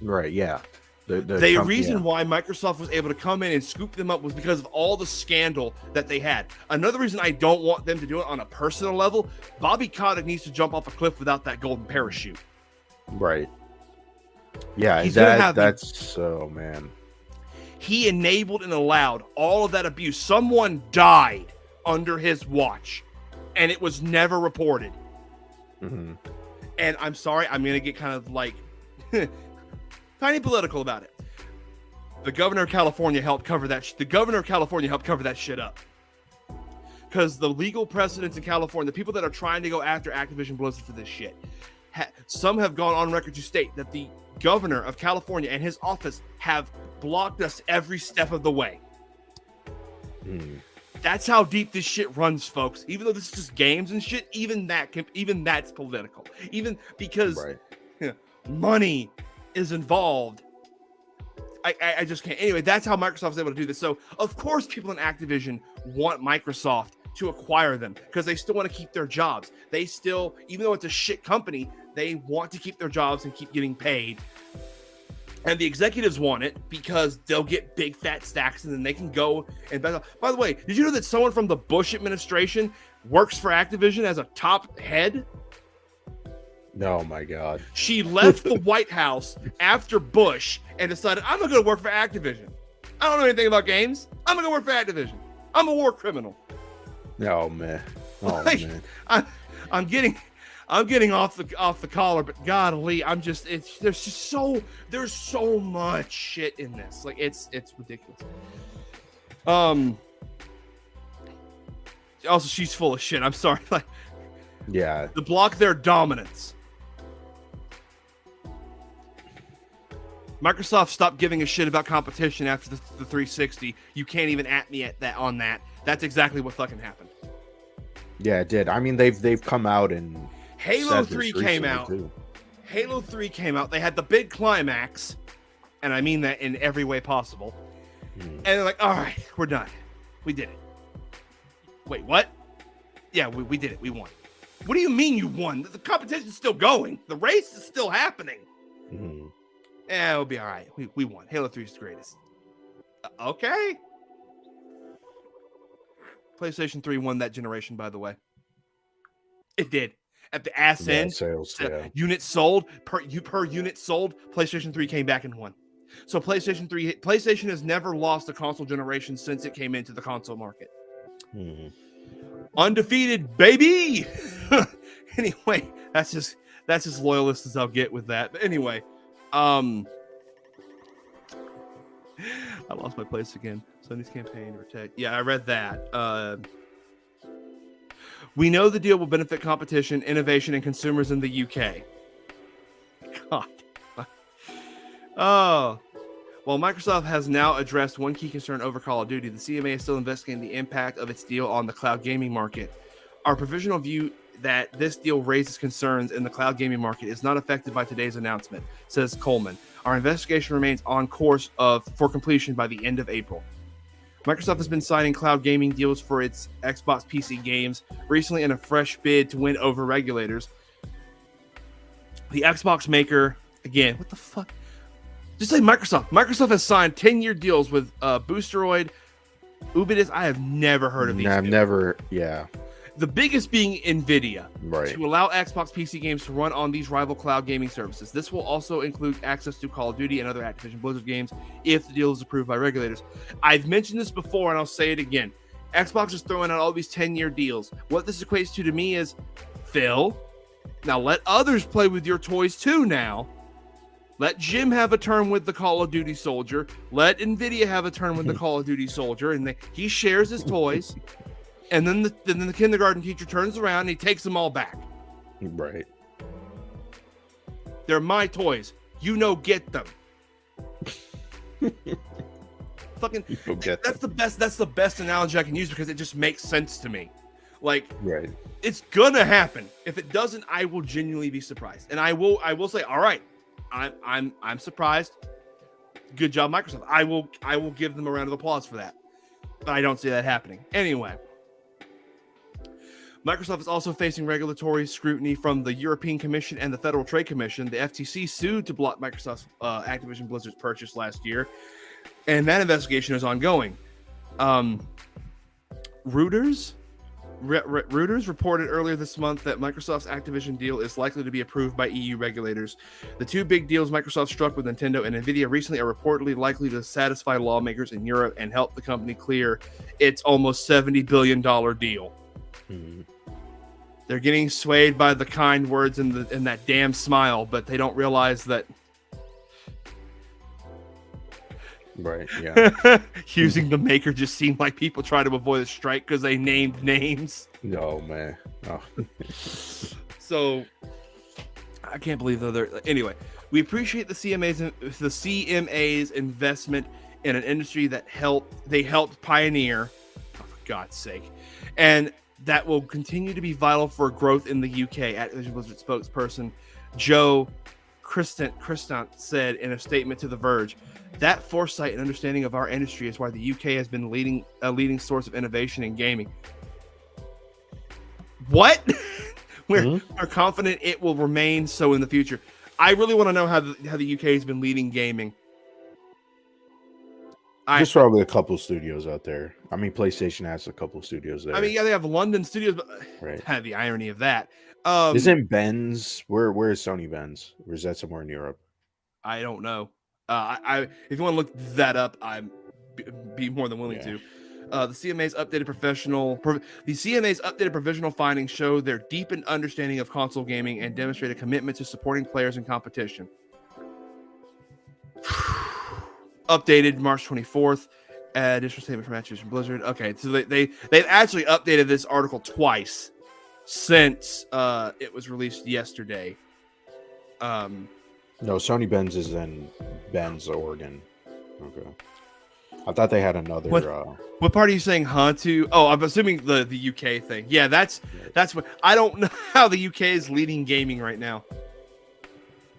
Right, yeah. The reason why Microsoft was able to come in and scoop them up was because of all the scandal that they had. Another reason I don't want them to do it on a personal level, Bobby Kotick needs to jump off a cliff without that golden parachute. Right. Yeah, man. He enabled and allowed all of that abuse. Someone died under his watch, and it was never reported. Mm-hmm. And I'm sorry, I'm going to get kind of like tiny political about it. The governor of California helped cover that. The governor of California helped cover that shit up. Because the legal precedents in California, the people that are trying to go after Activision Blizzard for this shit, some have gone on record to state that the governor of California and his office have blocked us every step of the way. That's how deep this shit runs, folks. Even though this is just games and shit, even that's political. Even because money is involved. I just can't. Anyway, that's how Microsoft's able to do this. So, of course, people in Activision want Microsoft to acquire them because they still want to keep their jobs. They still, even though it's a shit company, they want to keep their jobs and keep getting paid. And the executives want it because they'll get big fat stacks and then they can go and by the way, did you know that someone from the Bush administration works for Activision as a top head? Oh my God. She left the White House after Bush and decided, I'm going to go work for Activision. I don't know anything about games. I'm going to go work for Activision. I'm a war criminal. Oh man. Oh man. I'm getting off the collar, but golly, there's so much shit in this. Like it's ridiculous. Also, she's full of shit. I'm sorry. Like, yeah. To block their dominance. Microsoft stopped giving a shit about competition after the 360. You can't even at me at that on that. That's exactly what fucking happened. Yeah, it did. I mean, they've come out and Halo 3 came out. Too. Halo 3 came out. They had the big climax, and I mean that in every way possible. And they're like, all right, we're done. We did it. Wait, what? Yeah, we did it. We won. What do you mean you won? The competition's still going. The race is still happening. Yeah, it'll be all right. We won. Halo 3 is the greatest. Okay. PlayStation 3 won that generation, by the way. It did. At the ass end, sales, units sold per unit sold, PlayStation 3 came back and won. So PlayStation has never lost a console generation since it came into the console market. Undefeated, baby. Anyway, that's as loyalist as I'll get with that. But anyway, I lost my place again. Sony's campaign to protect. Yeah, I read that. We know the deal will benefit competition, innovation, and consumers in the UK. God. Oh. While Microsoft has now addressed one key concern over Call of Duty, the CMA is still investigating the impact of its deal on the cloud gaming market. Our provisional view that this deal raises concerns in the cloud gaming market is not affected by today's announcement, says Coleman. Our investigation remains on course for completion by the end of April. Microsoft has been signing cloud gaming deals for its Xbox PC games, recently in a fresh bid to win over regulators. The Xbox maker, again, what the fuck? Just say Microsoft. Microsoft has signed 10-year deals with Boosteroid, Ubidus. I have never heard of these. I've never, yeah. The biggest being NVIDIA, Right. to allow Xbox PC games to run on these rival cloud gaming services. This will also include access to Call of Duty and other Activision Blizzard games if the deal is approved by regulators. I've mentioned this before, and I'll say it again. Xbox is throwing out all these 10-year deals. What this equates to me is, Phil, now let others play with your toys too now. Let Jim have a turn with the Call of Duty soldier. Let NVIDIA have a turn with the Call of Duty soldier, and he shares his toys. And then the kindergarten teacher turns around and he takes them all back. Right. They're my toys. Get them. Fucking that's the best analogy I can use because it just makes sense to me. Like, right. It's gonna happen. If it doesn't, I will genuinely be surprised. And I will say, all right, I'm surprised. Good job, Microsoft. I will give them a round of applause for that. But I don't see that happening. Anyway. Microsoft is also facing regulatory scrutiny from the European Commission and the Federal Trade Commission. The FTC sued to block Microsoft's Activision Blizzard's purchase last year, and that investigation is ongoing. Reuters reported earlier this month that Microsoft's Activision deal is likely to be approved by EU regulators. The two big deals Microsoft struck with Nintendo and Nvidia recently are reportedly likely to satisfy lawmakers in Europe and help the company clear its almost $70 billion deal. Mm-hmm. They're getting swayed by the kind words and that damn smile, but they don't realize that. Right, yeah. Using the maker just seemed like people try to avoid a strike because they named names. No, man. Oh. So, I can't believe anyway, we appreciate the CMA's investment in an industry that they helped pioneer, oh, for God's sake, and that will continue to be vital for growth in the UK. Activision Blizzard spokesperson Joe Christant said in a statement to The Verge, that foresight and understanding of our industry is why the UK has been a leading source of innovation in gaming. What? We're confident it will remain so in the future. I really want to know how the UK has been leading gaming. There's probably a couple studios out there. I mean, PlayStation has a couple studios there. I mean, yeah, they have London studios, but right. The irony of that. Isn't Ben's? Where is Sony Ben's? Or is that somewhere in Europe? I don't know. If you want to look that up, I'd be more than willing to. The CMA's updated provisional findings show their deepened understanding of console gaming and demonstrate a commitment to supporting players in competition. Updated March 24th. Additional statement from Activision Blizzard. Okay, so they've actually updated this article twice since it was released yesterday. No, Sony Ben's is in Bend, Oregon. Okay. I thought they had another. What part are you saying, huh? To? Oh, I'm assuming the UK thing. Yeah, that's what I don't know how the UK is leading gaming right now.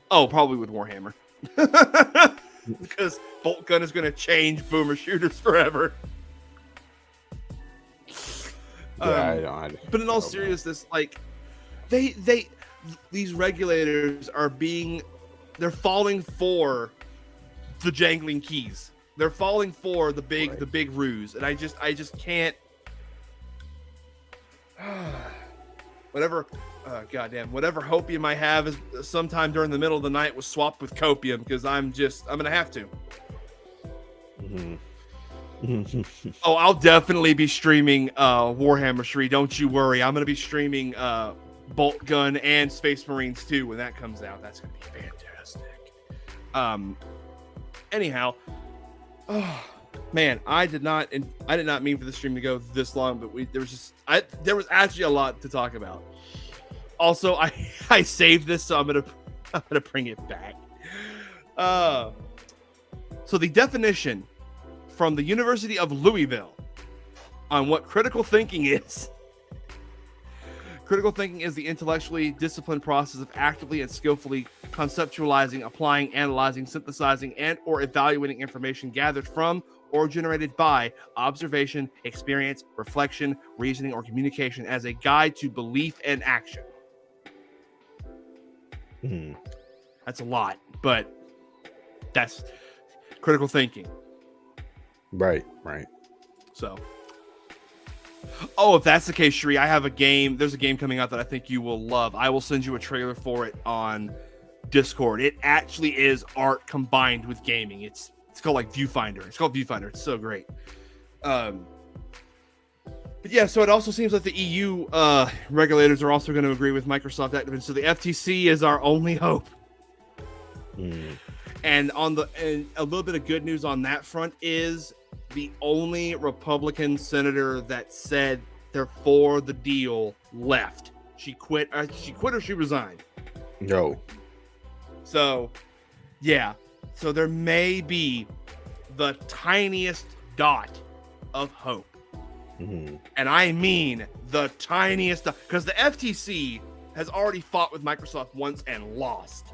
Oh, probably with Warhammer. Because Bolt Gun is going to change boomer shooters forever. Yeah, but in all seriousness, like these regulators they're falling for the jangling keys. They're falling for the big ruse, and I just can't. Whatever hopium I have is sometime during the middle of the night was swapped with copium because I'm gonna have to. Mm-hmm. Oh, I'll definitely be streaming Warhammer 3. Don't you worry. I'm gonna be streaming Bolt Gun and Space Marines 2 when that comes out. That's gonna be fantastic. Anyhow, oh man, I did not mean for the stream to go this long, but there was actually a lot to talk about. Also, I saved this, so I'm gonna bring it back. So the definition from the University of Louisville on what critical thinking is. Critical thinking is the intellectually disciplined process of actively and skillfully conceptualizing, applying, analyzing, synthesizing, and or evaluating information gathered from or generated by observation, experience, reflection, reasoning, or communication as a guide to belief and action. Mm-hmm. That's a lot, but That's critical thinking. Right. So, oh, if that's the case, Sheree, I have a game. There's a game coming out that I think you will love. I will send you a trailer for it on Discord. It actually is art combined with gaming. It's called like Viewfinder. It's called Viewfinder. It's so great. But yeah, so it also seems like the EU regulators are also going to agree with Microsoft Activision. So the FTC is our only hope. And and a little bit of good news on that front is the only Republican senator that said they're for the deal left. She quit. She quit or she resigned. No. So, yeah. So there may be the tiniest dot of hope. And I mean the tiniest, because the FTC has already fought with Microsoft once and lost.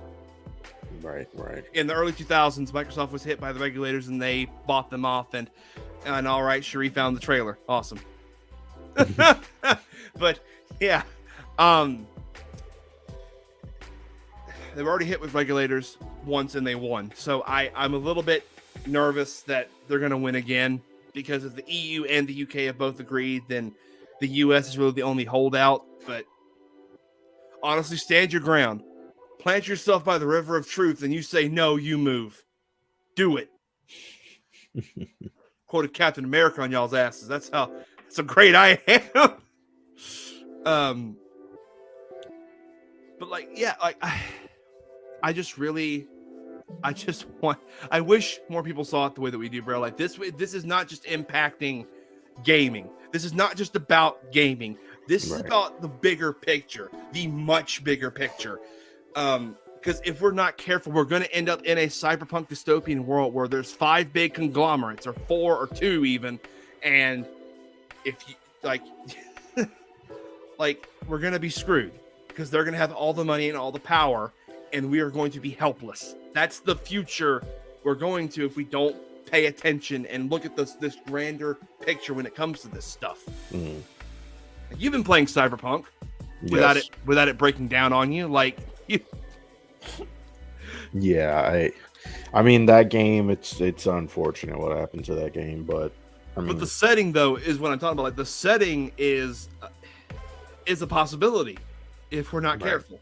Right. In the early 2000s, Microsoft was hit by the regulators and they bought them off. And all right, Sheree found the trailer. Awesome. But yeah, they've already hit with regulators once and they won. So I'm a little bit nervous that they're going to win again, because if the EU and the UK have both agreed, then the US is really the only holdout. But honestly, stand your ground. Plant yourself by the river of truth, and you say no, you move. Do it. Quoted Captain America on y'all's asses. That's how great I am. But like, yeah, like I wish more people saw it the way that we do, bro. Like this is not just impacting gaming. This is not just about gaming. This is about the bigger picture, the much bigger picture. Because if we're not careful, we're going to end up in a cyberpunk dystopian world where there's 5 big conglomerates, or 4 or 2 even, and if you like we're going to be screwed, because they're going to have all the money and all the power, and we are going to be helpless. That's the future we're going to if we don't pay attention and look at this grander picture when it comes to this stuff. You've been playing Cyberpunk without it breaking down on you, like you. Yeah, I mean that game. It's unfortunate what happened to that game, but I mean, but the setting though is what I'm talking about. Like the setting is a possibility if we're not careful.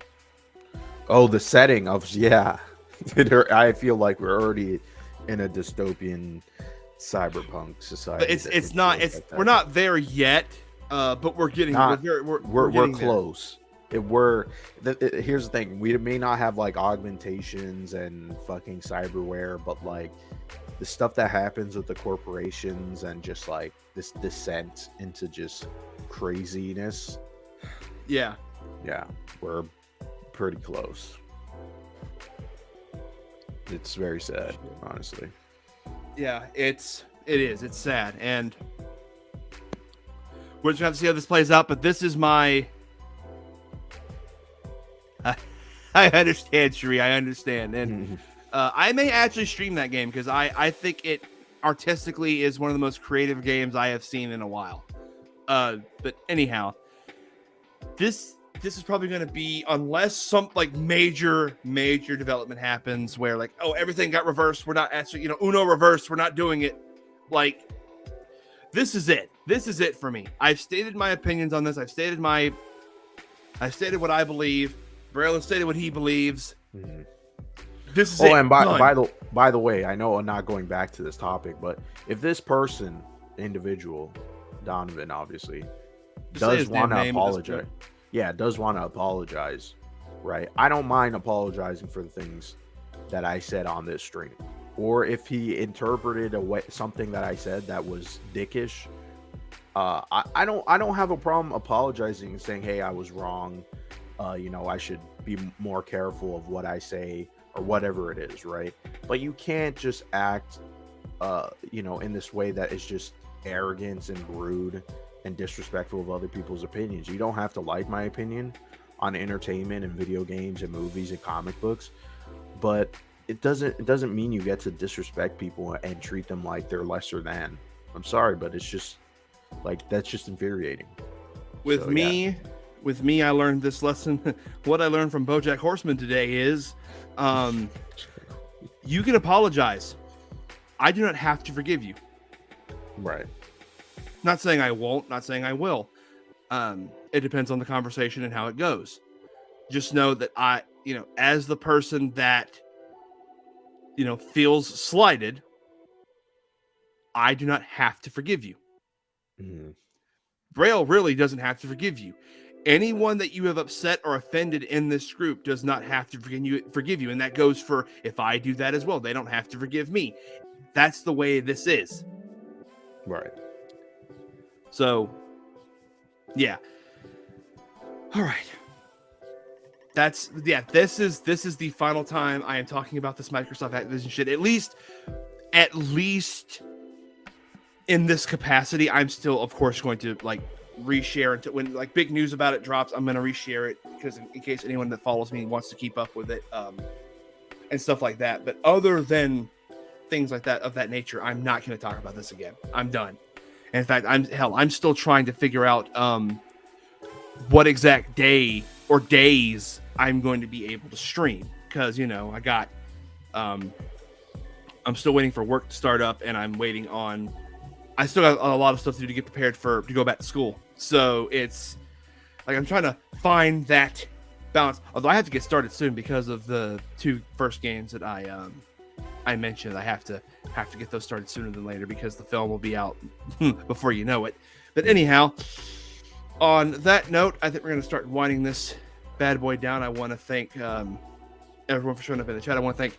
Oh, the setting of I feel like we're already in a dystopian cyberpunk society. But we're not there yet, but we're getting we're close. Here's the thing: we may not have like augmentations and fucking cyberware, but like the stuff that happens with the corporations and just like this descent into just craziness. Yeah, we're pretty close. It's very sad, honestly. Yeah, it is. It's sad, and we're just gonna have to see how this plays out. But this is my. I understand, Sheree. I understand, and I may actually stream that game because I think it artistically is one of the most creative games I have seen in a while. But anyhow, this is probably going to be, unless some like major development happens where like, oh, everything got reversed. We're not actually, Uno reversed. We're not doing it. Like, this is it. This is it for me. I've stated my opinions on this. I've stated what I believe. Braylon stated what he believes. This is it. And by the way, I know I'm not going back to this topic, but if this individual, Donovan, obviously, does want to apologize. Yeah, does want to apologize, right? I don't mind apologizing for the things that I said on this stream. Or if he interpreted something that I said that was dickish, I don't have a problem apologizing and saying, hey, I was wrong. I should be more careful of what I say or whatever it is, right? But you can't just act, in this way that is just arrogance and rude and disrespectful of other people's opinions. You don't have to like my opinion on entertainment and video games and movies and comic books, but it doesn't mean you get to disrespect people and treat them like they're lesser than. I'm sorry, but it's just like, that's just infuriating. With me, I learned this lesson. What I learned from BoJack Horseman today is, You can apologize. I do not have to forgive you. Right. Not saying I won't, not saying I will. It depends on the conversation and how it goes. Just know that I, as the person that, feels slighted, I do not have to forgive you. Mhm. Braille really doesn't have to forgive you. Anyone that you have upset or offended in this group does not have to forgive you. And that goes for if I do that as well. They don't have to forgive me. That's the way this is. Right. So, yeah. All right. This is the final time I am talking about this Microsoft Activision shit. At least in this capacity, I'm still, of course, going to reshare it when big news about it drops. I'm going to reshare it because in case anyone that follows me wants to keep up with it, and stuff like that. But other than things like that of that nature, I'm not going to talk about this again. I'm done. And in fact, I'm still trying to figure out what exact day or days I'm going to be able to stream because I'm still waiting for work to start up, and I still got a lot of stuff to do to get prepared to go back to school. So it's I'm trying to find that balance. Although I have to get started soon because of the 2 first games that I mentioned. I have to get those started sooner than later because the film will be out before you know it. But anyhow, on that note, I think we're going to start winding this bad boy down. I want to thank everyone for showing up in the chat. I want to thank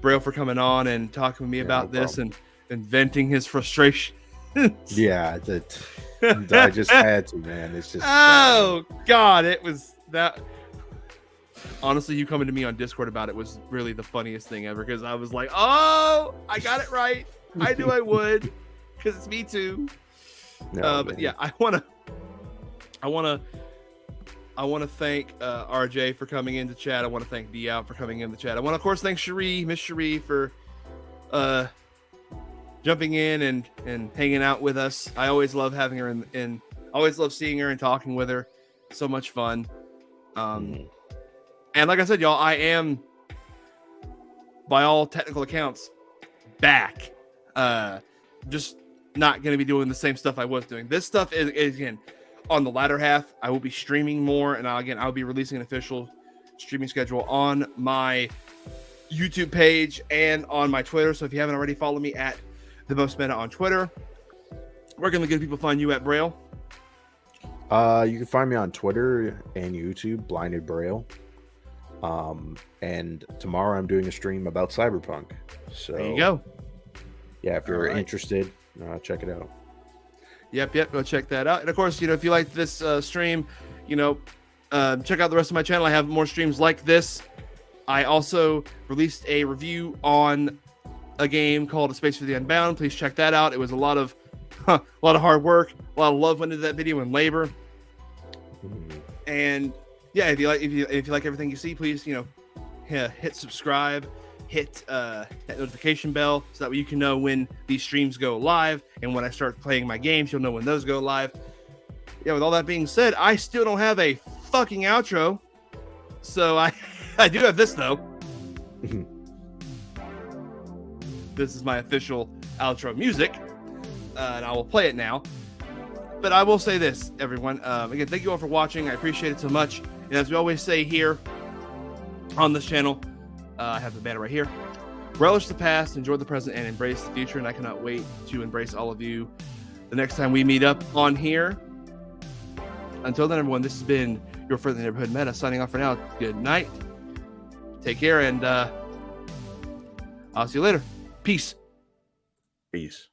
Braille for coming on and talking with me about this and venting his frustration. Yeah, I just had to, man. It's just God, it was that. Honestly, you coming to me on Discord about it was really the funniest thing ever because I was like, "Oh, I got it right. I knew I would because it's me too." But yeah, I want to thank RJ for coming into chat. I want to thank Diao for coming in the chat. I want to, of course, thank Miss Cherie for jumping in and hanging out with us. I always love having her in always love seeing her and talking with her. So much fun. And like I said, y'all, I am, by all technical accounts, back. Just not going to be doing the same stuff I was doing. This stuff is again, on the latter half. I will be streaming more, and I'll be releasing an official streaming schedule on my YouTube page and on my Twitter. So if you haven't already, follow me at The Most Meta on Twitter. Where can the good people find you at, Braille? You can find me on Twitter and YouTube, Blinded Braille. And tomorrow I'm doing a stream about Cyberpunk. So there you go. Yeah, if you're interested, check it out. Yep. Go check that out. And of course, if you like this stream, check out the rest of my channel. I have more streams like this. I also released a review on a game called A Space for the Unbound. Please check that out. It was a lot of hard work, a lot of love went into that video and labor. And yeah, if you like everything you see, please hit subscribe, hit that notification bell so that way you can know when these streams go live, and when I start playing my games, you'll know when those go live. Yeah, with all that being said, I still don't have a fucking outro, so I do have this though. This is my official outro music, and I will play it now. But I will say this, everyone. Again, thank you all for watching. I appreciate it so much. And as we always say here on this channel, I have the banner right here. Relish the past, enjoy the present, and embrace the future. And I cannot wait to embrace all of you the next time we meet up on here. Until then, everyone, this has been your friendly neighborhood Meta signing off for now. Good night. Take care, and I'll see you later. Peace. Peace.